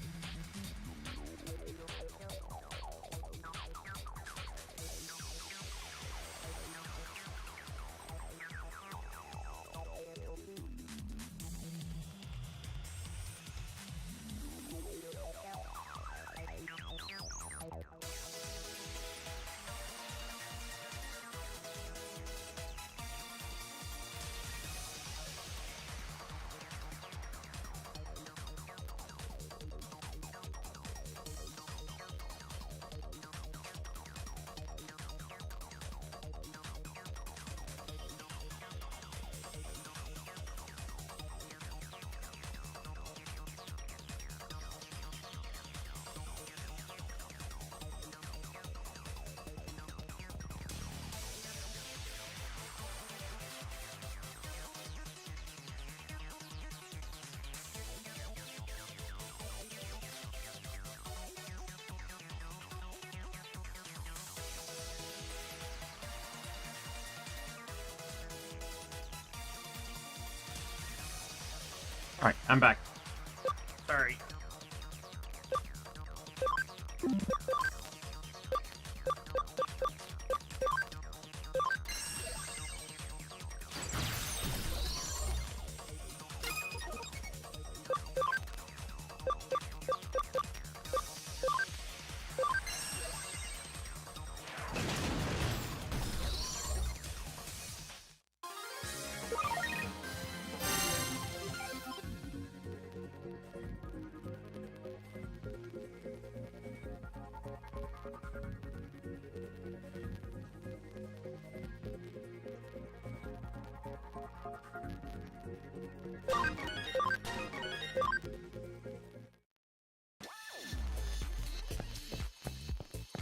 Alright, I'm back. Sorry.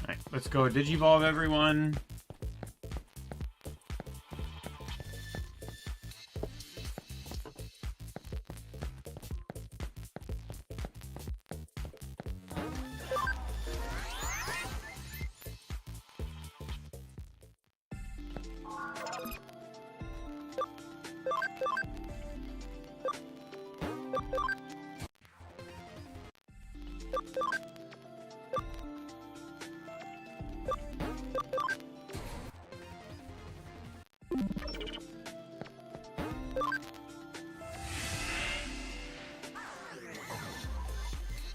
Alright, let's go Digivolve, everyone.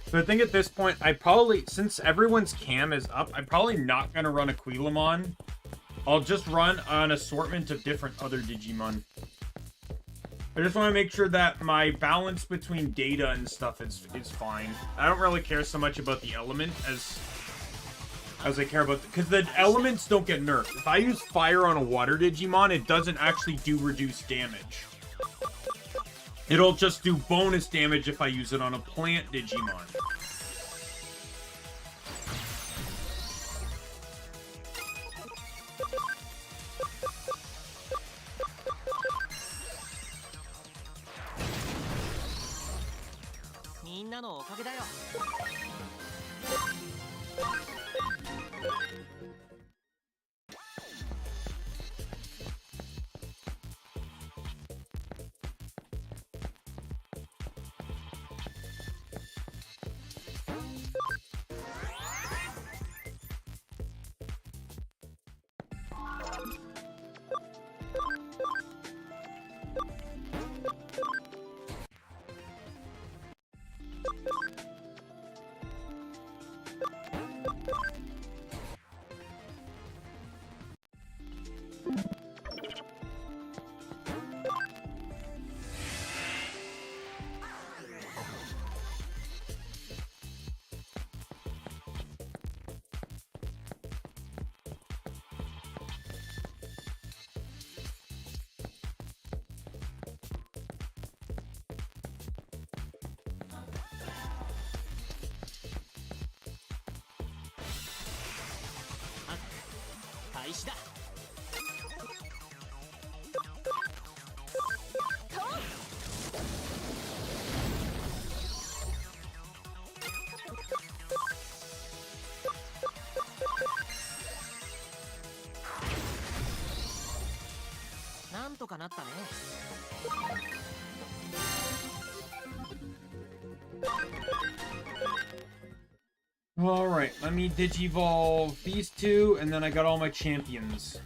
So I think at this point, I probably, since everyone's cam is up, I'm probably not going to run Aquilamon. I'll just run an assortment of different other Digimon. I just want to make sure that my balance between data and stuff is fine. I don't really care so much about the element as I care about... Because the elements don't get nerfed. If I use fire on a water Digimon, it doesn't actually do reduced damage. It'll just do bonus damage if I use it on a plant Digimon. なんとかなったね。Alright, let me digivolve these two, and then I got all my champions.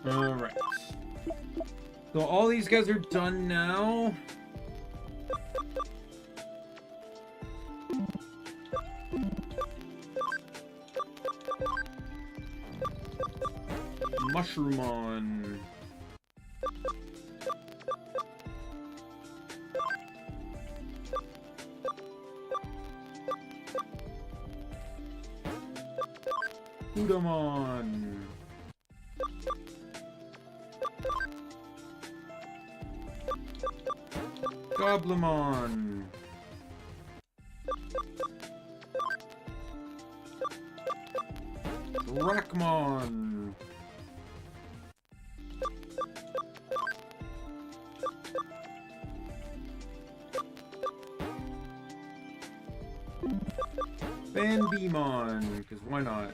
Alright. So all these guys are done now. Mushroomon. Udamon. Goblimon. Rakmon. Banbimon, because why not?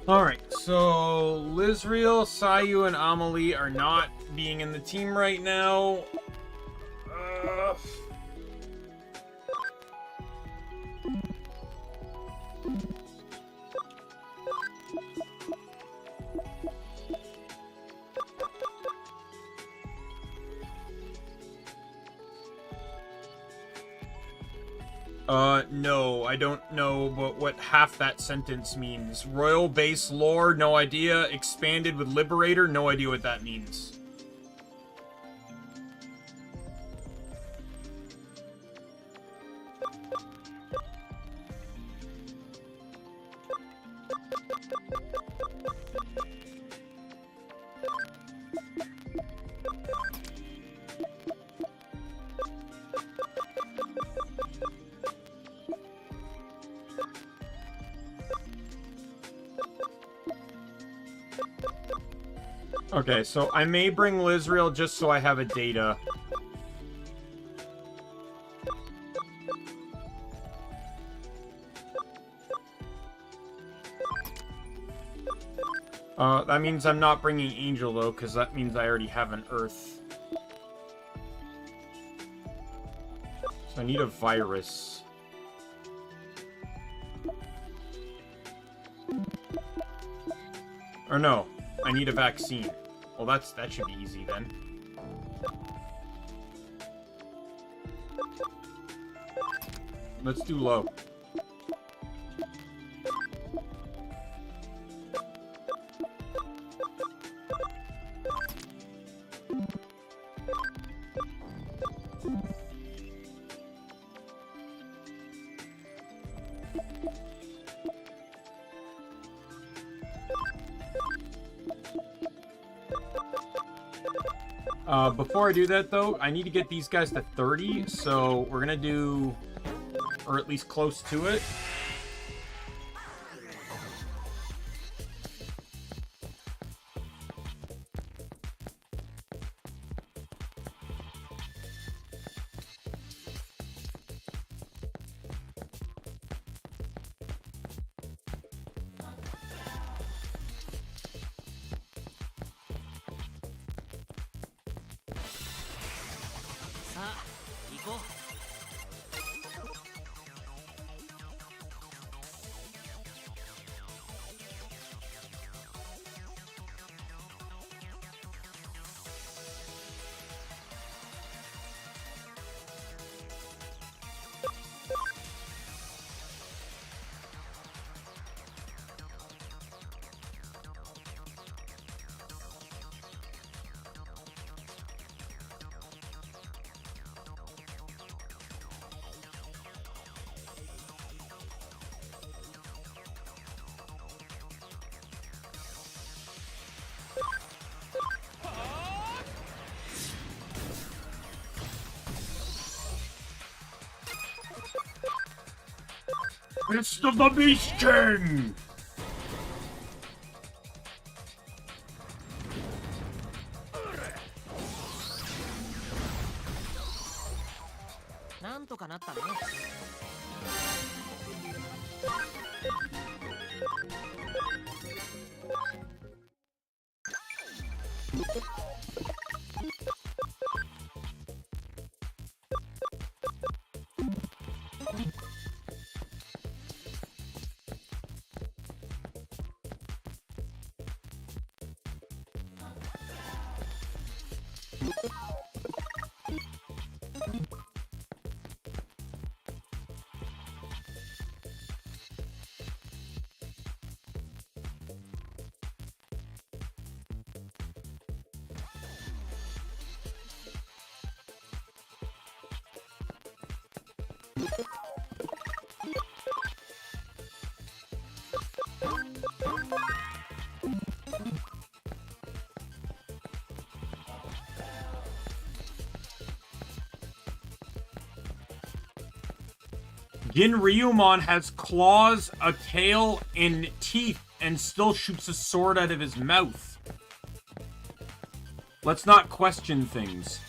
Alright, so Lizreal, Sayu, and Amelie are not being in the team right now. No, I don't know what half that sentence means. Royal base lore, no idea. Expanded with Liberator, no idea what that means. Okay, so I may bring Lizreal just so I have a data. That means I'm not bringing Angel, though, because that means I already have an Earth. So I need a virus. Or no, I need a vaccine. Well, that should be easy then. Let's do low. Before I do that, though, I need to get these guys to 30, so we're gonna do... or at least close to it. Fist of the Beast King! Ginryumon has claws, a tail, and teeth, and still shoots a sword out of his mouth. Let's not question things.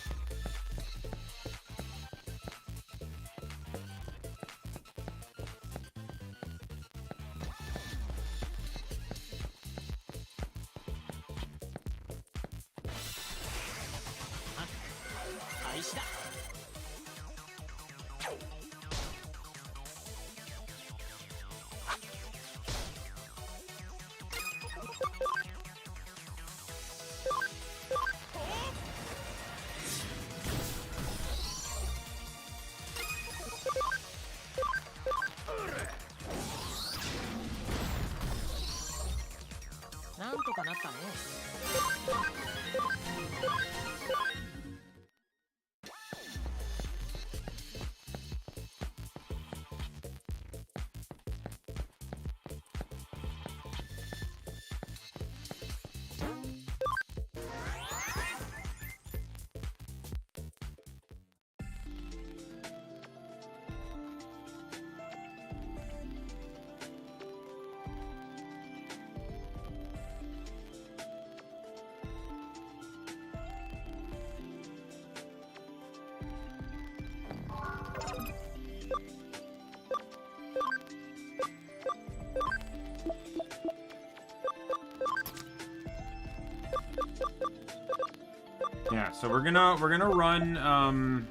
Yeah, so we're gonna run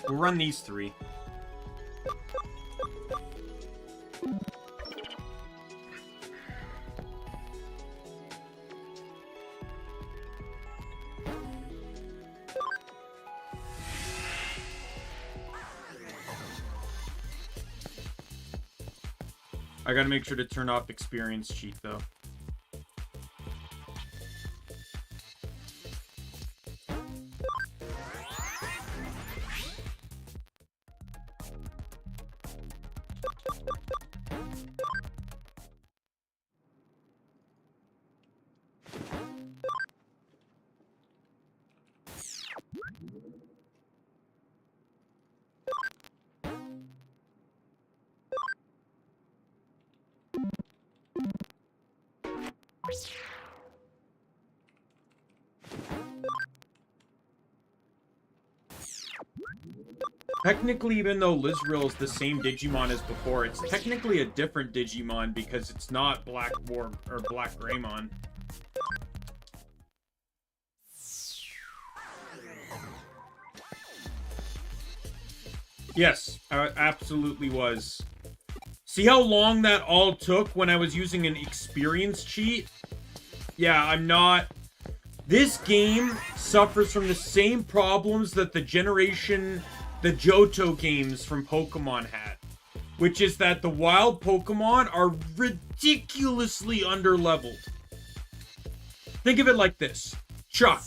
we'll run these three. I gotta make sure to turn off experience cheat though. Technically, even though Lizriel is the same Digimon as before, it's technically a different Digimon because it's not Black or Black Greymon. Yes, I absolutely was. See how long that all took when I was using an experience cheat? Yeah, I'm not... This game suffers from the same problems that the Johto games from Pokemon had. Which is that the wild Pokemon are ridiculously underleveled. Think of it like this. Chuck,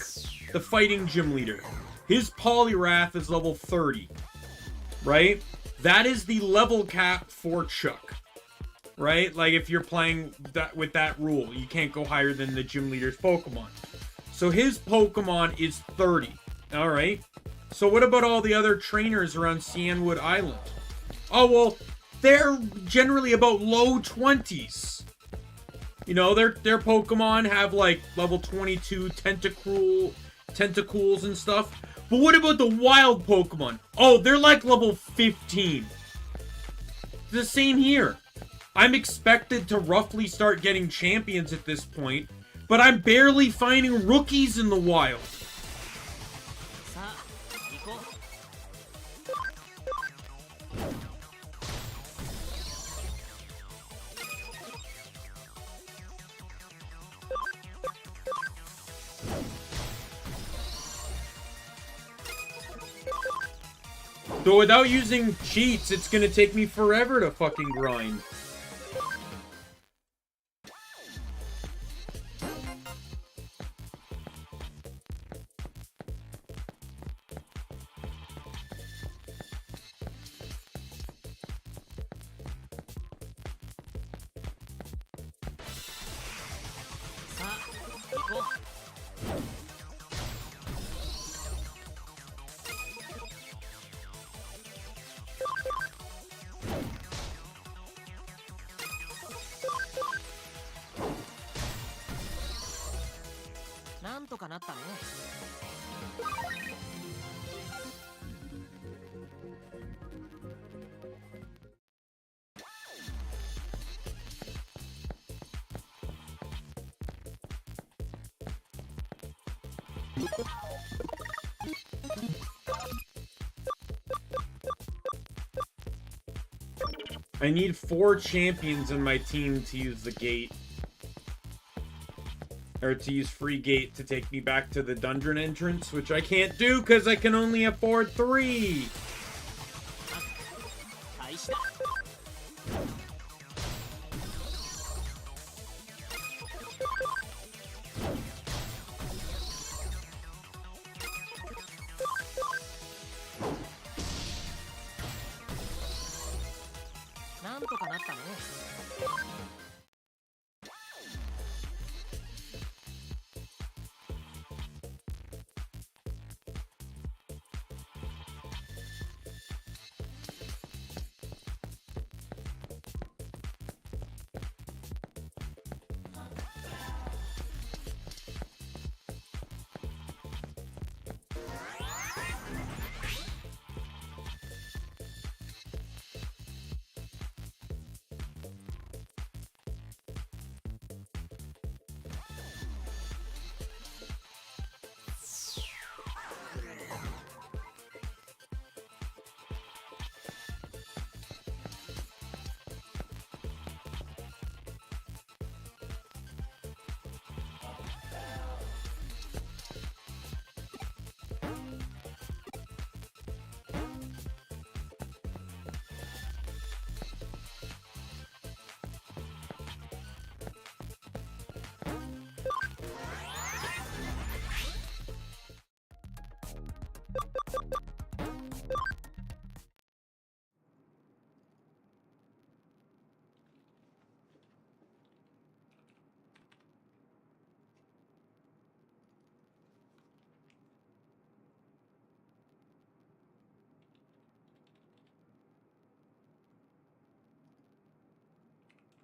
the fighting gym leader. His Poliwrath is level 30. Right? That is the level cap for Chuck. Right? Like, if you're playing that with that rule, you can't go higher than the gym leader's Pokemon. So his Pokemon is 30. Alright? So what about all the other trainers around Cianwood Island? Oh, well, they're generally about low 20s. You know, their Pokemon have, like, level 22 tentacles and stuff. But what about the wild Pokemon? Oh, they're like level 15. The same here. I'm expected to roughly start getting champions at this point, but I'm barely finding rookies in the wild. So without using cheats, it's gonna take me forever to fucking grind. I need 4 champions in my team to use the gate. Or to use free gate to take me back to the dungeon entrance, which I can't do because I can only afford 3.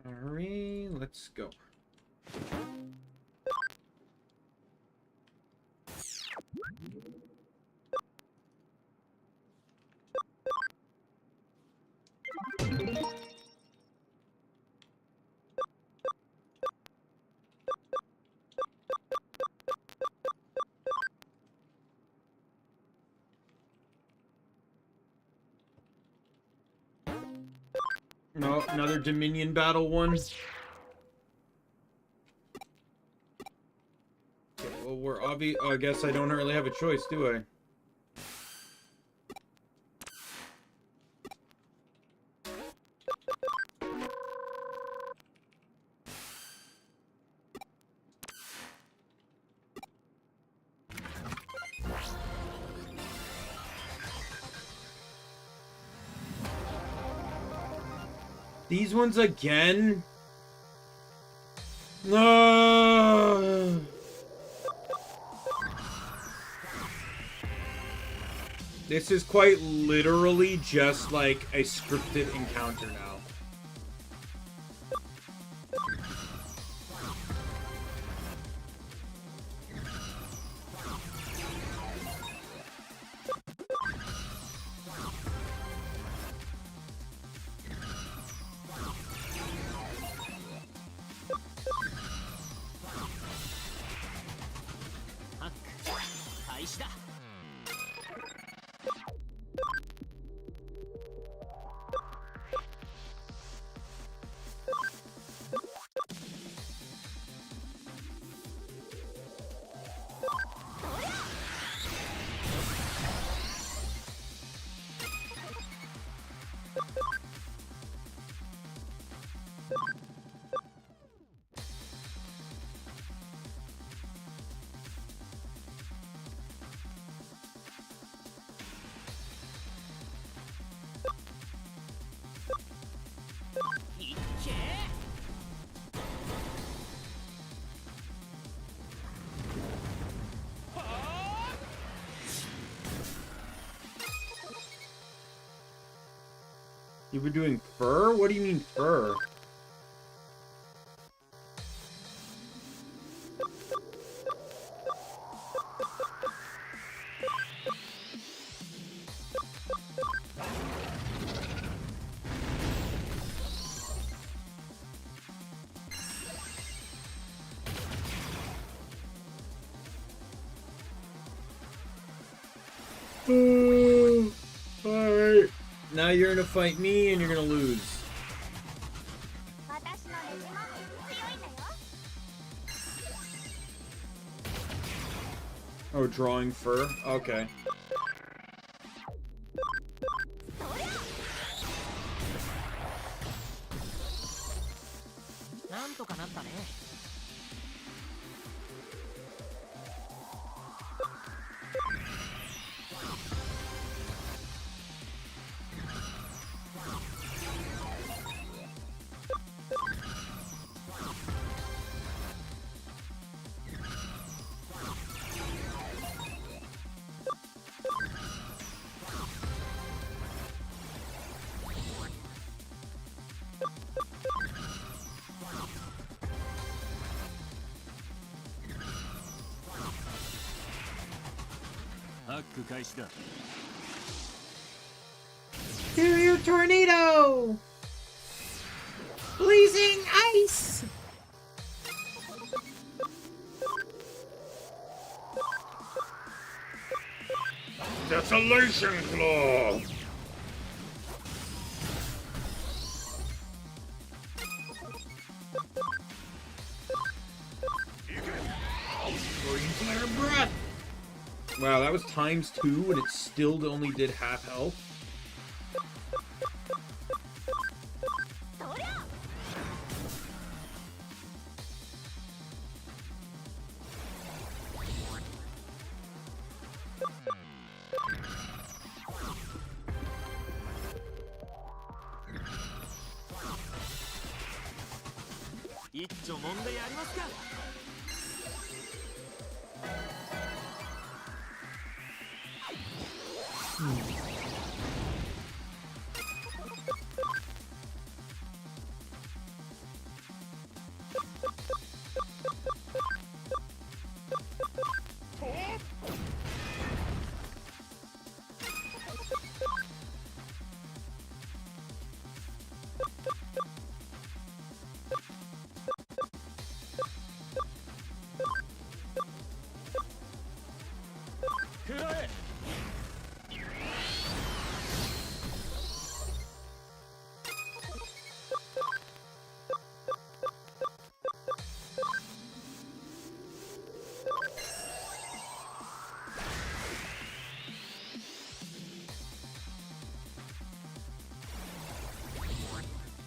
Alright, let's go. No, another Dominion battle one. Okay, well, we're obvious. I guess I don't really have a choice, do I? These ones again? No. This is quite literally just like a scripted encounter now. You were doing fur? What do you mean fur? Alright. Now you're gonna fight me and you're gonna lose. Oh, drawing fur? Okay. Interior tornado! Blazing ice! Desolation claw! Flare breath! Wow, that was ×2 and it still only did half health.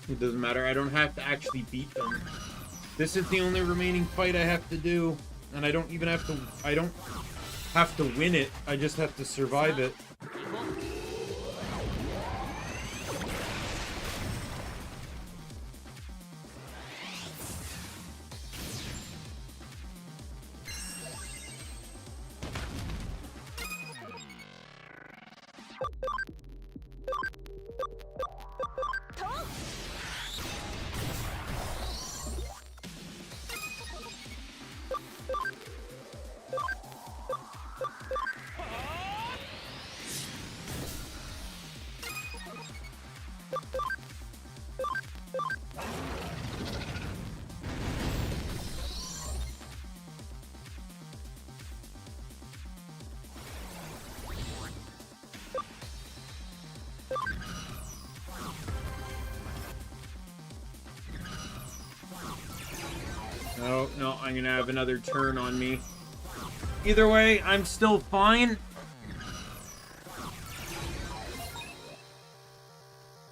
It doesn't matter. I don't have to actually beat them. This is the only remaining fight I have to do. And I don't even have to... I don't have to win it. I just have to survive it. Oh, no, I'm gonna have another turn on me. Either way, I'm still fine.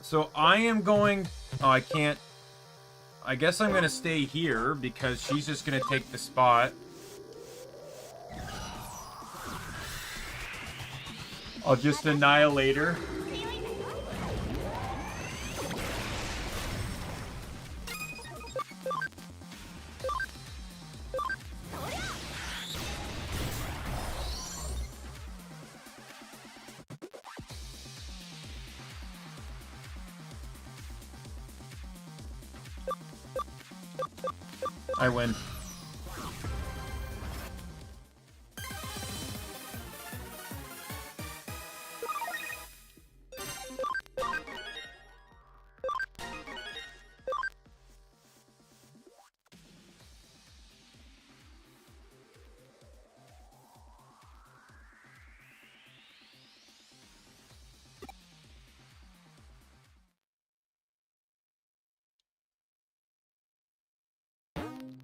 So I am going... Oh, I can't... I guess I'm gonna stay here because she's just gonna take the spot. I'll just annihilate her. I win.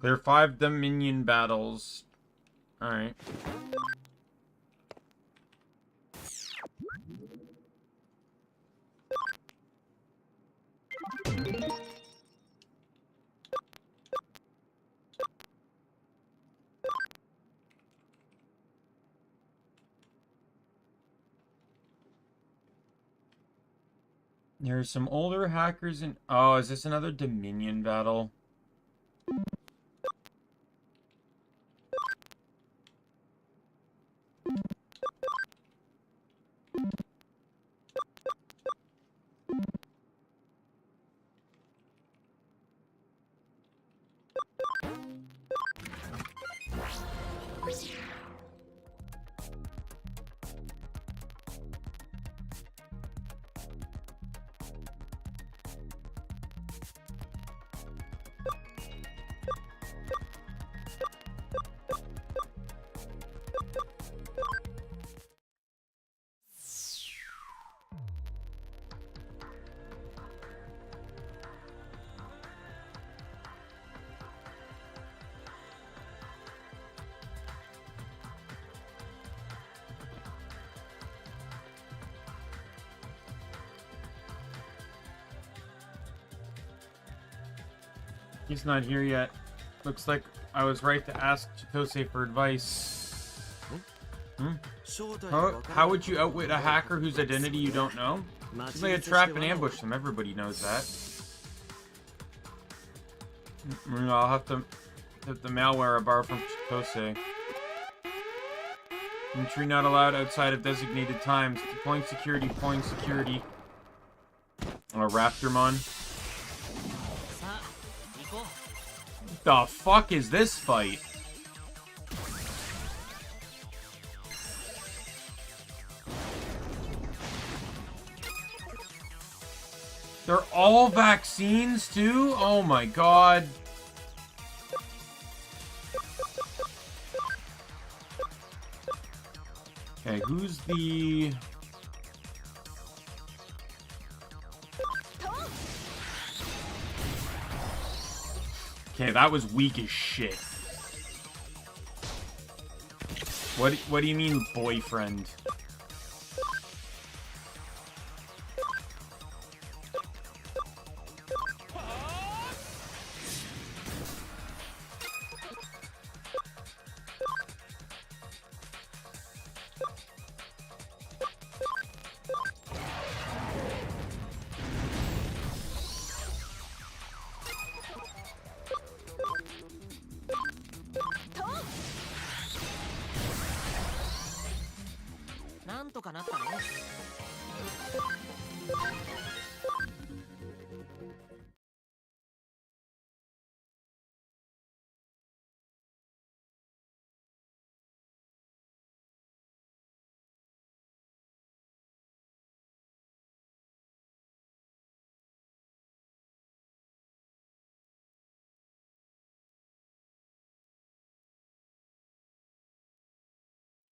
There are 5 Daimien battles. Alright. There's some older hackers in... Oh, is this another Daimien battle? He's not here yet. Looks like I was right to ask Chitose for advice. Hmm? How would you outwit a hacker whose identity you don't know? Simply a trap and ambush them. Everybody knows that. I'll have to hit the malware I borrowed from Chitose. Entry not allowed outside of designated times. Deploying security, deploying security. Oh, Raptormon. The fuck is this fight? They're all vaccines too? Oh my god. Okay, who's the... Okay, that was weak as shit. What do you mean, boyfriend?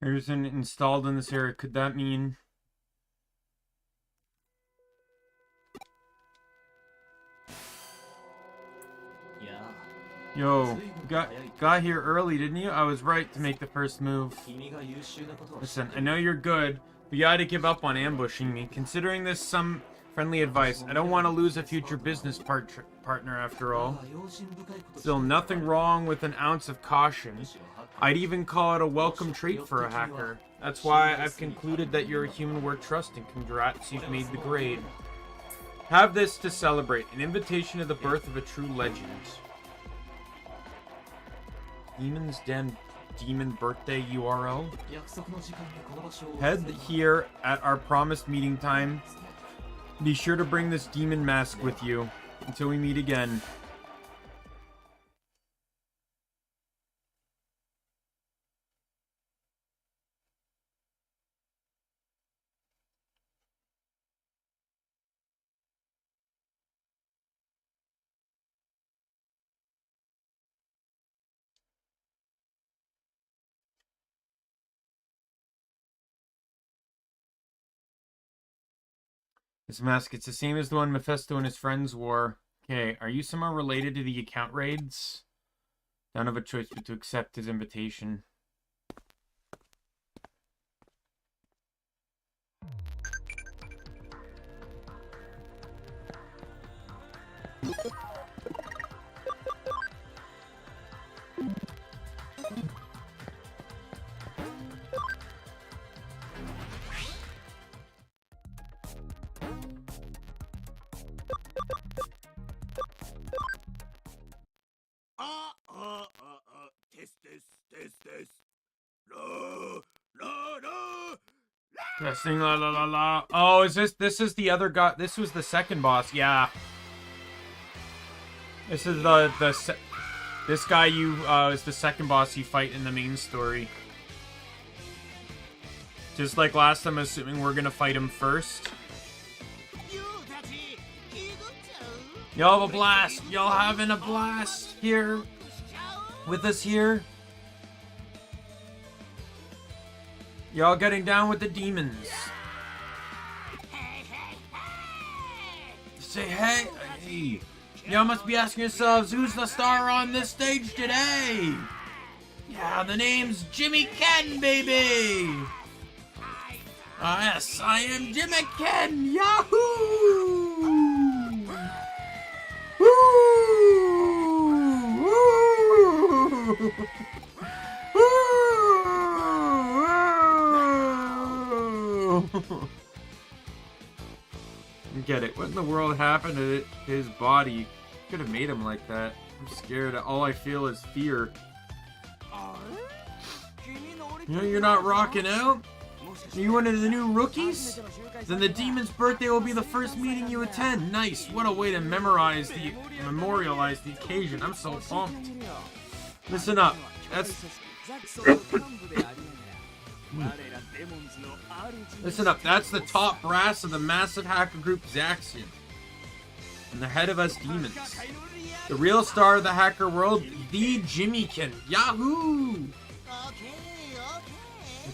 There's an installed in this area. Could that mean... Yo, got here early, didn't you? I was right to make the first move. Listen, I know you're good, but you gotta give up on ambushing me. Considering this some friendly advice, I don't want to lose a future business partner after all. Still, nothing wrong with an ounce of caution. I'd even call it a welcome trait for a hacker. That's why I've concluded that you're a human worth trusting. Congrats, you've made the grade. Have this to celebrate. An invitation to the birth of a true legend. Demon's Den Demon Birthday URL. Head here at our promised meeting time. Be sure to bring this demon mask with you until we meet again. This mask, it's the same as the one Mephisto and his friends wore. Okay, are you somehow related to the account raids? Don't have a choice but to accept his invitation. This. No. Testing, la la la la. Oh, is this is the other guy? This was the second boss, yeah. This is this guy is the second boss you fight in the main story. Just like last time, assuming we're gonna fight him first. Y'all have a blast. Y'all having a blast here with us here. Y'all getting down with the demons. Say hey. Y'all must be asking yourselves, who's the star on this stage today? Yeah, the name's Jimmy Ken, baby. Yes, I am Jimmy Ken. Yahoo! Get it. What in the world happened to his body? Could have made him like that. I'm scared. All I feel is fear. You know you're not rocking out? Are you one of the new rookies? Then the demon's birthday will be the first meeting you attend. Nice. What a way to memorialize the occasion. I'm so pumped. Listen up. Listen up. That's the top brass of the massive hacker group Zaxian. And the head of us demons. The real star of the hacker world, the Jimmykin. Yahoo!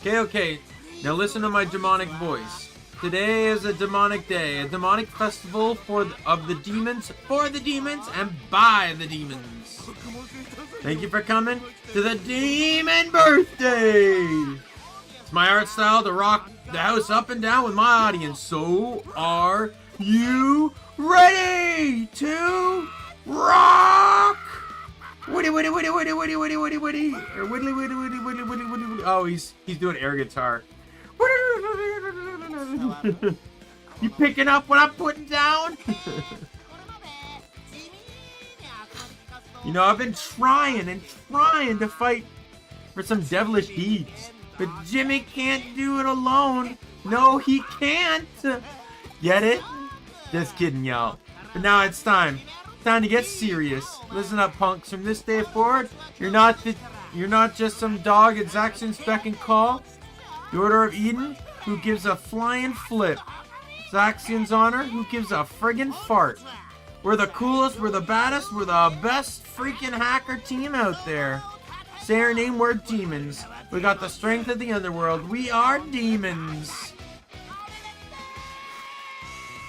Okay. Now listen to my demonic voice. Today is a demonic day, a demonic festival of the demons, for the demons, and by the demons. Thank you for coming to the Demon Birthday! It's my art style to rock the house up and down with my audience. So are you ready to rock? Woody. Or Whittly. Oh, he's doing air guitar. You picking up what I'm putting down? You know, I've been trying to fight for some devilish deeds. But Jimmy can't do it alone. No, he can't. Get it? Just kidding, y'all. But now it's time. Time to get serious. Listen up, punks. From this day forward, you're not just some dog at Zaxxon's beck and call. The Order of Eden, who gives a flying flip. Zaxxon's Honor, who gives a friggin' fart. We're the coolest, we're the baddest, we're the best freaking hacker team out there. Say our name, we're demons. We got the strength of the underworld. We are demons.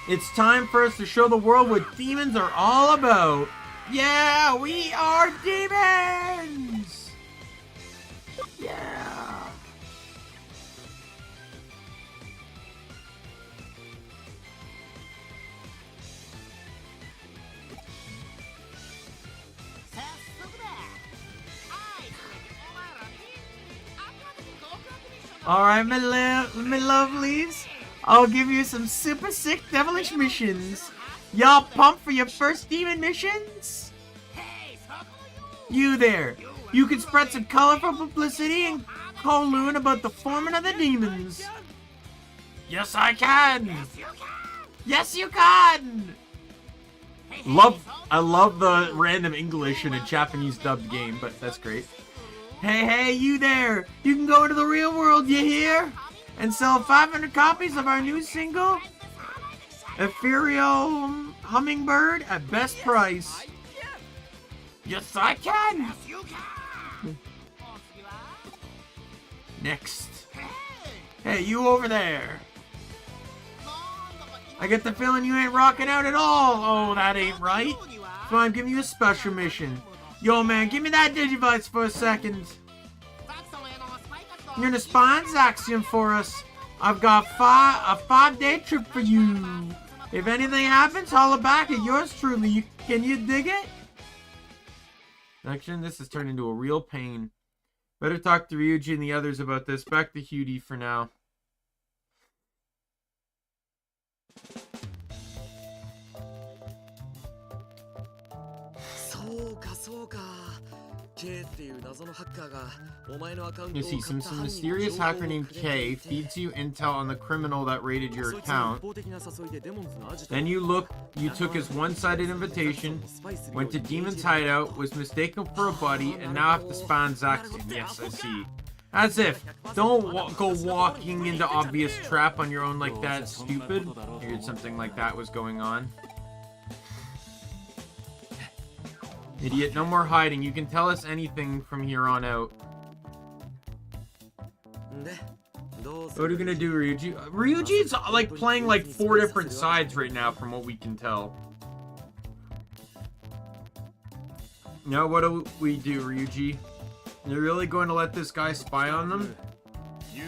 It's time for us to show the world what demons are all about. Yeah, we are demons! Yeah. Alright, my lovelies. I'll give you some super sick devilish missions. Y'all pumped for your first demon missions? You there. You can spread some colorful publicity and Kowloon about the forming of the demons. Yes, I can. Yes, you can. I love the random English in a Japanese dubbed game, but that's great. Hey, you there! You can go into the real world, you hear? And sell 500 copies of our new single, Ethereal Hummingbird, at best price. Yes, I can! Next. Hey, you over there! I get the feeling you ain't rocking out at all! Oh, that ain't right! So I'm giving you a special mission. Yo, man, give me that Digivice for a second. You're gonna spy on Zaxxon for us. I've got a 5-day trip for you. If anything happens, holla back at yours truly. Can you dig it? Zaxxon, this has turned into a real pain. Better talk to Ryuji and the others about this. Back to Hudie for now. You see, some mysterious hacker named K feeds you intel on the criminal that raided your account. Then you took his one-sided invitation, went to Demon's hideout, was mistaken for a buddy, and now have to spy on Zaxxon. Yes, I see. As if. Don't go walking into obvious trap on your own like that, stupid. Figured something like that was going on. Idiot, no more hiding. You can tell us anything from here on out. What are you gonna do, Ryuji? Ryuji's like playing like 4 different sides right now from what we can tell. Now what do we do, Ryuji? You're really going to let this guy spy on them?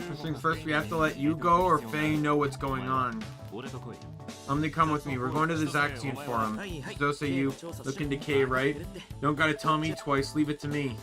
First things first, we have to let you go or Faye know what's going on. Omni, come with me. We're going to the Zaxxon forum. So say you. Look into K, right? Don't gotta tell me twice. Leave it to me.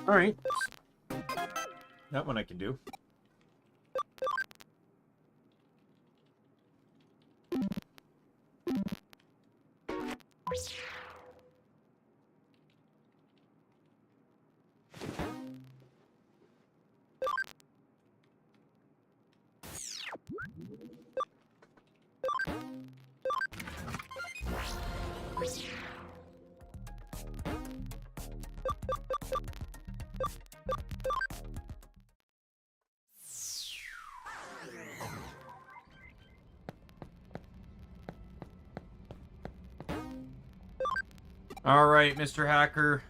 Alright. That one I can do. Alright, Mr. Hacker.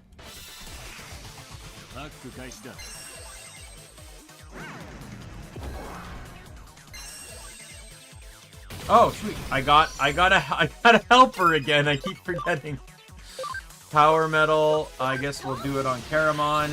Oh, sweet. I got a helper again. I keep forgetting. Power metal. I guess we'll do it on Caramon.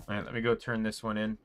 Alright, let me go turn this one in.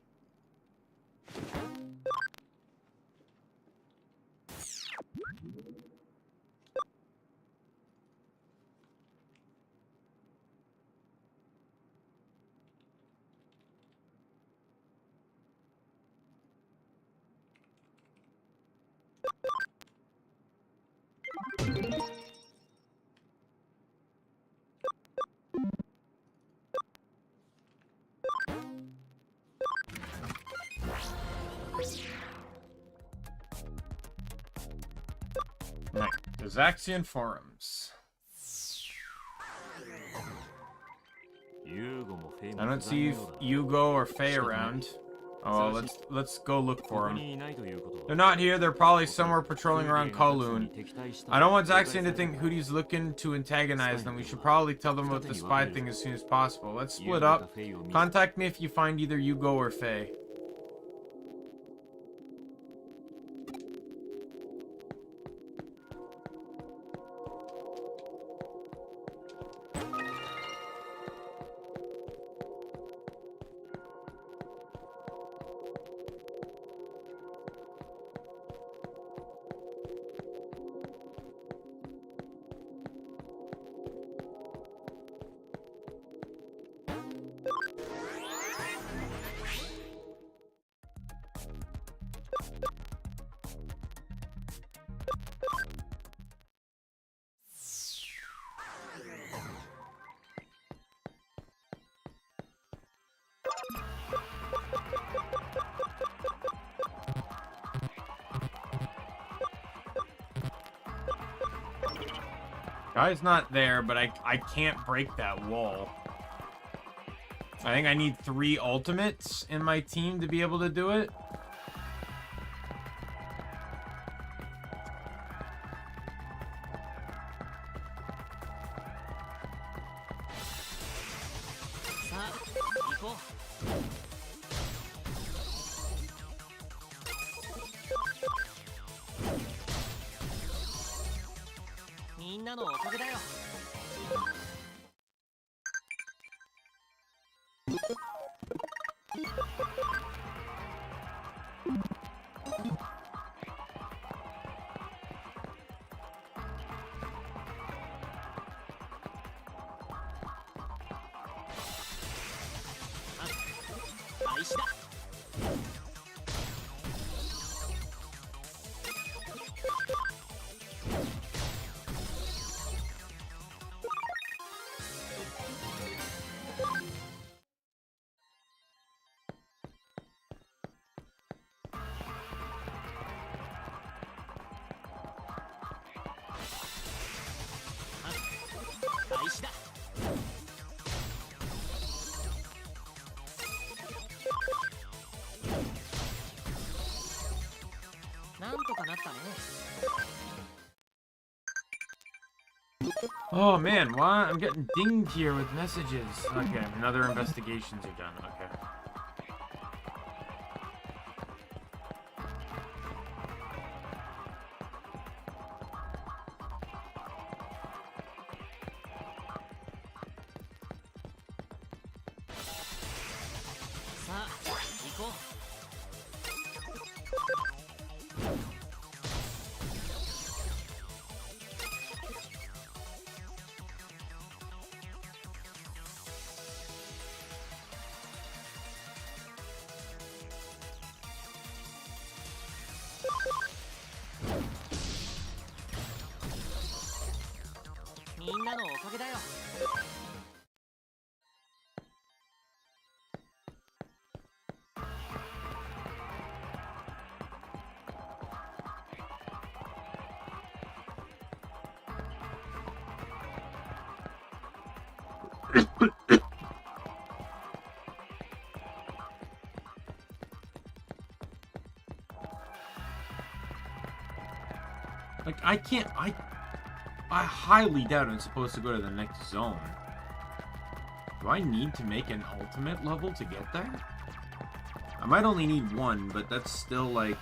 Right, the Zaxian forums. I don't see Yugo or Faye around. Oh, well, let's go look for them. They're not here. They're probably somewhere patrolling around Kowloon. I don't want Zaxian to think Hootie's looking to antagonize them. We should probably tell them about the spy thing as soon as possible. Let's split up. Contact me if you find either Yugo or Faye. Guy's not there, but I can't break that wall. I think I need 3 ultimates in my team to be able to do it. Oh man, why? I'm getting dinged here with messages. Okay, another investigations are done. Okay. Like, I can't... I highly doubt I'm supposed to go to the next zone. Do I need to make an ultimate level to get there? I might only need one, but that's still, like...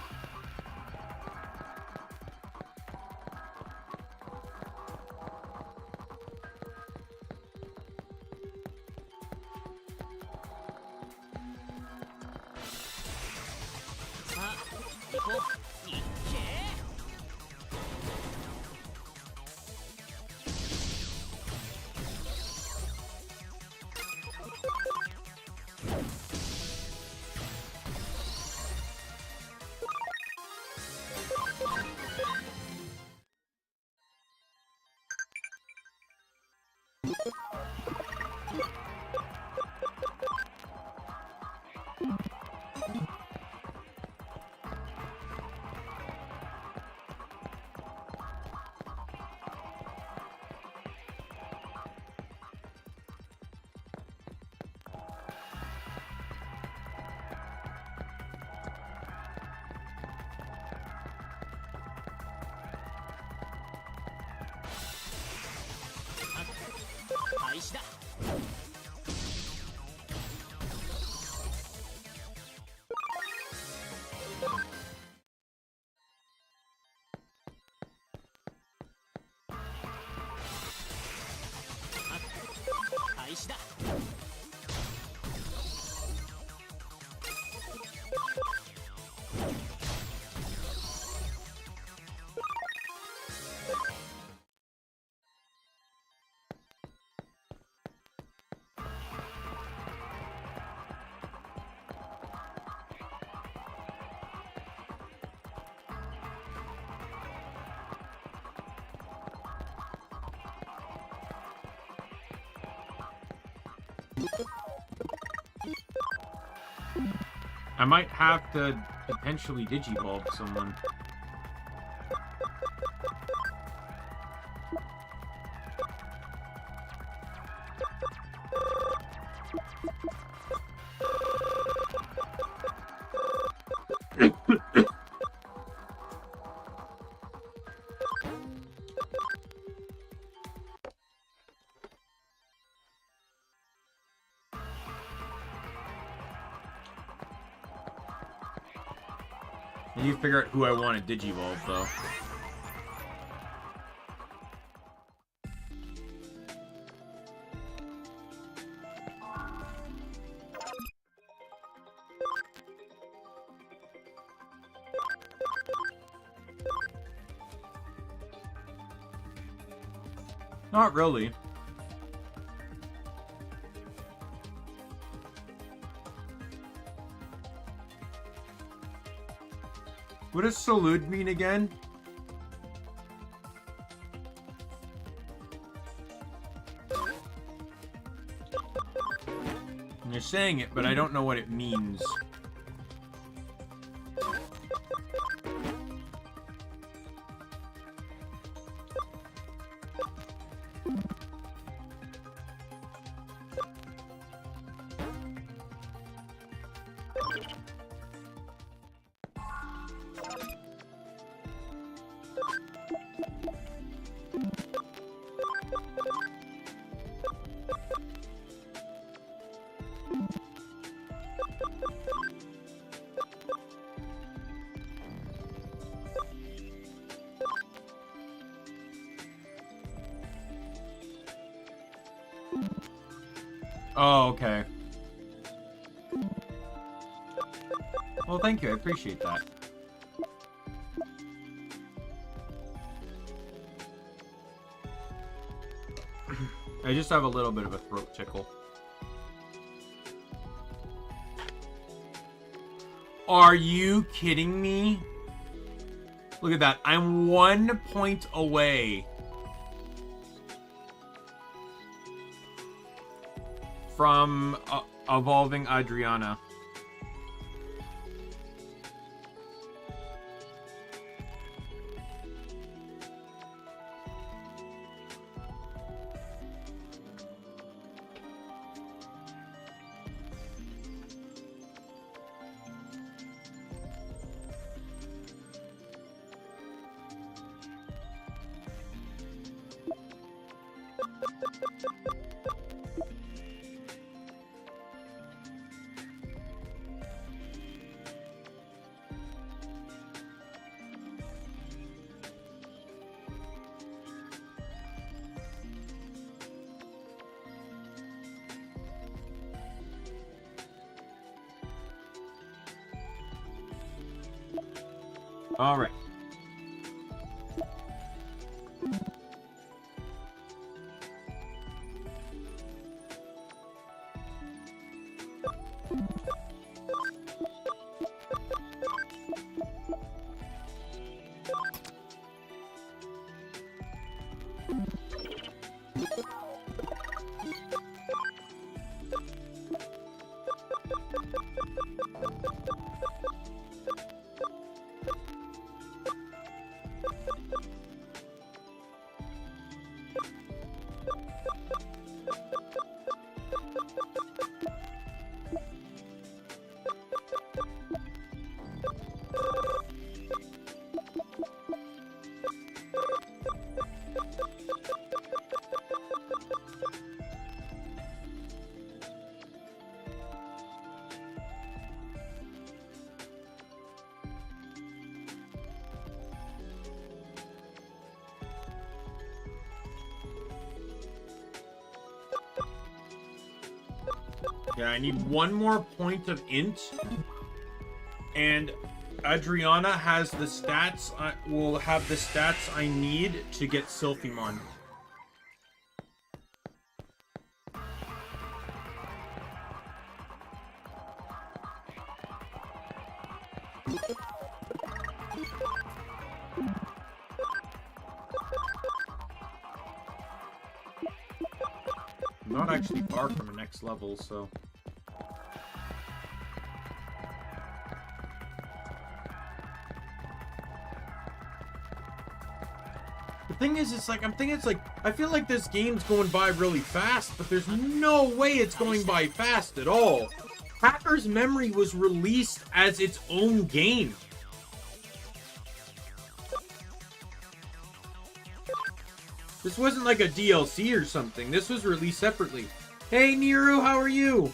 I might have to potentially Digivolve someone. I need to figure out who I want to Digivolve, though. Not really. What does salute mean again? You're saying it, but I don't know what it means. Oh, okay. Well, thank you. I appreciate that. I just have a little bit of a throat tickle. Are you kidding me? Look at that. I'm 1 point away from evolving Adriana. All right. Yeah, I need one more point of int, and Adriana has the stats. Will have the stats I need to get Sylphimon. Not actually far from the next level, so. The thing is, it's like, I feel like this game's going by really fast, but there's no way it's going by fast at all. Hacker's Memory was released as its own game. This wasn't like a DLC or something. This was released separately. Hey, Niru, how are you?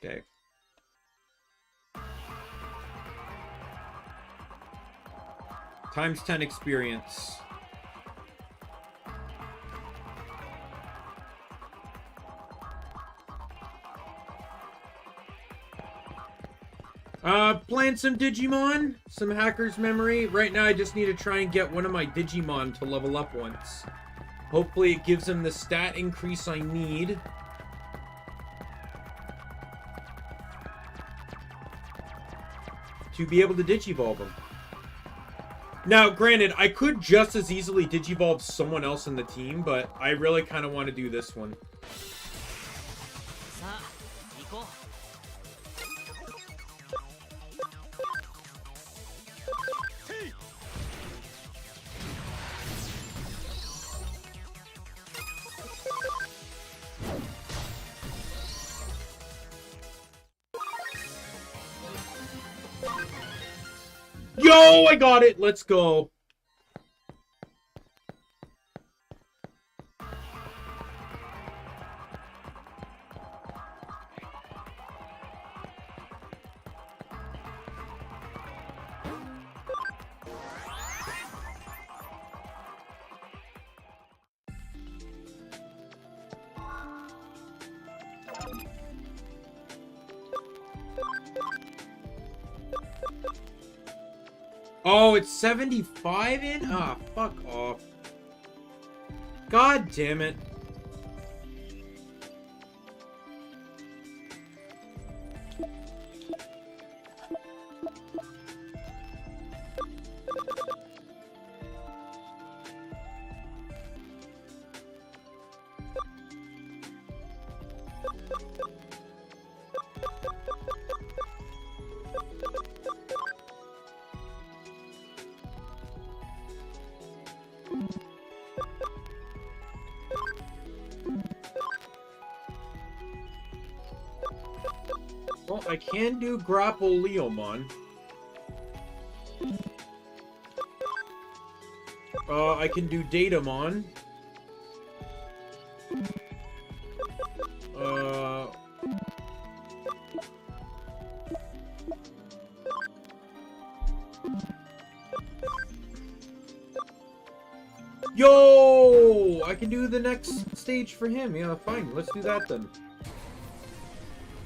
Okay. Times 10 experience. Playing some Digimon, some Hacker's Memory. Right now I just need to try and get one of my Digimon to level up once. Hopefully it gives him the stat increase I need. To be able to Digivolve him. Now, granted, I could just as easily Digivolve someone else in the team, but I really kind of want to do this one. Yo, I got it. Let's go. Oh, it's 75 in? Ah, fuck off. God damn it. Well, I can do Grapple Leomon. I can do Datamon. Yo! I can do the next stage for him. Yeah, fine. Let's do that then.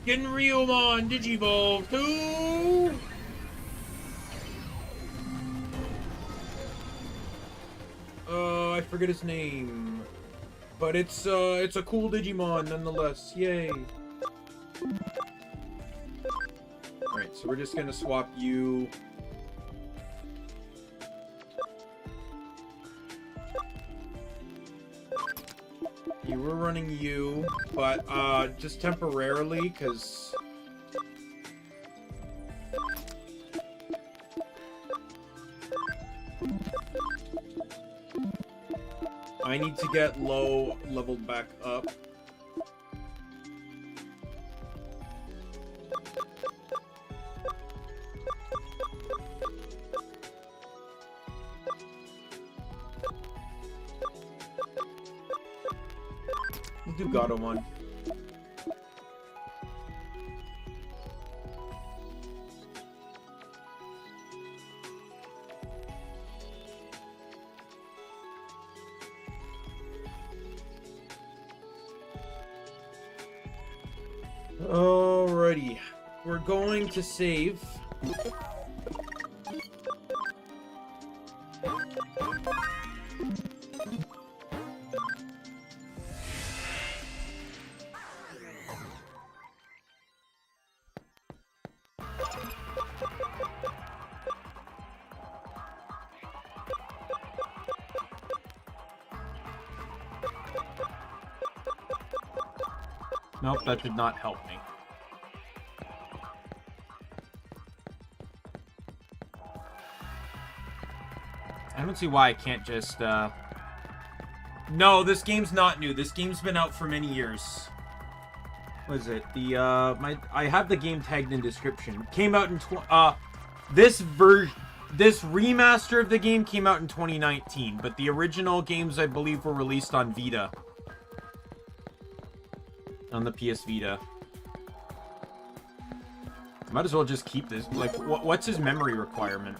Getting Ryomon Digivolve 2! I forget his name. But it's a cool Digimon nonetheless. Yay. Alright, so we're just gonna swap you. You were running you, but just temporarily, because I need to get low leveled back up. Let's do Gatomon. Alrighty, we're going to save. Nope, that did not help me. I don't see why I can't just, No, this game's not new. This game's been out for many years. What is it? The, I have the game tagged in description. Came out in, this remaster of the game came out in 2019, but the original games, I believe, were released on Vita. On the PS Vita. Might as well just keep this. Like, what's his memory requirement?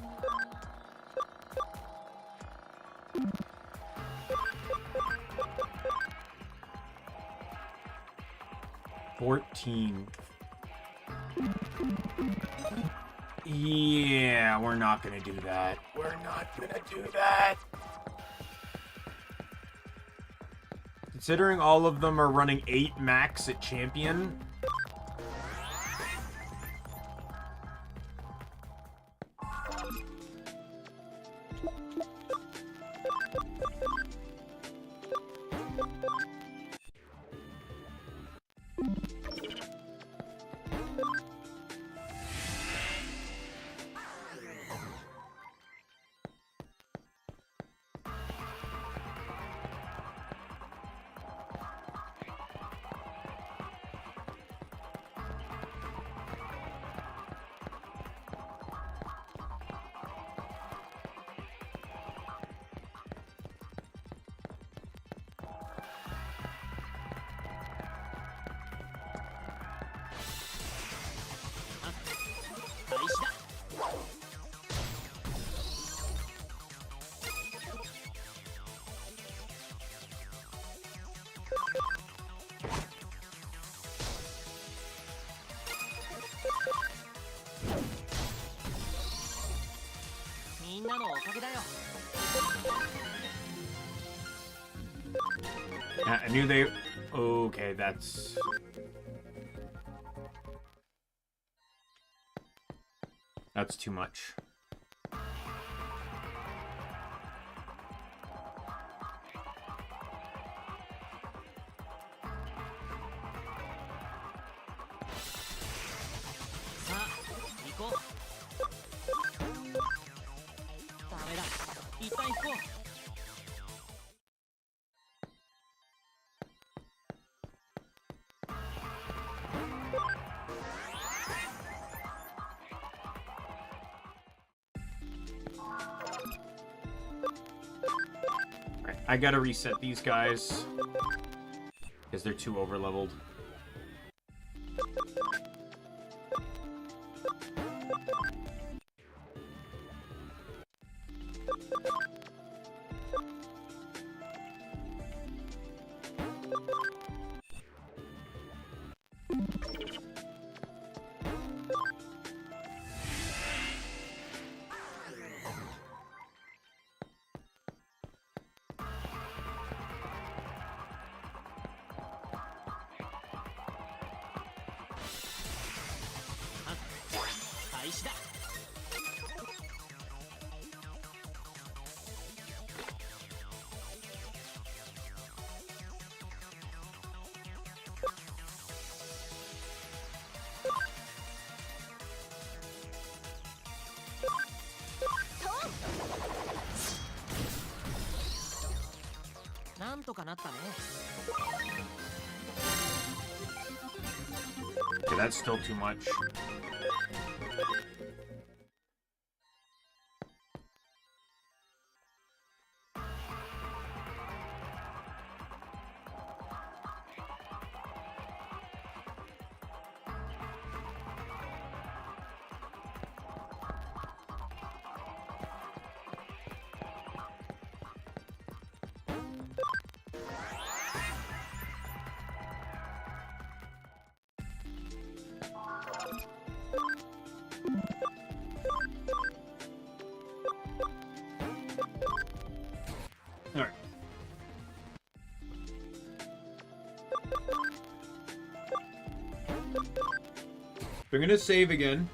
$14. Yeah, we're not gonna do that. We're not gonna do that. Considering all of them are running 8 max at champion. I knew they... Okay, that's... That's too much. I gotta reset these guys because they're too overleveled. Okay, that's still too much. Alright. We're gonna save again.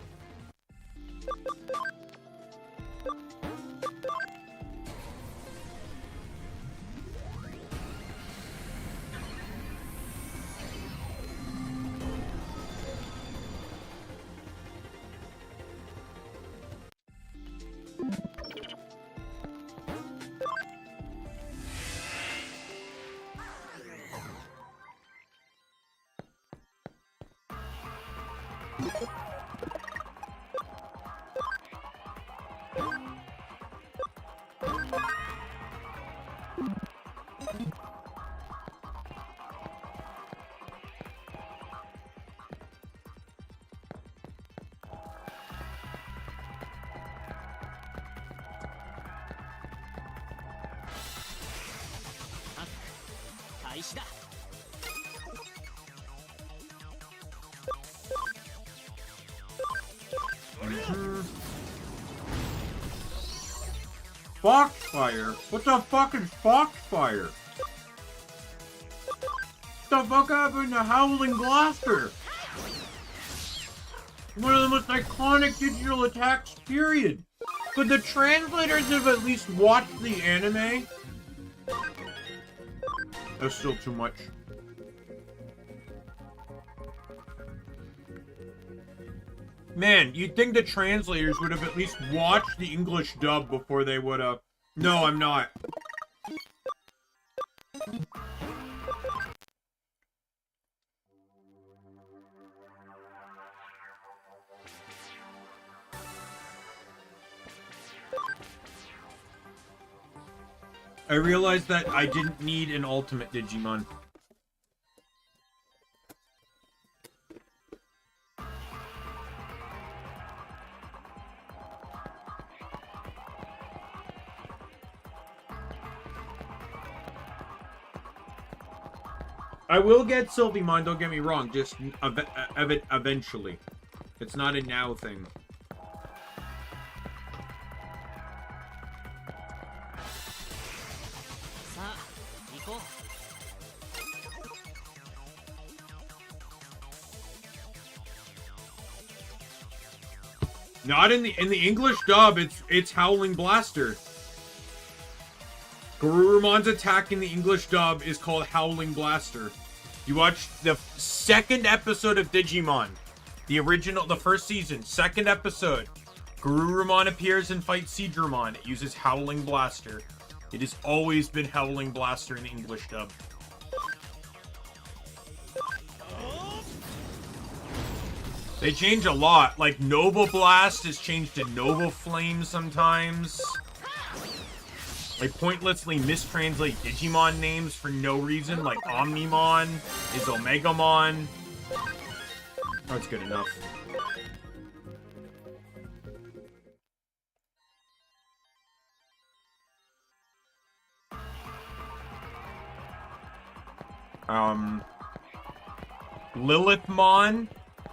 Foxfire? What the fuck is Foxfire? What the fuck happened to Howling Blaster? One of the most iconic digital attacks, period. Could the translators have at least watched the anime? That's still too much. Man, you'd think the translators would have at least watched the English dub before they would have... No, I'm not. I realized that I didn't need an ultimate Digimon. I will get Sylveemon, don't get me wrong, just eventually. It's not a now thing. Not in the English dub, it's Howling Blaster. Garurumon's attack in the English dub is called Howling Blaster. You watch the second episode of Digimon. The original, the first season, second episode. Garurumon appears and fights Seadramon. It uses Howling Blaster. It has always been Howling Blaster in the English dub. They change a lot. Like, Nova Blast is changed to Nova Flame sometimes. Like, pointlessly mistranslate Digimon names for no reason. Like, Omnimon is Omegamon. That's good enough. Lilithmon,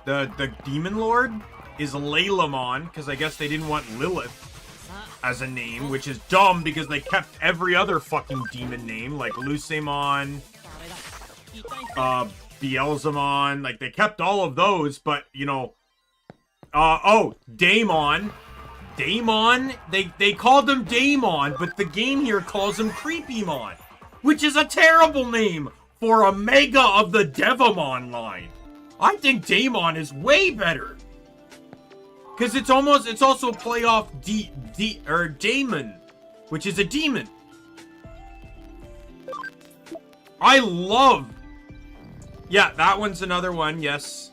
the Demon Lord, is Laylamon, because I guess they didn't want Lilith as a name, which is dumb because they kept every other fucking demon name, like Lucemon, Beelzemon, like they kept all of those, but, you know, oh, Daimon, they called him Daimon, but the game here calls him Creepymon, which is a terrible name for a mega of the Devamon line. I think Daimon is way better. Because it's also a play off Daemon, which is a demon. I love... Yeah, that one's another one, yes.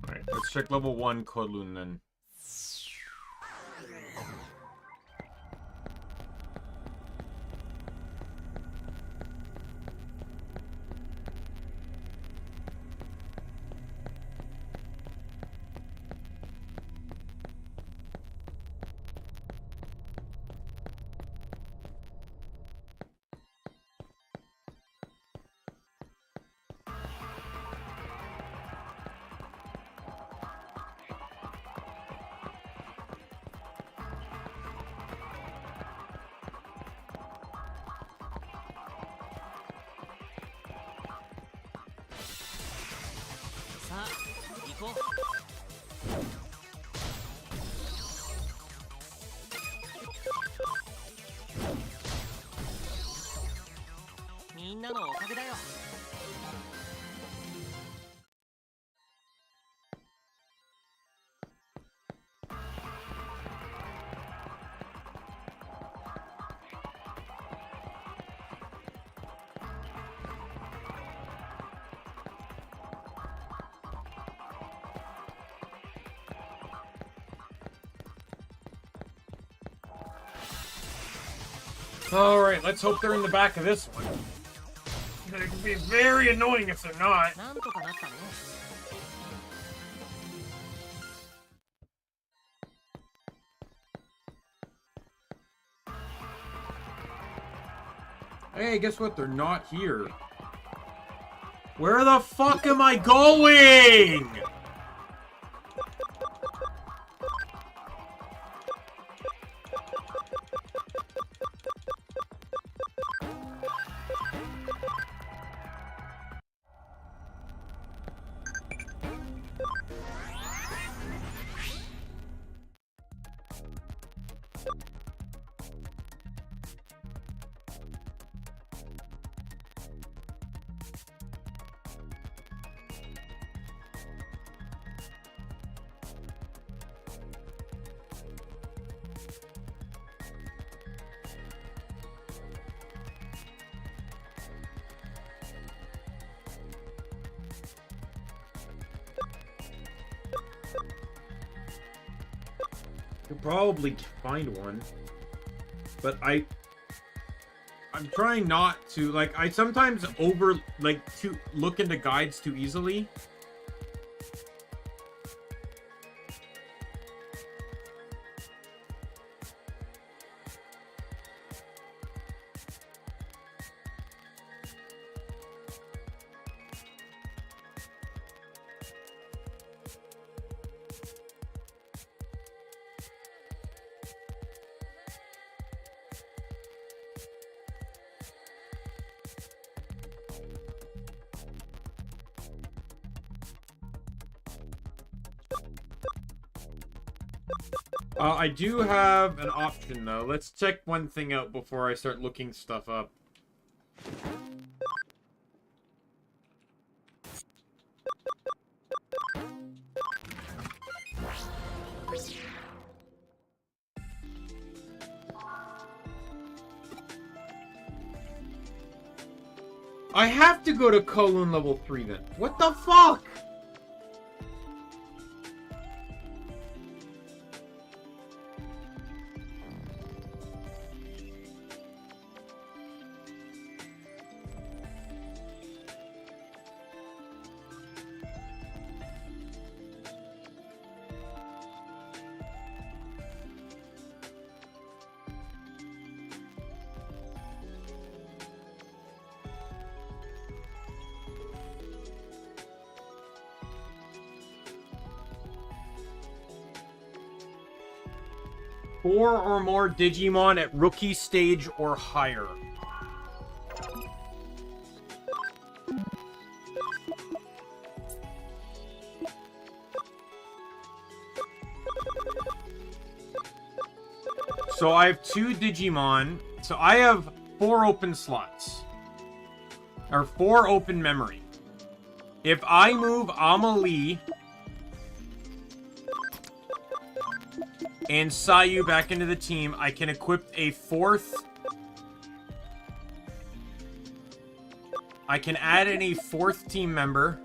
Alright, let's check level 1 Kodlun then. Alright, let's hope they're in the back of this one. It could be very annoying if they're not. Hey, guess what? They're not here. Where the fuck am I going? Could probably find one. But I'm trying not to, like, I sometimes to look into guides too easily. I do have an option, though. Let's check one thing out before I start looking stuff up. I have to go to Kowloon level 3, then. What the fuck? Four or more Digimon at rookie stage or higher. So I have 2 Digimon. So I have 4 open slots. Or 4 open memory. If I move Amelie and Sayu back into the team, I can equip a 4th. I can add in a 4th team member.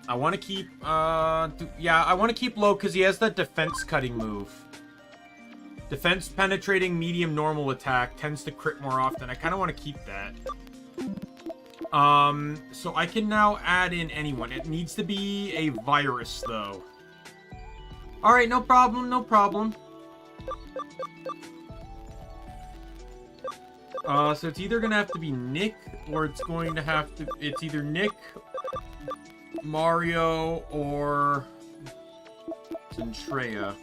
I want to keep, yeah, I want to keep low because he has that defense cutting move. Defense penetrating medium normal attack tends to crit more often. I kind of want to keep that. So I can now add in anyone. It needs to be a virus, though. Alright, no problem, no problem. So it's either gonna have to be Nick, or it's going to have to... It's either Nick, Mario, or... Zentreya.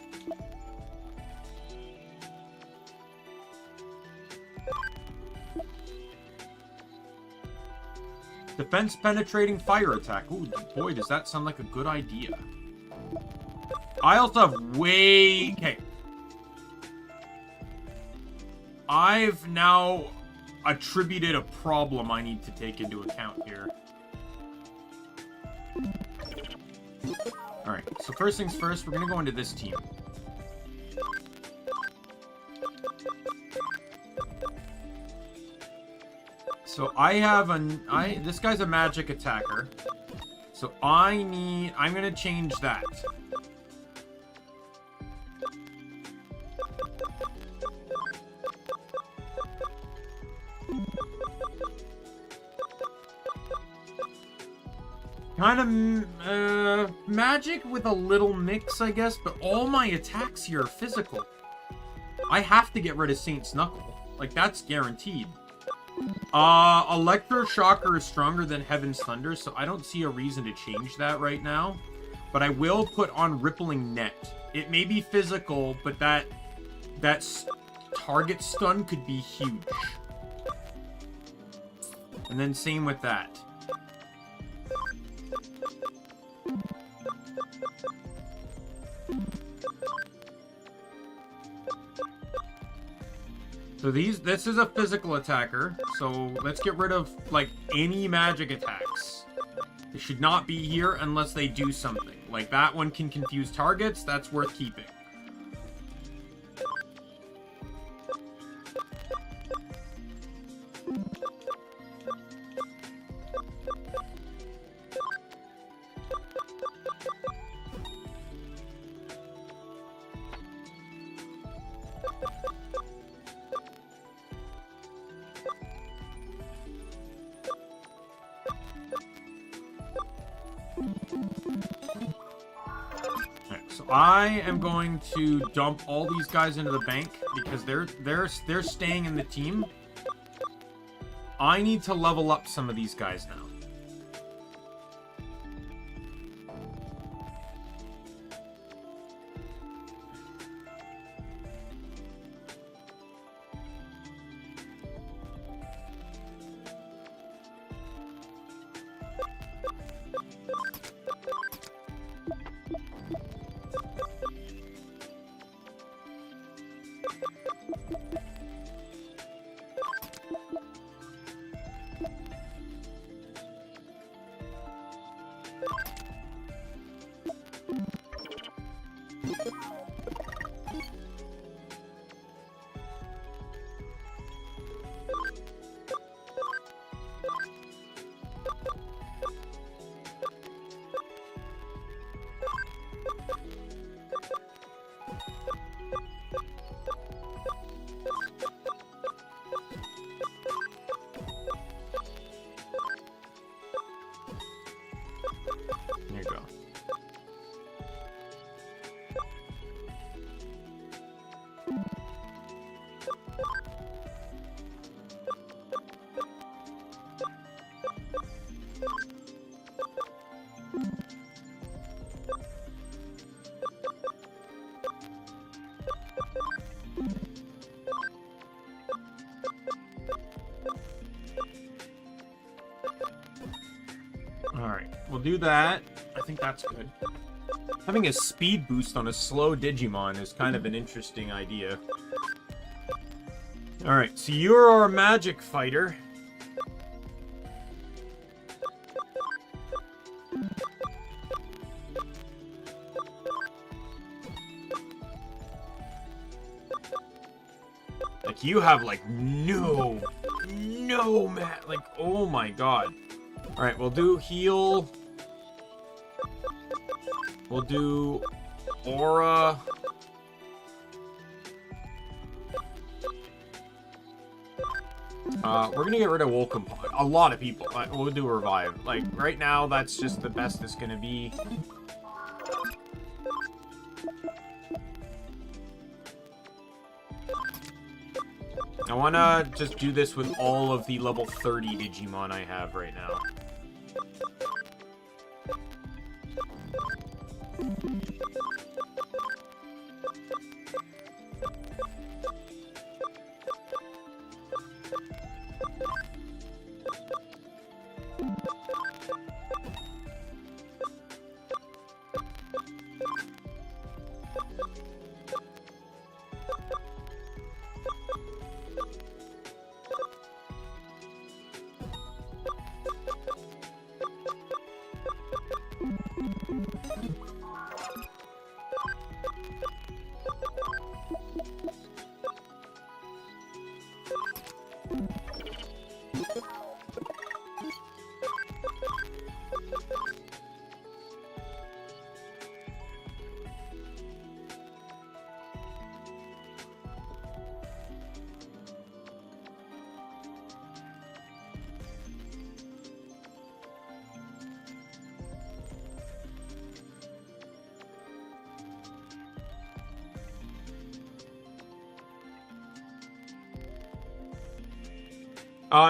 Defense penetrating fire attack. Ooh, boy, does that sound like a good idea. I also have way... Okay. I've now attributed a problem I need to take into account here. Alright, so first things first, we're going to go into this team. So I have this guy's a magic attacker. So I'm going to change that. Kind of, magic with a little mix, I guess, but all my attacks here are physical. I have to get rid of Saint's Knuckle. Like, that's guaranteed. Electroshocker is stronger than Heaven's Thunder, so I don't see a reason to change that right now. But I will put on Rippling Net. It may be physical, but that target stun could be huge. And then same with that. So this is a physical attacker, so let's get rid of, like, any magic attacks. They should not be here unless they do something. Like, that one can confuse targets, that's worth keeping. Alright, so I am going to dump all these guys into the bank because they're staying in the team. I need to level up some of these guys now. There you go. Alright, we'll do that. I think that's good. Having a speed boost on a slow Digimon is kind of an interesting idea. Alright, so you're our magic fighter. Like, you have, like, no, man. Like, oh my god. Alright, we'll do heal. We'll do aura. We're gonna get rid of Wolcom. A lot of people. We'll do revive. Like, right now, that's just the best it's gonna be. I wanna just do this with all of the level 30 Digimon I have right now.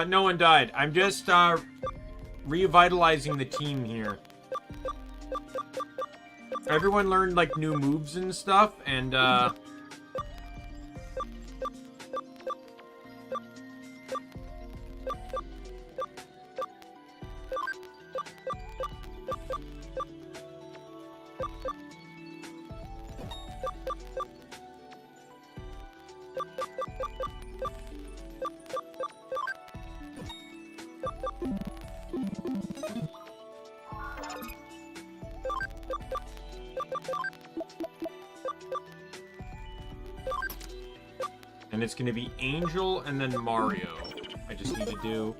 No one died. I'm just, revitalizing the team here. Everyone learned, like, new moves and stuff, and, it's gonna be Angel and then Mario. I just need to do,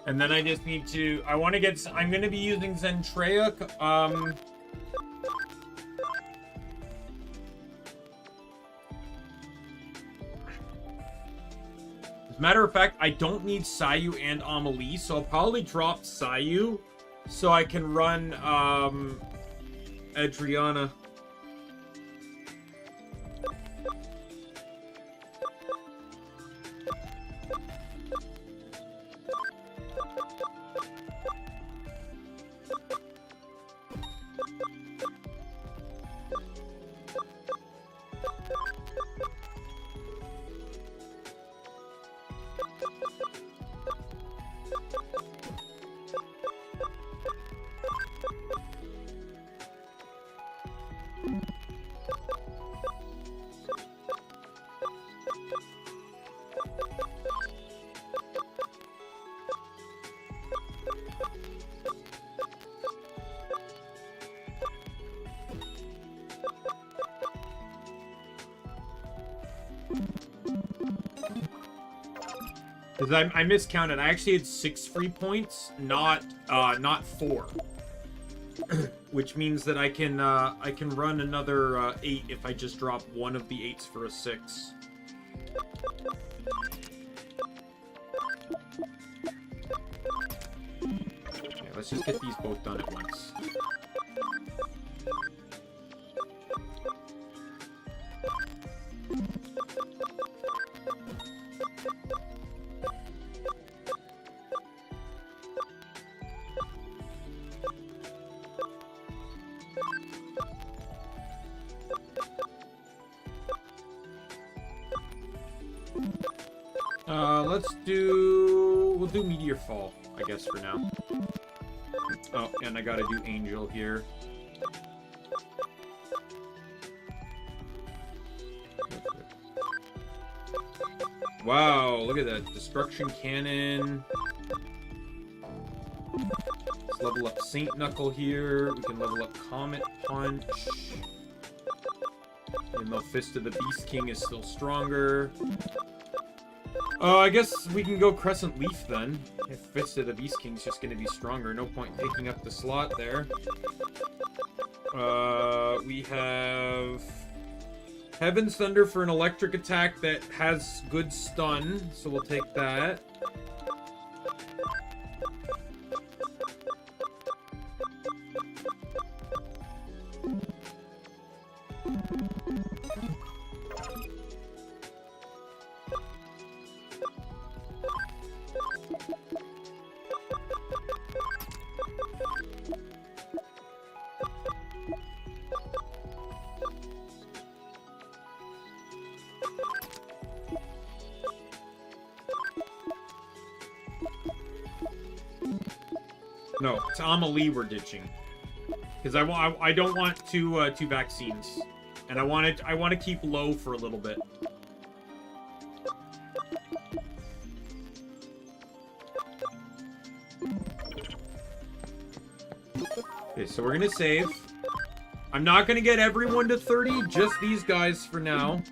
and then I just need to. I want to get. I'm gonna be using Zentreya. As a matter of fact, I don't need Sayu and Amelie, so I'll probably drop Sayu so I can run Adriana. Because I miscounted. I actually had 6 free points, not 4. Which means that I can run another 8 if I just drop one of the 8s for a 6. Okay, let's just get these both done at once. We'll do Meteor Fall, I guess, for now. Oh, and I gotta do Angel here. Wow, look at that. Destruction Cannon. Let's level up Saint Knuckle here. We can level up Comet Punch. Even though Fist of the Beast King is still stronger. I guess we can go Crescent Leaf then. If Fist of the Beast King's just gonna be stronger, no point taking up the slot there. We have Heaven's Thunder for an electric attack that has good stun, so we'll take that. No, it's Amelie we're ditching, because I don't want two vaccines, and I want to keep low for a little bit. Okay, so we're gonna save. I'm not gonna get everyone to 30, just these guys for now.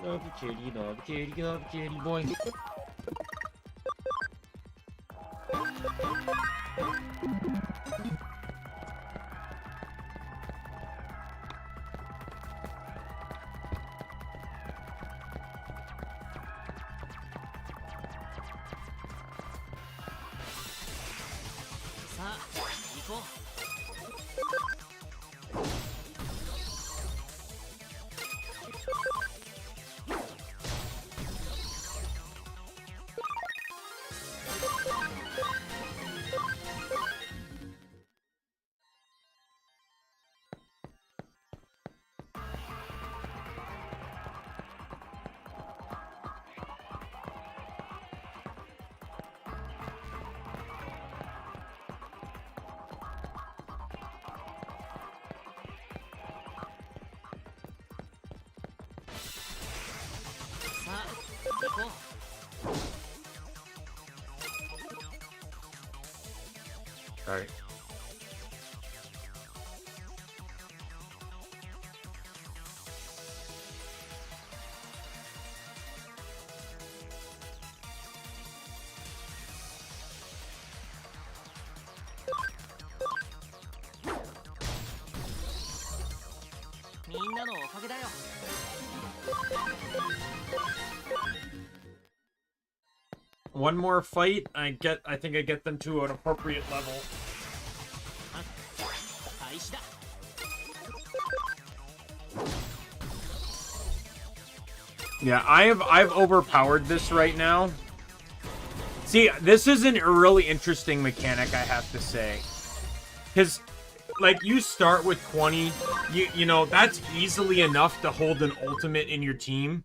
Love kitty, love kitty boy. Alright. One more fight, I think I get them to an appropriate level. Yeah, I've overpowered this right now. See, this is a really interesting mechanic, I have to say. Because, like, you start with 20, you know, that's easily enough to hold an ultimate in your team.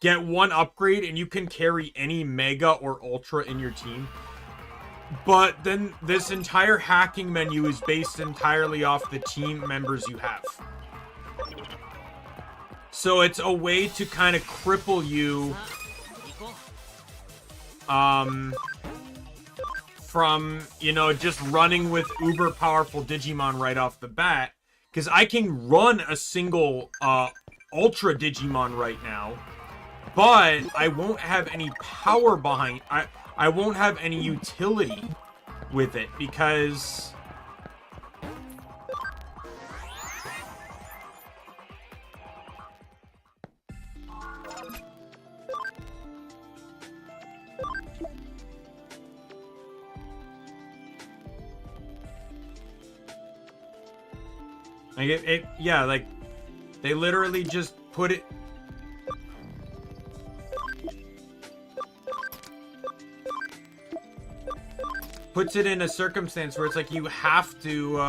Get one upgrade, and you can carry any Mega or Ultra in your team. But then this entire hacking menu is based entirely off the team members you have. So it's a way to kind of cripple you from, you know, just running with uber powerful Digimon right off the bat. Because I can run a single Ultra Digimon right now, but I won't have any power behind... I won't have any utility with it, because... Like, yeah, like, they literally just put it... Puts it in a circumstance where it's like you have to,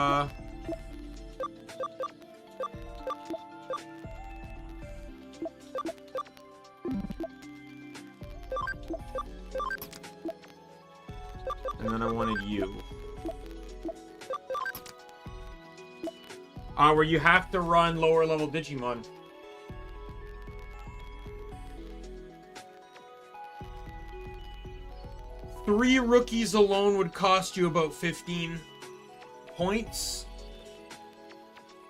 And then I wanted you. Where you have to run lower level Digimon. Three rookies alone would cost you about 15 points.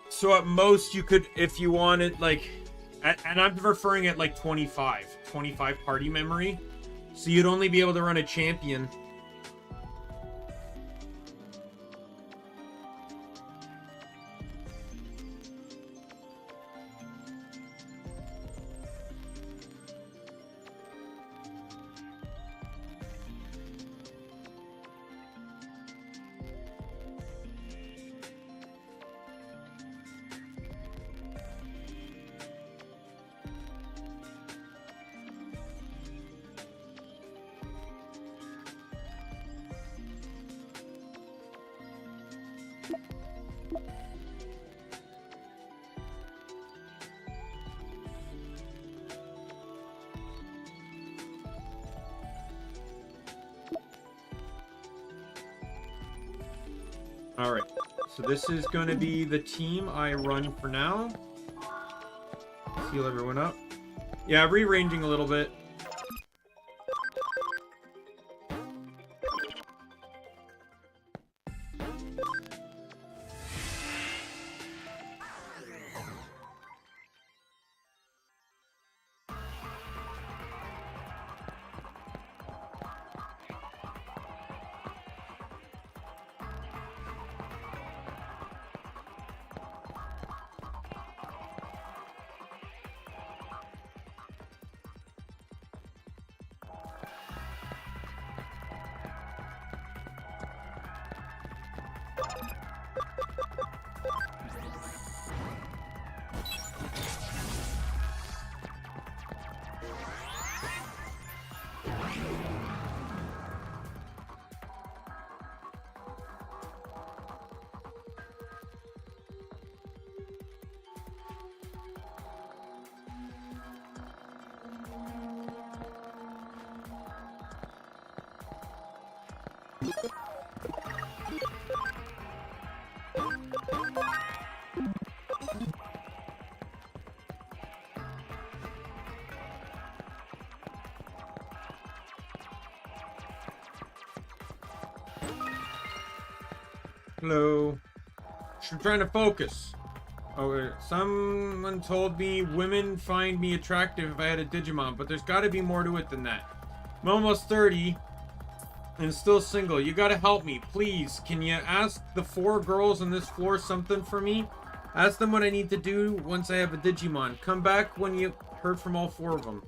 So at most you could, if you wanted, like, and I'm referring at like 25 party memory. So you'd only be able to run a champion. Alright, so this is going to be the team I run for now. Heal everyone up. Yeah, rearranging a little bit. Hello. I'm trying to focus. Oh, someone told me women find me attractive if I had a Digimon, but there's got to be more to it than that. I'm almost 30 and still single. You got to help me, please. Can you ask the 4 girls on this floor something for me? Ask them what I need to do once I have a Digimon. Come back when you heard from all 4 of them.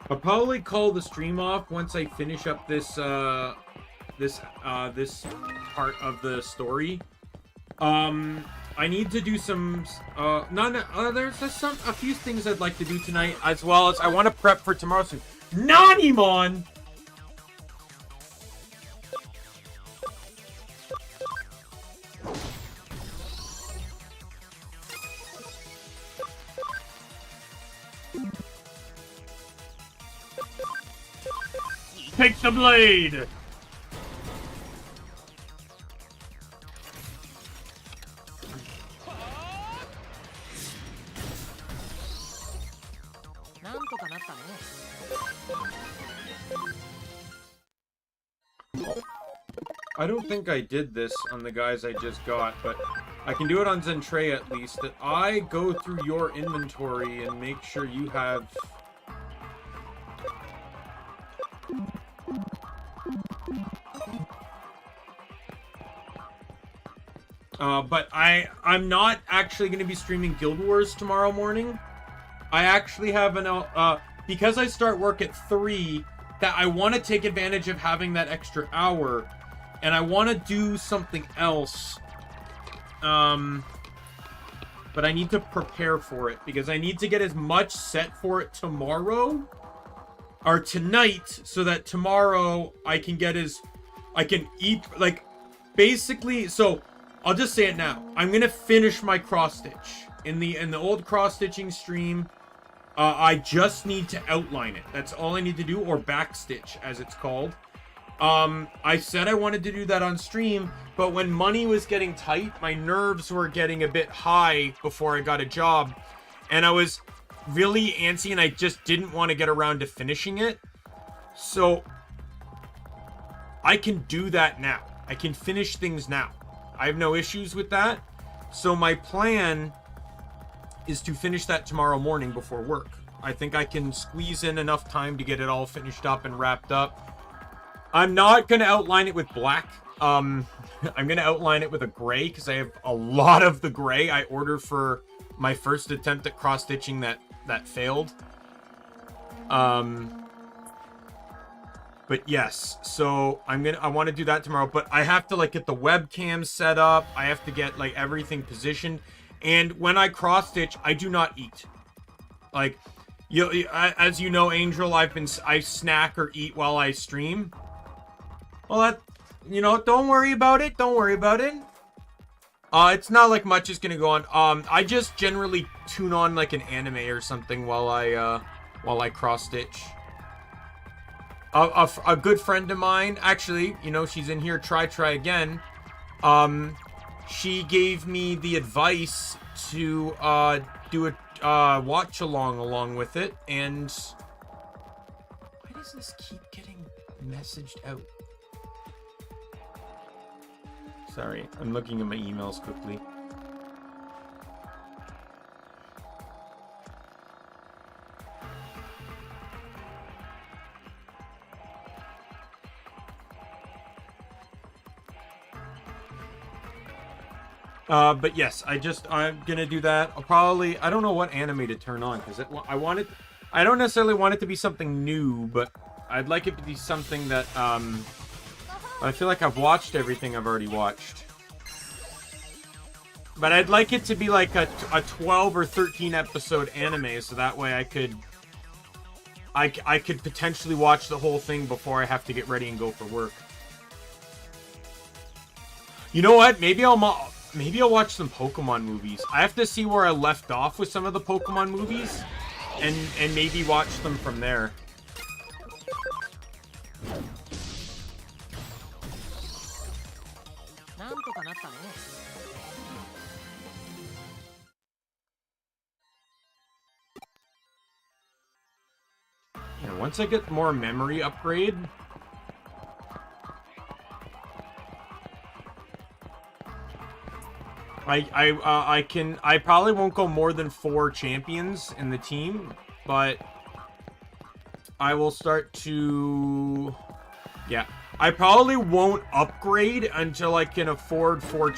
I'll probably call the stream off once I finish up this this part of the story. I need to do some there's just a few things I'd like to do tonight, as well as I want to prep for tomorrow's stream. Nanimon! Take the blade! I don't think I did this on the guys I just got, but I can do it on Zentreya at least. That I go through your inventory and make sure you have... but I'm not actually going to be streaming Guild Wars tomorrow morning. I actually have an... because I start work at 3, that I want to take advantage of having that extra hour. And I want to do something else. But I need to prepare for it. Because I need to get as much set for it tomorrow. Or tonight. So that tomorrow I can get as... I can eat... Like, basically... So... I'll just say it now. I'm gonna finish my cross stitch in the old cross stitching stream. I just need to outline it. That's all I need to do, or back stitch as it's called. I said I wanted to do that on stream, but when money was getting tight, my nerves were getting a bit high before I got a job, and I was really antsy, and I just didn't want to get around to finishing it. So I can do that now. I can finish things now. I have no issues with that. So my plan is to finish that tomorrow morning before work. I think I can squeeze in enough time to get it all finished up and wrapped up. I'm not going to outline it with black. I'm going to outline it with a gray because I have a lot of the gray I ordered for my first attempt at cross-stitching that failed. But yes, so I want to do that tomorrow, but I have to like get the webcam set up. I have to get like everything positioned. And when I cross stitch, I do not eat. Like, as you know, Angel, I snack or eat while I stream. Well, that, don't worry about it. Don't worry about it. It's not like much is gonna go on. I just generally tune on like an anime or something while I cross stitch. A good friend of mine, actually, she's in here, try again. she gave me the advice to do a watch along with it, and why does this keep getting messaged out? Sorry, I'm looking at my emails quickly. But yes, I'm gonna do that. I don't know what anime to turn on, because I don't necessarily want it to be something new, but I'd like it to be something that, I feel like I've watched everything I've already watched. But I'd like it to be like a 12 or 13 episode anime, so that way I could potentially watch the whole thing before I have to get ready and go for work. You know what? Maybe I'll watch some Pokemon movies. I have to see where I left off with some of the Pokemon movies, and maybe watch them from there. Yeah, once I get more memory upgrade, I probably won't go more than 4 champions in the team, but I will start to, yeah, I probably won't upgrade until I can afford 4.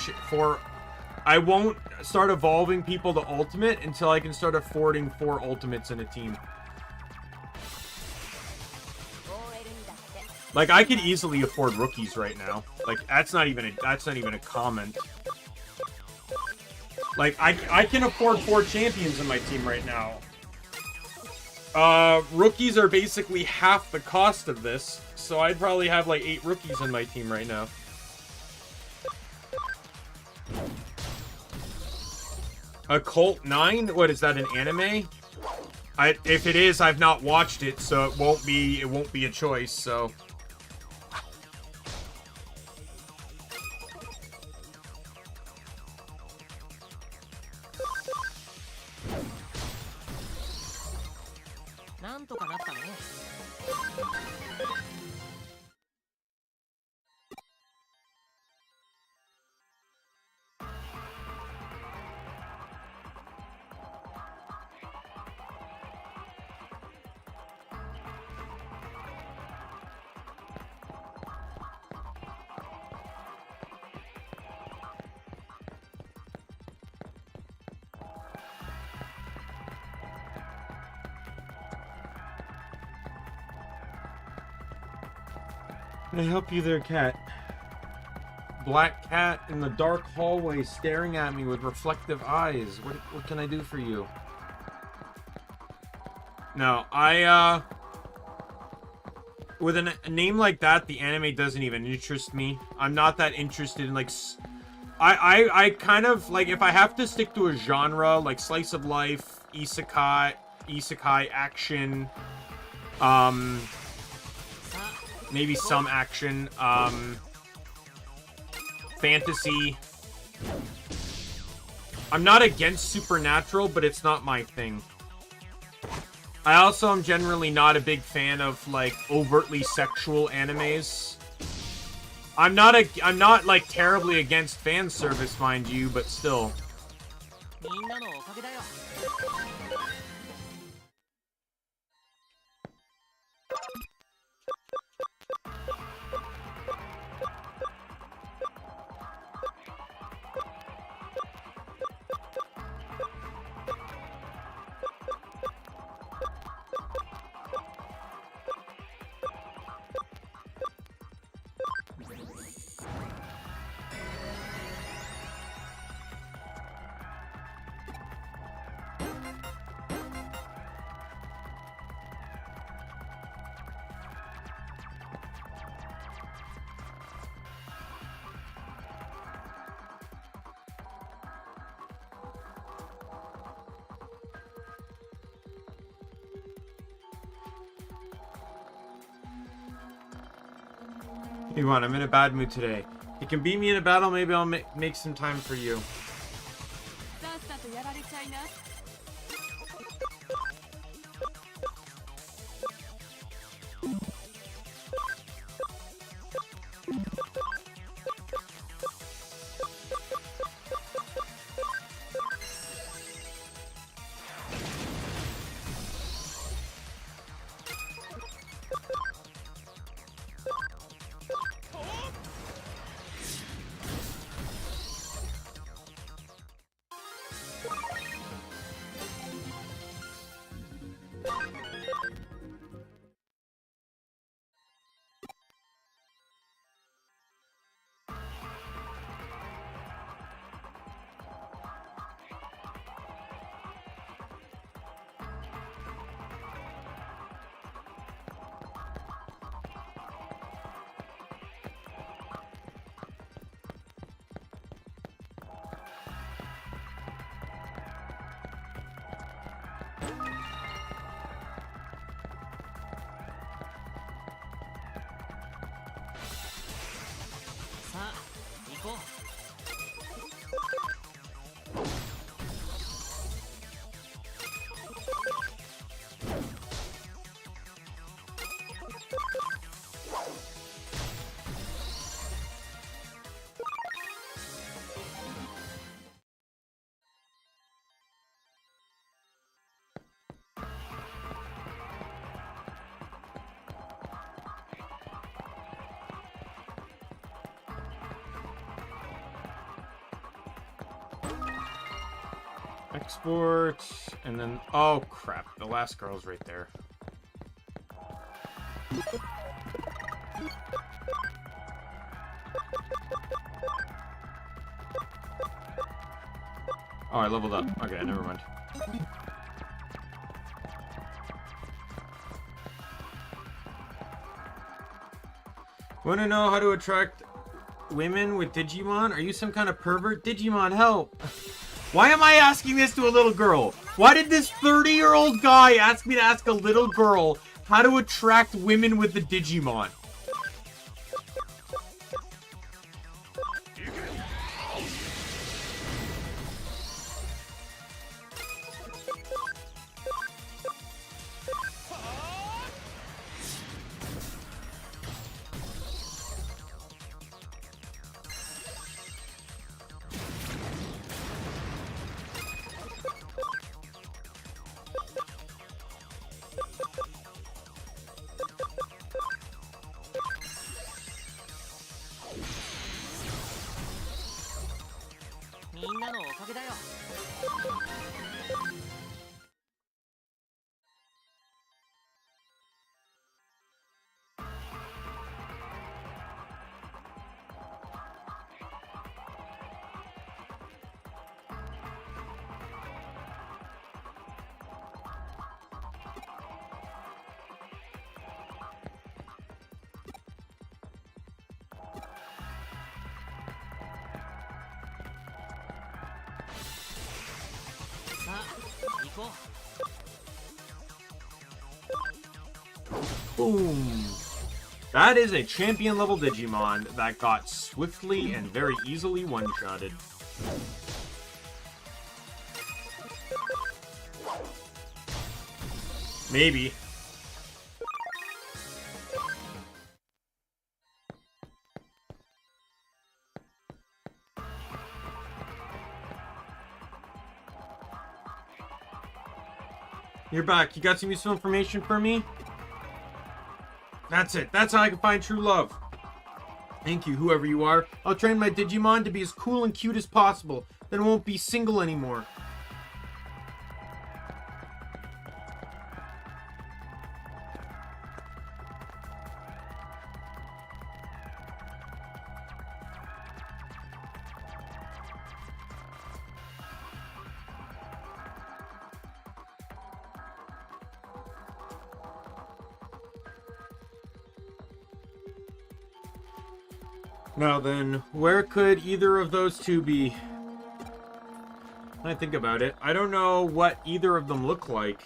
I won't start evolving people to ultimate until I can start affording 4 ultimates in a team. Like, I could easily afford rookies right now. Like, that's not even a comment. Like, I can afford 4 champions in my team right now. Rookies are basically half the cost of this, so I'd probably have like 8 rookies in my team right now. Occult 9? What is that, an anime? If it is, I've not watched it, so it won't be a choice, so. Can I help you there, cat? Black cat in the dark hallway staring at me with reflective eyes. What can I do for you? No, with a name like that, the anime doesn't even interest me. I'm not that interested in, like, I kind of, like, if I have to stick to a genre, like slice of life, isekai action, maybe some action, fantasy. I'm not against supernatural, but it's not my thing. I also am generally not a big fan of, like, overtly sexual animes. I'm not like terribly against fan service, mind you, but still. You want? I'm in a bad mood today. You can beat me in a battle, maybe I'll make some time for you. Export, and then, oh crap, the last girl's right there. Oh, I leveled up. Okay, never mind. Want to know how to attract women with Digimon? Are you some kind of pervert? Digimon, help! Why am I asking this to a little girl? Why did this 30-year-old guy ask me to ask a little girl how to attract women with the Digimon? Boom! That is a champion level Digimon that got swiftly and very easily one-shotted. Maybe. You're back. You got some useful information for me? That's it. That's how I can find true love. Thank you, whoever you are. I'll train my Digimon to be as cool and cute as possible. Then I won't be single anymore. Now then, where could either of those two be? When I think about it, I don't know what either of them look like.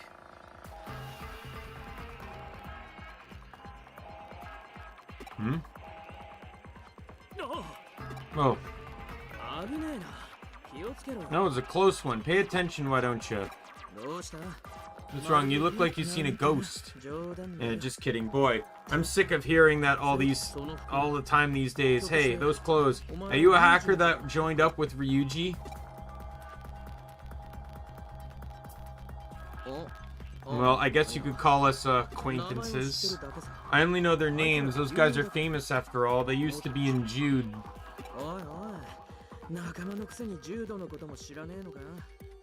No, it's a close one. Pay attention, why don't you? What's wrong? You look like you've seen a ghost. Yeah, just kidding. Boy, I'm sick of hearing that all the time these days. Hey, those clothes. Are you a hacker that joined up with Ryuji? Well, I guess you could call us acquaintances. I only know their names. Those guys are famous after all. They used to be in Jude.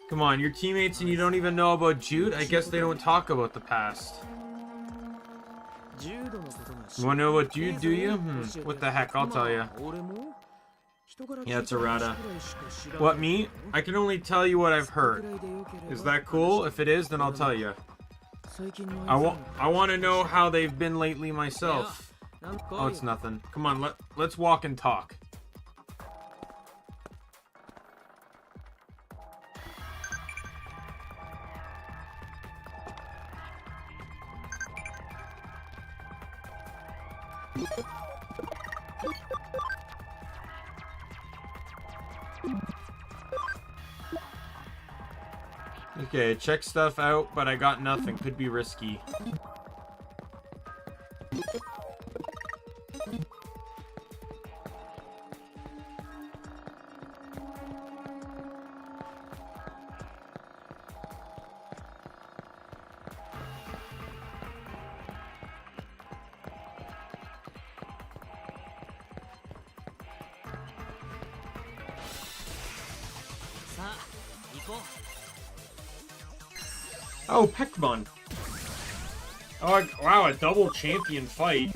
Come on, you're teammates and you don't even know about Jude? I guess they don't talk about the past. You wanna know about Jude, do you? What the heck, I'll tell you. Yeah, it's Arata. What, me? I can only tell you what I've heard. Is that cool? If it is, then I'll tell you. I want to know how they've been lately myself. Oh, it's nothing. Come on, let's walk and talk. Okay, check stuff out, but I got nothing. Could be risky. Oh, Pekmon. Oh, wow, a double champion fight.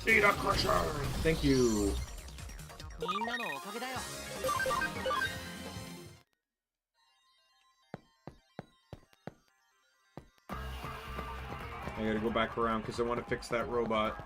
Data Crusher! Thank you. I gotta go back around because I want to fix that robot.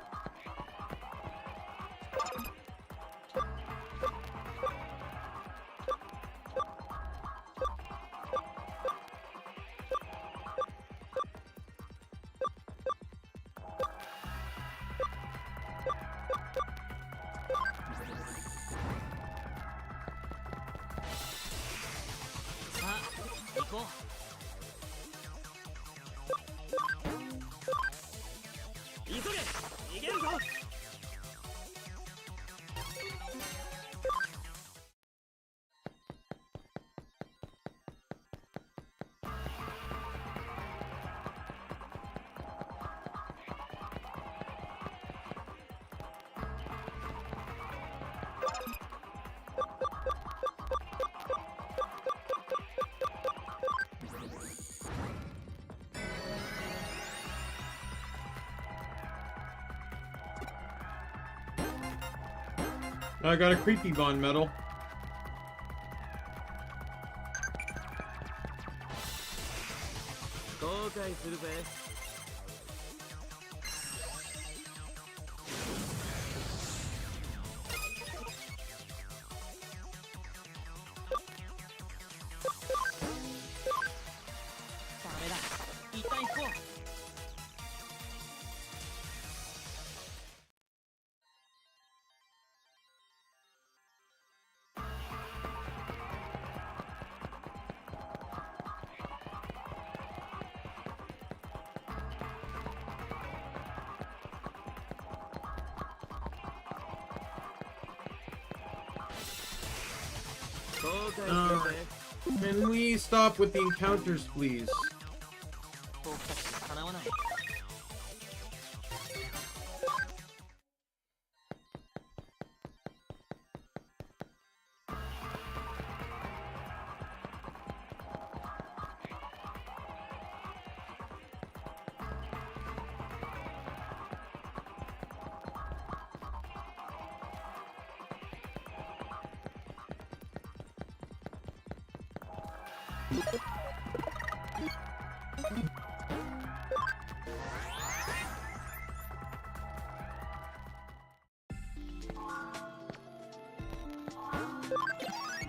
I got a creepy Bond medal. Can we stop with the encounters, please?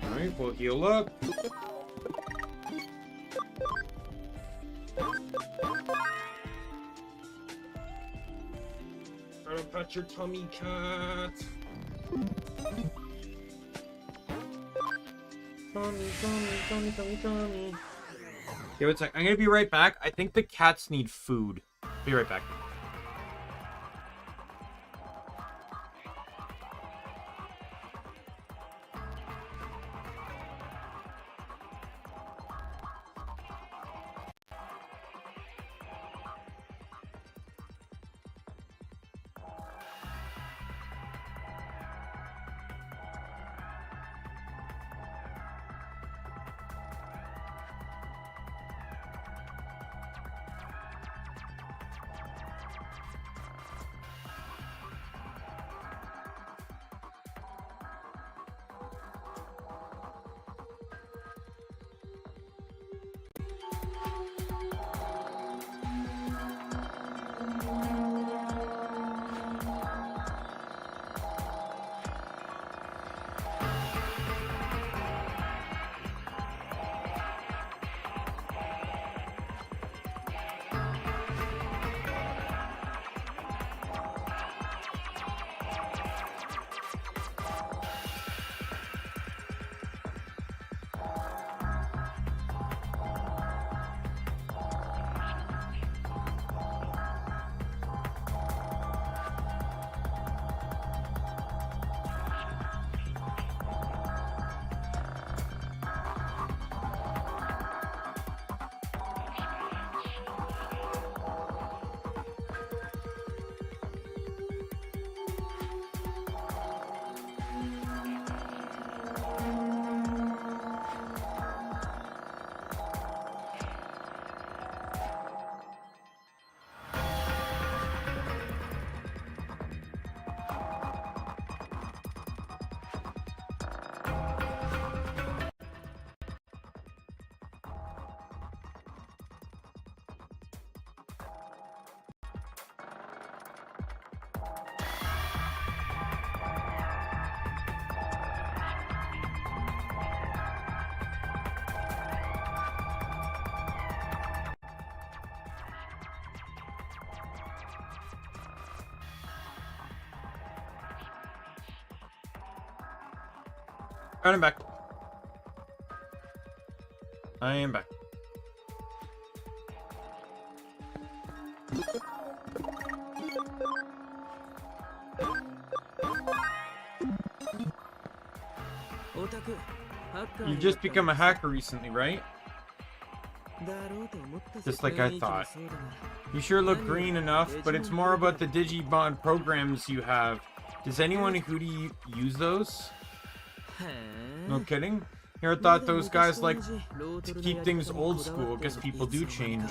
Alright, we'll heal up. Trying to pet your tummy, cat. Tummy. Okay, wait a sec. I'm gonna be right back. I think the cats need food. Be right back. Alright, I'm back. I am back. You just become a hacker recently, right? Just like I thought. You sure look green enough, but it's more about the Digimon programs you have. Does anyone who do you use those? No kidding? Here I thought those guys like to keep things old school. Guess people do change.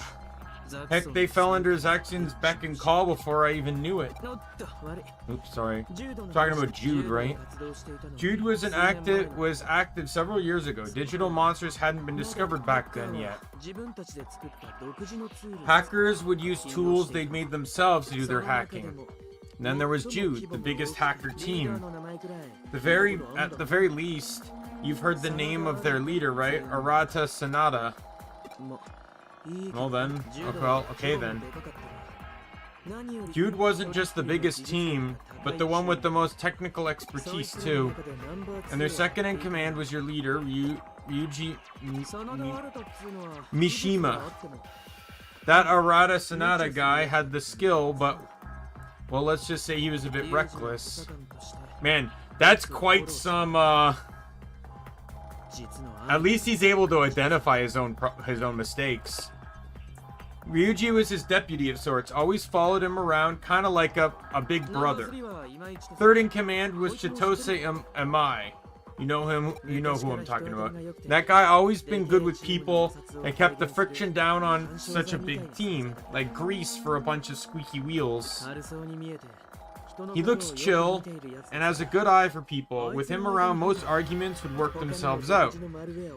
Heck, they fell under Zaxion's beck and call before I even knew it. Oops, sorry. Talking about Jude, right? Jude was active several years ago. Digital monsters hadn't been discovered back then yet. Hackers would use tools they'd made themselves to do their hacking. And then there was Jude, the biggest hacker team. At the very least, you've heard the name of their leader, right? Arata Sanada. Well then, okay then. Jude wasn't just the biggest team, but the one with the most technical expertise too. And their second in command was your leader, Ryuji Mishima. That Arata Sanada guy had the skill, but, well, let's just say he was a bit reckless. Man, that's quite some At least he's able to identify his own mistakes. Ryuji was his deputy of sorts, always followed him around, kind of like a big brother. Third in command was Chitose Amai. You know him, you know who I'm talking about. That guy always been good with people and kept the friction down on such a big team, like grease for a bunch of squeaky wheels. He looks chill and has a good eye for people. With him around, most arguments would work themselves out.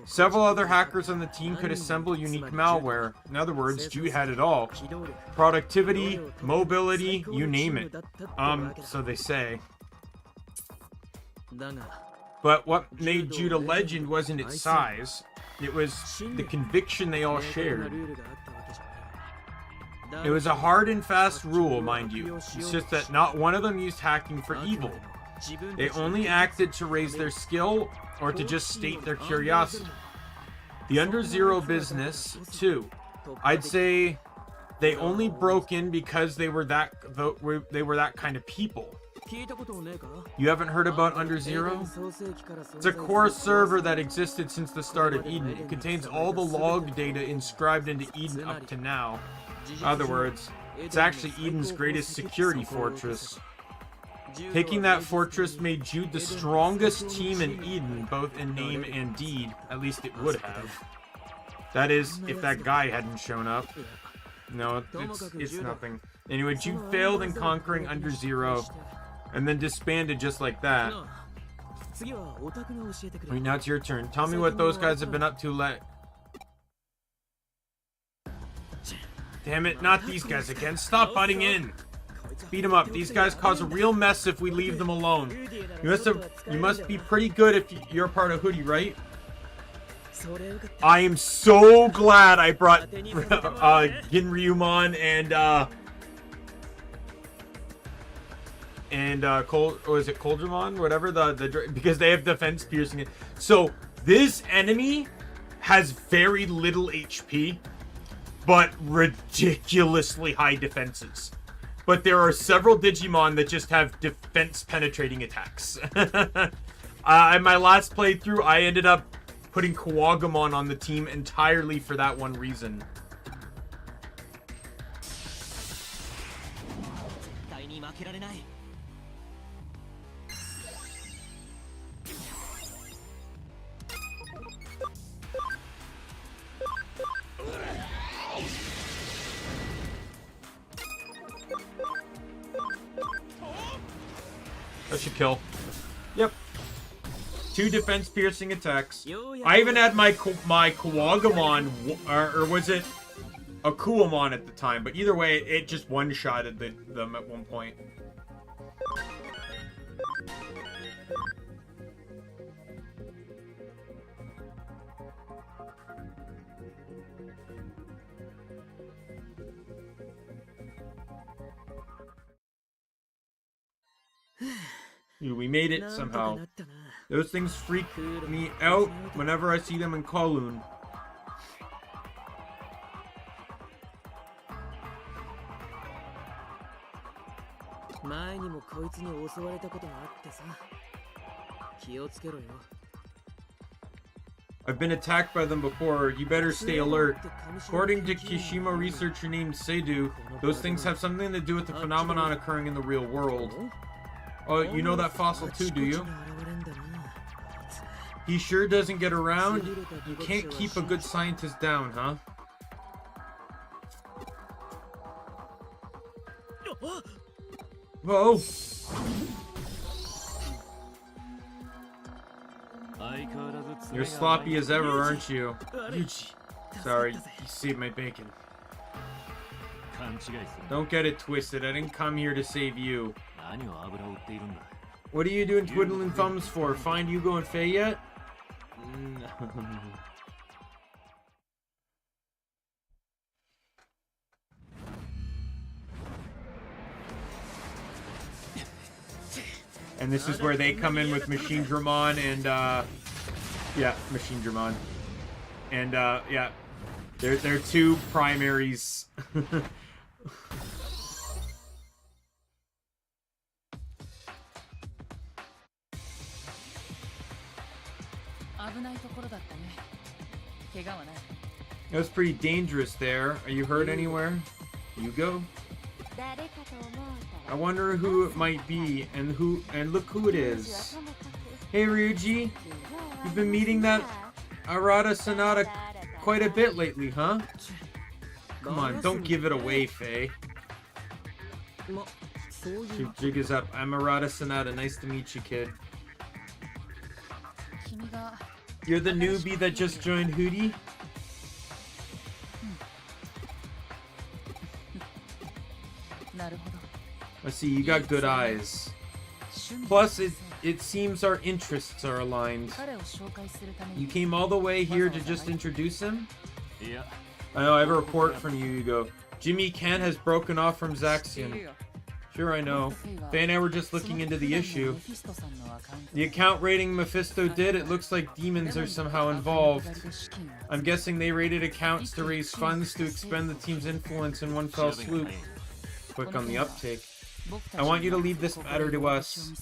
Several other hackers on the team could assemble unique malware. In other words, Jude had it all. Productivity, mobility, you name it. So they say. But what made Jude a legend wasn't its size. It was the conviction they all shared. It was a hard and fast rule, mind you. It's just that not one of them used hacking for evil. They only acted to raise their skill or to just state their curiosity. The Under Zero business, too. I'd say they only broke in because they were that kind of people. You haven't heard about Under Zero? It's a core server that existed since the start of Eden. It contains all the log data inscribed into Eden up to now. In other words, it's actually Eden's greatest security fortress. Taking that fortress made Jude the strongest team in Eden, both in name and deed. At least it would have. That is, if that guy hadn't shown up. No, it's nothing. Anyway, Jude failed in conquering Under Zero, and then disbanded just like that. Wait, now it's your turn. Tell me what those guys have been up to Damn it, not these guys again. Stop butting in. Beat them up. These guys cause a real mess if we leave them alone. You must be pretty good if you're part of Hoodie, right? I am so glad I brought Ginryumon and Koldramon? Whatever, because they have defense piercing. So this enemy has very little HP, but ridiculously high defenses. But there are several Digimon that just have defense penetrating attacks. In my last playthrough, I ended up putting Kawagamon on the team entirely for that one reason. That should kill. Yep. 2 defense piercing attacks. I even had my Kawagamon, or was it Akuamon at the time? But either way, it just one-shotted them at one point. We made it somehow. Those things freak me out whenever I see them in Kowloon. I've been attacked by them before. You better stay alert. According to Kishima researcher named Seidu, those things have something to do with the phenomenon occurring in the real world. Oh, you know that fossil too, do you? He sure doesn't get around. You can't keep a good scientist down, huh? Whoa! You're sloppy as ever, aren't you? Sorry, you saved my bacon. Don't get it twisted, I didn't come here to save you. What are you doing twiddling thumbs for? Find Yugo and Faye yet? And this is where they come in with Machine Dramon and yeah, Machine Dramon. And yeah, they're 2 primaries. It was pretty dangerous there. Are you hurt anywhere? You go. I wonder who it might be, and look who it is. Hey Ryuji, you've been meeting that Arata Sonata quite a bit lately, huh? Come on, don't give it away, Faye. Jig is up. I'm Arata Sonata. Nice to meet you, kid. You're the newbie that just joined Hootie? I see, you got good eyes. Plus, it seems our interests are aligned. You came all the way here to just introduce him? I know, I have a report from you, Hugo. Jimmy Kent has broken off from Zaxian. Sure, I know. Faye and I were just looking into the issue. The account rating Mephisto did, it looks like demons are somehow involved. I'm guessing they raided accounts to raise funds to expend the team's influence in one fell swoop. Quick on the uptake. I want you to leave this matter to us.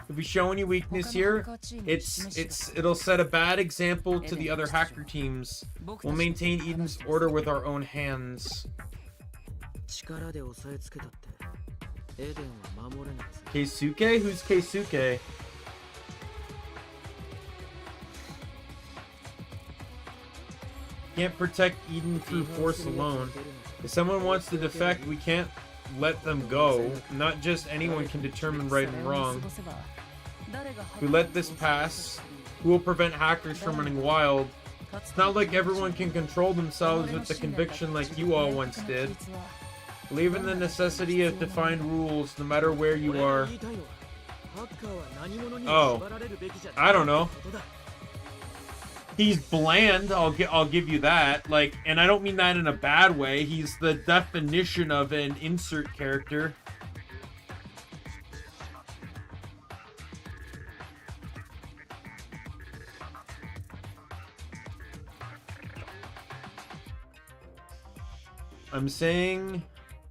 If we show any weakness here, it'll set a bad example to the other hacker teams. We'll maintain Eden's order with our own hands. Keisuke? Who's Keisuke? Can't protect Eden through force alone. If someone wants to defect, we can't let them go. Not just anyone can determine right and wrong. If we let this pass, who will prevent hackers from running wild? It's not like everyone can control themselves with the conviction like you all once did. Believe in the necessity of defined rules, no matter where you are. Oh, I don't know. He's bland, I'll give you that. Like, and I don't mean that in a bad way. He's the definition of an insert character.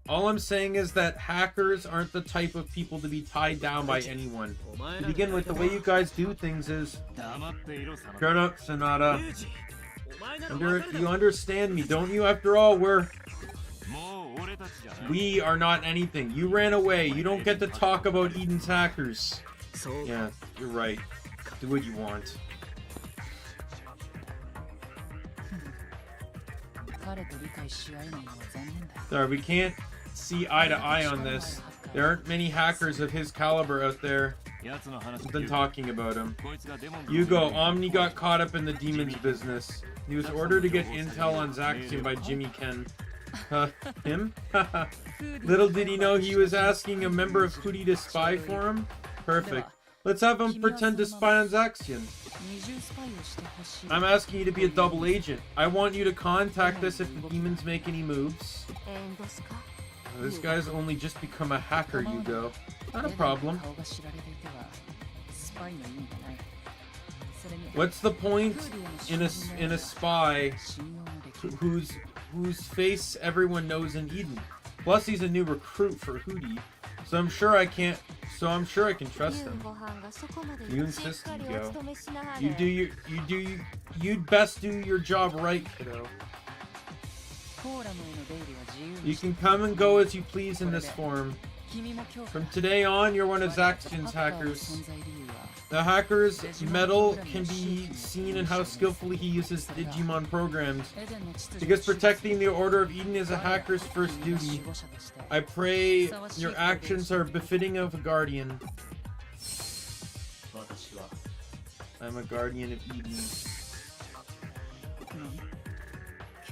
All I'm saying is that hackers aren't the type of people to be tied down by anyone. To begin with, the way you guys do things is... Turn up, Sonata. You understand me, don't you? After all, we are not anything. You ran away. You don't get to talk about Eden's hackers. Yeah, you're right. Do what you want. Sorry, we can't see eye to eye on this. There aren't many hackers of his caliber out there. I've been talking about him. Hugo, Omni got caught up in the demon's business. He was ordered to get intel on Zaxian by Jimmy Ken. Him? Little did he know he was asking a member of Hootie to spy for him? Perfect. Let's have him pretend to spy on Zaxian. I'm asking you to be a double agent. I want you to contact us if the demons make any moves. This guy's only just become a hacker, Hugo. Not a problem. What's the point in a spy whose face everyone knows in Eden? Plus, he's a new recruit for Hootie, so I'm sure I can trust him. You insist, Hugo. You'd best do your job right, kiddo. You can come and go as you please in this form. From today on, you're one of Zaxian's hackers. The hacker's mettle can be seen in how skillfully he uses Digimon programs. Because protecting the Order of Eden is a hacker's first duty. I pray your actions are befitting of a guardian. I'm a guardian of Eden.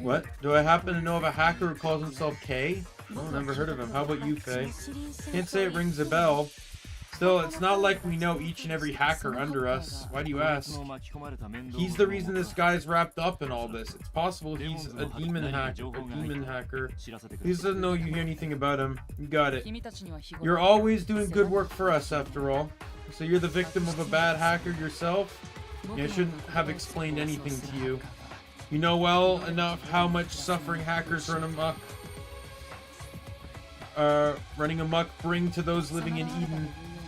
What? Do I happen to know of a hacker who calls himself K? Oh, never heard of him. How about you, Faye? Can't say it rings a bell. Still, it's not like we know each and every hacker under us. Why do you ask? He's the reason this guy's wrapped up in all this. It's possible he's a demon hacker. Please doesn't know you hear anything about him. You got it. You're always doing good work for us, after all. So you're the victim of a bad hacker yourself? Yeah, I shouldn't have explained anything to you. You know well enough how much suffering hackers running amok bring to those living in Eden.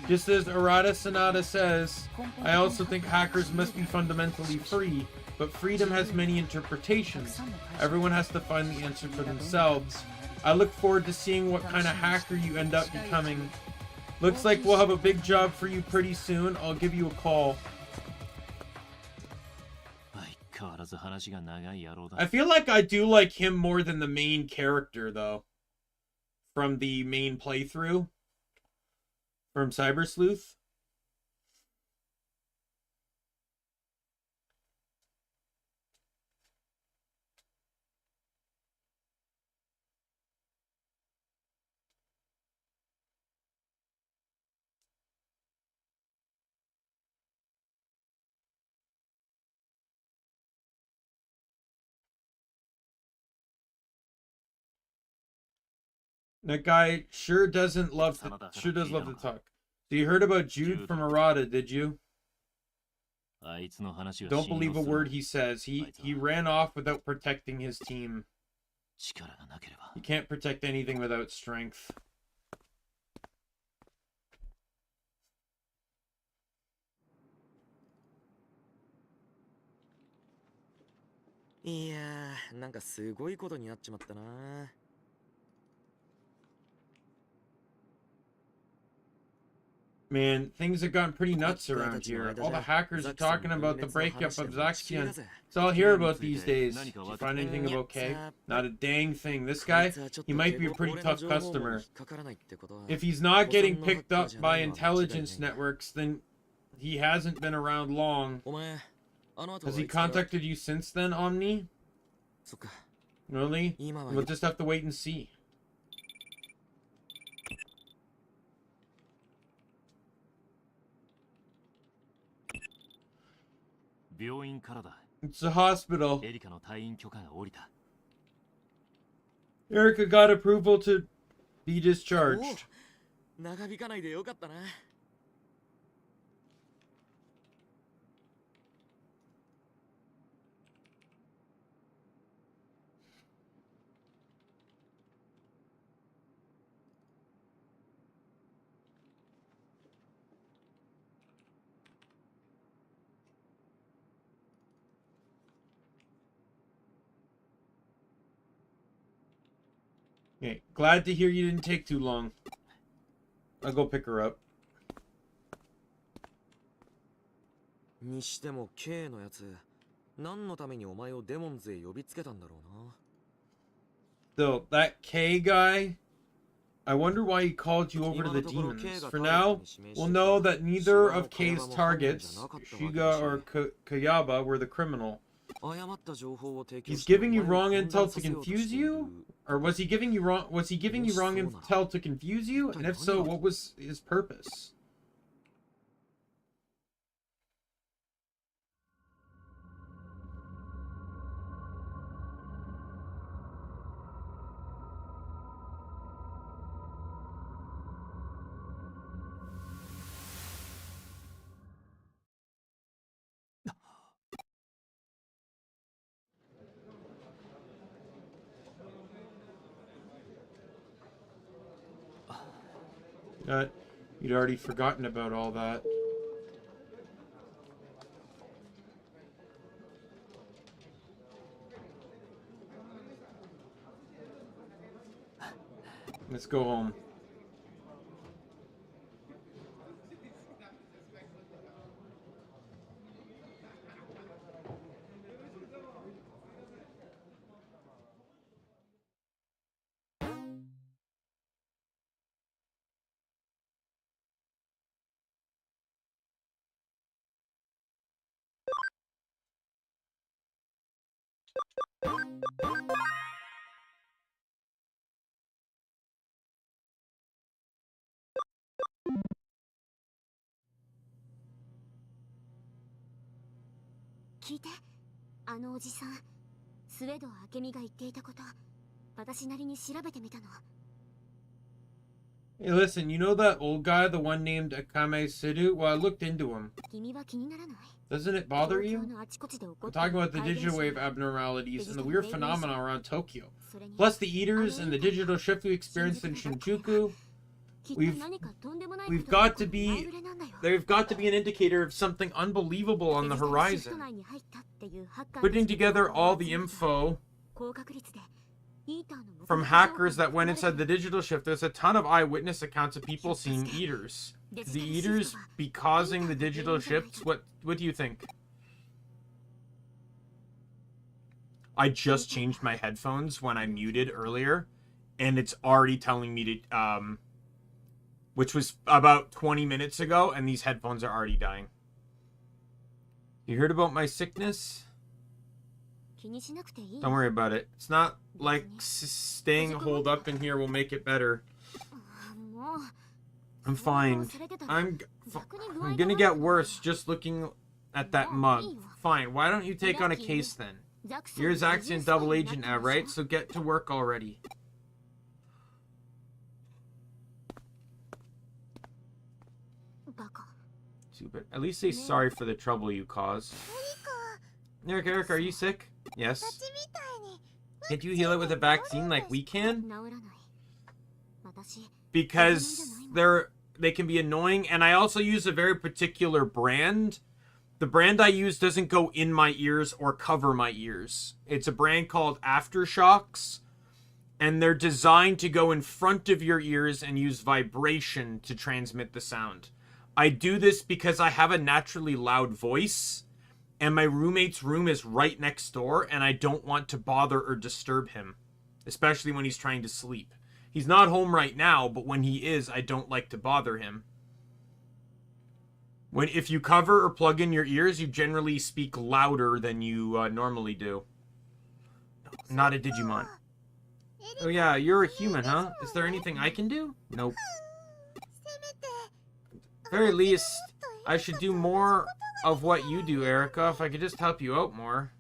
Just as Arata Sanada says, I also think hackers must be fundamentally free, but freedom has many interpretations. Everyone has to find the answer for themselves. I look forward to seeing what kind of hacker you end up becoming. Looks like we'll have a big job for you pretty soon. I'll give you a call. I feel like I do like him more than the main character, though. From the main playthrough. From Cyber Sleuth. That guy sure does love to talk. So you heard about Jude from Arata, did you? Don't believe a word he says. He ran off without protecting his team. You can't protect anything without strength. Man, things have gotten pretty nuts around here. All the hackers are talking about the breakup of Zaxian. It's all I hear about these days. Did you find anything about Kay? Not a dang thing. This guy, he might be a pretty tough customer. If he's not getting picked up by intelligence networks, then he hasn't been around long. Has he contacted you since then, Omni? Really? We'll just have to wait and see. It's a hospital. Erika got approval to be discharged. Okay, glad to hear you didn't take too long. I'll go pick her up. So, that K guy, I wonder why he called you over to the demons. For now, we'll know that neither of K's targets, Shiga or Kayaba, were the criminal. He's giving you wrong intel to confuse you? Or was he giving you wrong intel to confuse you? And if so, what was his purpose? You'd already forgotten about all that. Let's go home. Hey, listen, you know that old guy, the one named Akame Sidhu? Well, I looked into him. Doesn't it bother you? I'm talking about the digital wave abnormalities and the weird phenomena around Tokyo. Plus the eaters and the digital shift we experienced in Shinjuku. We've got to be there's got to be an indicator of something unbelievable on the horizon. Putting together all the info from hackers that went inside the digital shift, there's a ton of eyewitness accounts of people seeing eaters. Could the eaters be causing the digital shifts? What do you think? I just changed my headphones when I muted earlier, and it's already telling me to which was about 20 minutes ago, and these headphones are already dying. You heard about my sickness? Don't worry about it. It's not like staying holed up in here will make it better. I'm fine. I'm gonna get worse just looking at that mug. Fine, why don't you take on a case then? You're Zaxian double agent now, right? So get to work already. Stupid. At least say sorry for the trouble you caused. Eric, are you sick? Yes. Can't you heal it with a vaccine like we can? Because they can be annoying, and I also use a very particular brand. The brand I use doesn't go in my ears or cover my ears. It's a brand called Aftershocks, and they're designed to go in front of your ears and use vibration to transmit the sound. I do this because I have a naturally loud voice, and my roommate's room is right next door, and I don't want to bother or disturb him, especially when he's trying to sleep. He's not home right now, but when he is, I don't like to bother him. If you cover or plug in your ears, you generally speak louder than you normally do. Not a Digimon. Oh yeah, you're a human, huh? Is there anything I can do? Nope. Very least, I should do more of what you do, Erica, if I could just help you out more.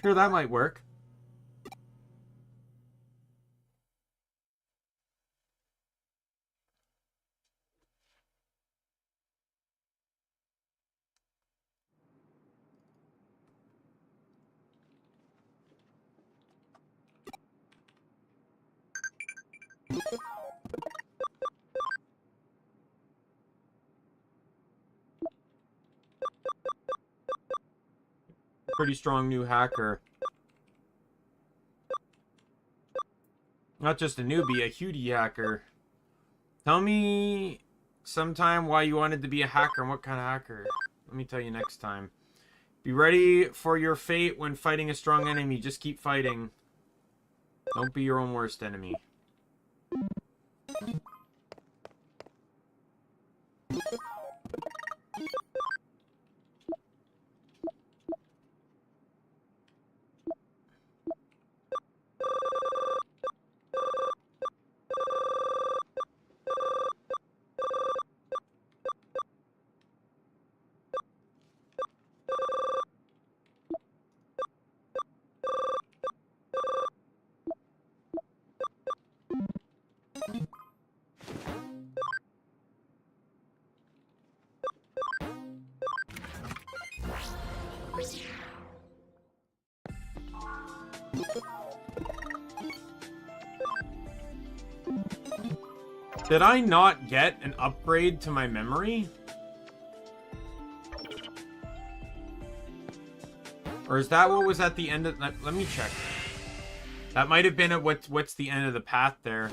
Sure, that might work. Pretty strong new hacker. Not just a newbie, a Hudie hacker. Tell me sometime why you wanted to be a hacker and what kind of hacker. Let me tell you next time. Be ready for your fate when fighting a strong enemy. Just keep fighting. Don't be your own worst enemy. Did I not get an upgrade to my memory? Or is that what was at the end of... Let me check. That might have been at what's the end of the path there.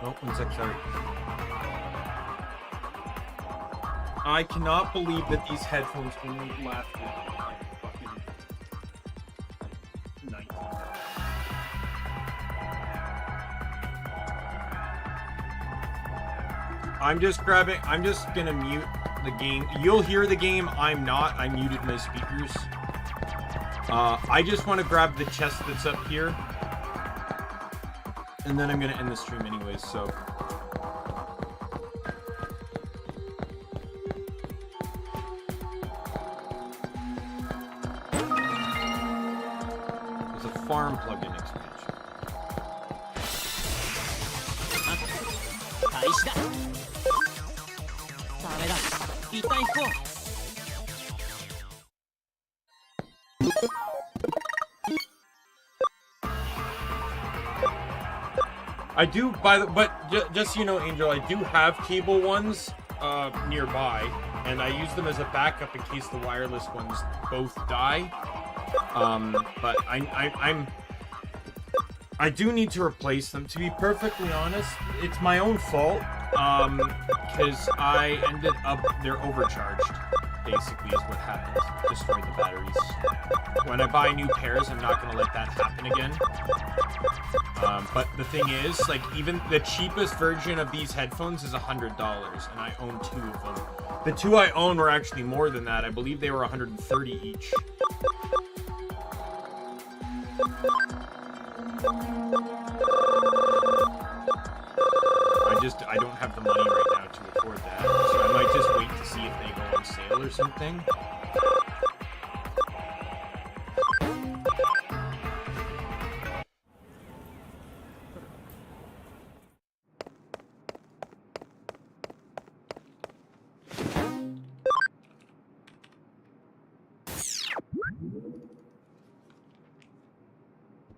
Oh, 1 sec, sorry. I cannot believe that these headphones only lasted like fucking 19. I'm just gonna mute the game. You'll hear the game, I'm not. I muted my speakers. I just want to grab the chest that's up here. And then I'm gonna end the stream anyways, so. There's a farm plugin expansion. I do, just so you know, Angel, I do have cable ones nearby, and I use them as a backup in case the wireless ones both die. But I do need to replace them. To be perfectly honest, it's my own fault, because I ended up, they're overcharged, basically, is what happened. Destroyed the batteries. When I buy new pairs, I'm not going to let that happen again. But the thing is, like, even the cheapest version of these headphones is $100, and I own 2 of them. The 2 I own were actually more than that. I believe they were $130 each. I don't have the money right now to afford that, so I might just wait to see if they go on sale or something.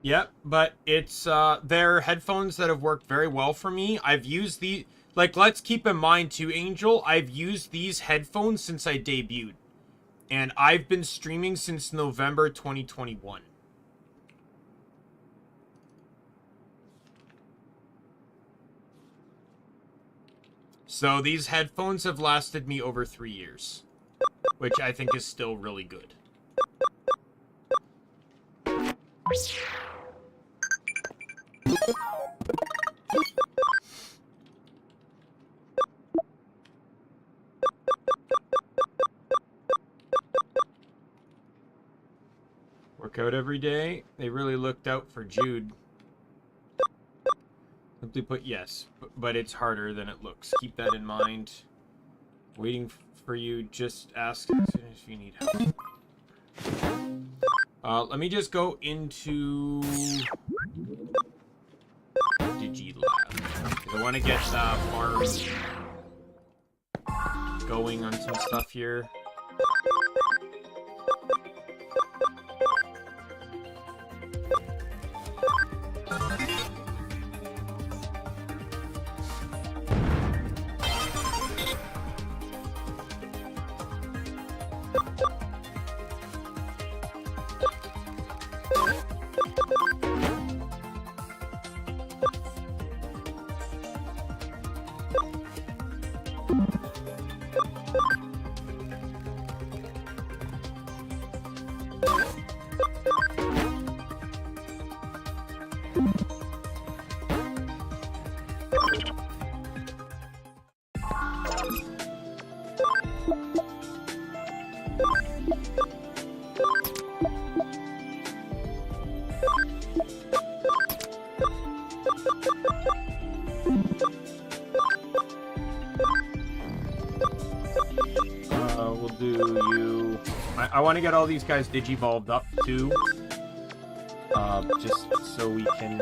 Yep, but it's they're headphones that have worked very well for me. I've used the, like, let's keep in mind too, Angel, I've used these headphones since I debuted. And I've been streaming since November 2021. So these headphones have lasted me over 3 years, which I think is still really good. Work out every day. They really looked out for Jude. Simply put, yes, but it's harder than it looks. Keep that in mind. Waiting for you. Just ask as soon as you need help. Let me just go into Digilab. I want to get farm going on some stuff here. We'll do you. I want to get all these guys digivolved up too, just so we can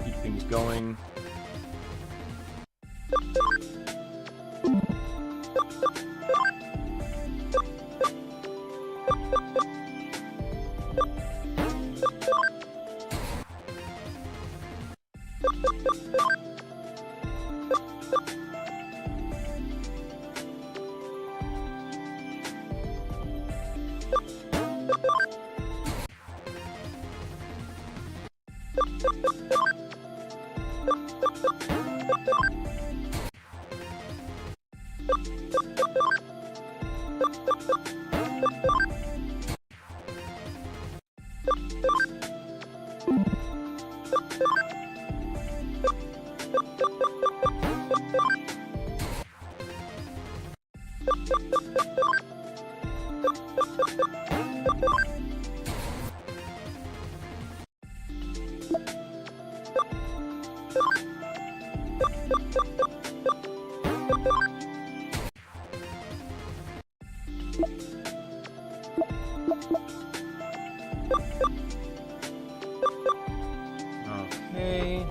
keep things going. Okay.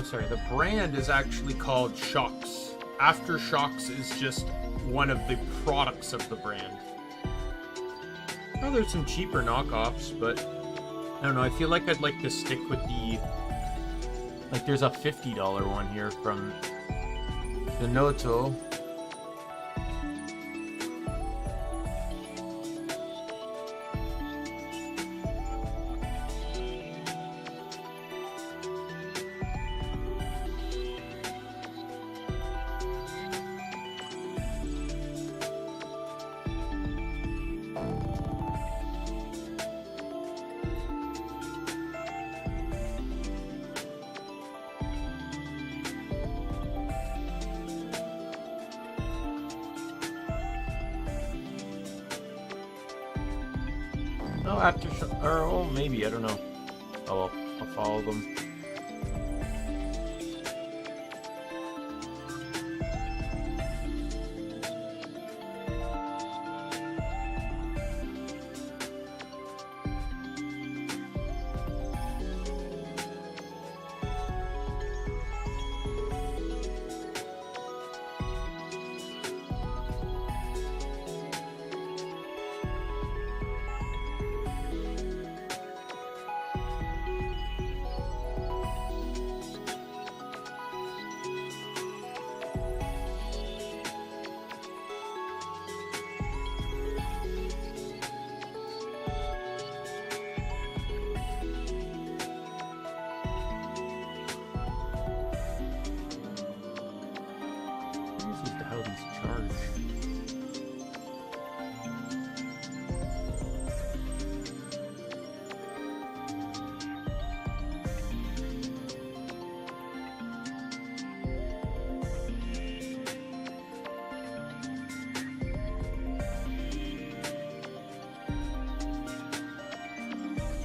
Oh, sorry, the brand is actually called Shocks. Aftershocks is just one of the products of the brand. Oh, there's some cheaper knockoffs, but I don't know. I feel like I'd like to stick with the... Like, there's a $50 one here from the Noto. Oh, or oh, maybe, I don't know. Oh well, I'll follow them.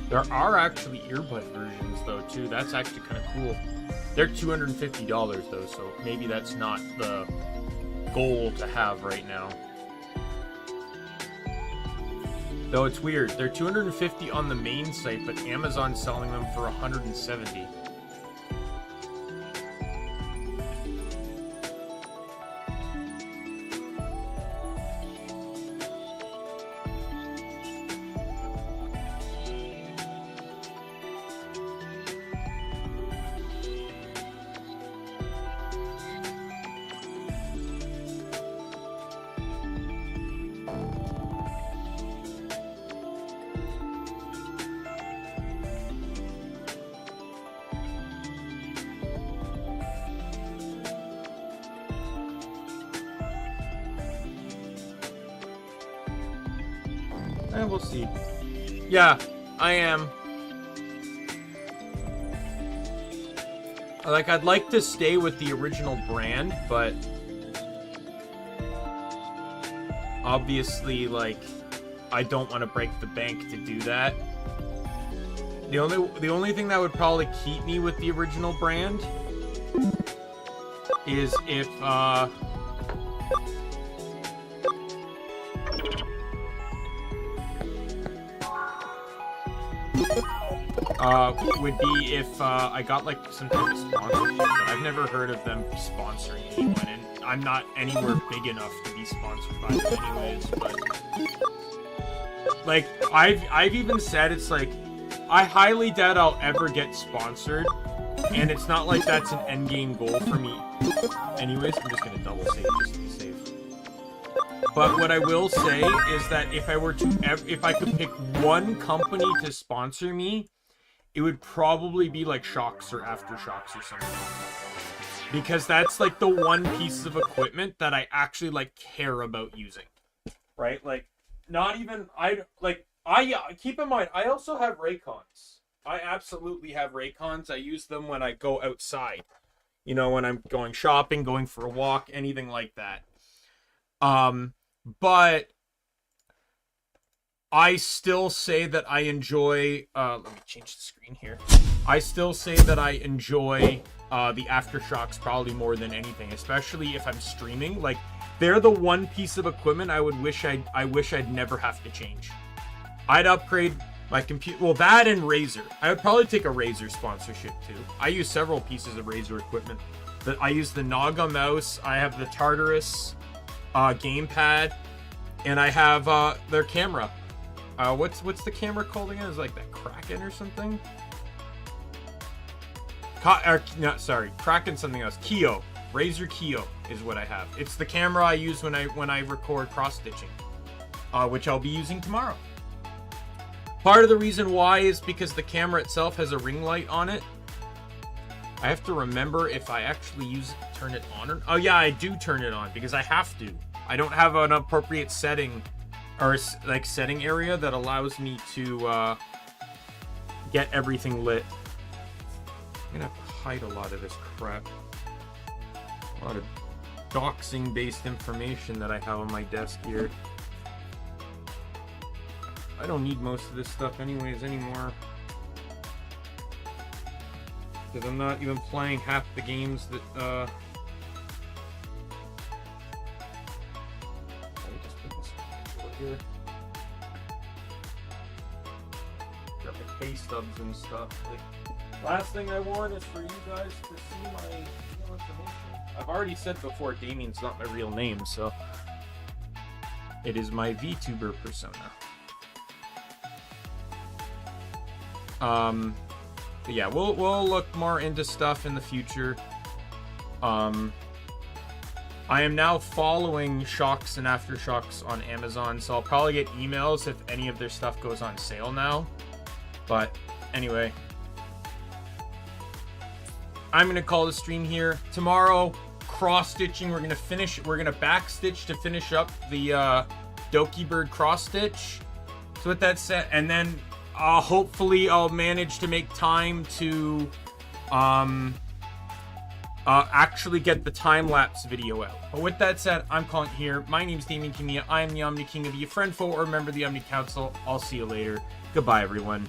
There are actually earbud versions though too. That's actually kind of cool. They're $250 though, so maybe that's not the goal to have right now. Though it's weird. They're $250 on the main site, but Amazon's selling them for $170. We'll see. Yeah, I am. Like, I'd like to stay with the original brand, but obviously, like, I don't want to break the bank to do that. The only thing that would probably keep me with the original brand is if would be if I got like some type of sponsorship, but I've never heard of them sponsoring anyone, and I'm not anywhere big enough to be sponsored by them anyways. But like I've even said, it's like I highly doubt I'll ever get sponsored, and it's not like that's an end game goal for me. Anyways, I'm just gonna double save just to be safe. But what I will say is that if I could pick one company to sponsor me, it would probably be like Shocks or Aftershocks or something. Because that's like the one piece of equipment that I actually like care about using. Right? Like, not even, keep in mind, I also have Raycons. I absolutely have Raycons. I use them when I go outside. You know, when I'm going shopping, going for a walk, anything like that. But I still say that I enjoy, let me change the screen here. I still say that I enjoy the Aftershocks probably more than anything, especially if I'm streaming. Like, they're the one piece of equipment I wish I'd never have to change. I'd upgrade my computer, well, that and Razer. I would probably take a Razer sponsorship too. I use several pieces of Razer equipment. I use the Naga mouse, I have the Tartarus gamepad, and I have their camera. What's the camera called again? Is like that Kraken or something? Kraken something else. Kyo. Razer Kyo is what I have. It's the camera I use when I record cross stitching, which I'll be using tomorrow. Part of the reason why is because the camera itself has a ring light on it. I have to remember if I actually turn it on or... Oh yeah, I do turn it on because I have to. I don't have an appropriate setting or like setting area that allows me to get everything lit. I'm gonna have to hide a lot of this crap. A lot of doxing based information that I have on my desk here. I don't need most of this stuff anyways anymore. Because I'm not even playing half the games that, let me just put this over here. Got the pay stubs and stuff. Like, last thing I want is for you guys to see my real information. I've already said before, Damien's not my real name, so it is my VTuber persona. But yeah, we'll look more into stuff in the future. I am now following Shocks and Aftershocks on Amazon, so I'll probably get emails if any of their stuff goes on sale now. But anyway, I'm gonna call the stream here. Tomorrow, cross stitching. We're gonna back stitch to finish up the Doki Bird cross stitch. So with that said, and then hopefully I'll manage to make time to actually get the time-lapse video out. But with that said, I'm calling it here. My name's Daimien Kamiya. I am the Omni King. Of you friend, foe, or member of the Omni Council. I'll see you later. Goodbye, everyone.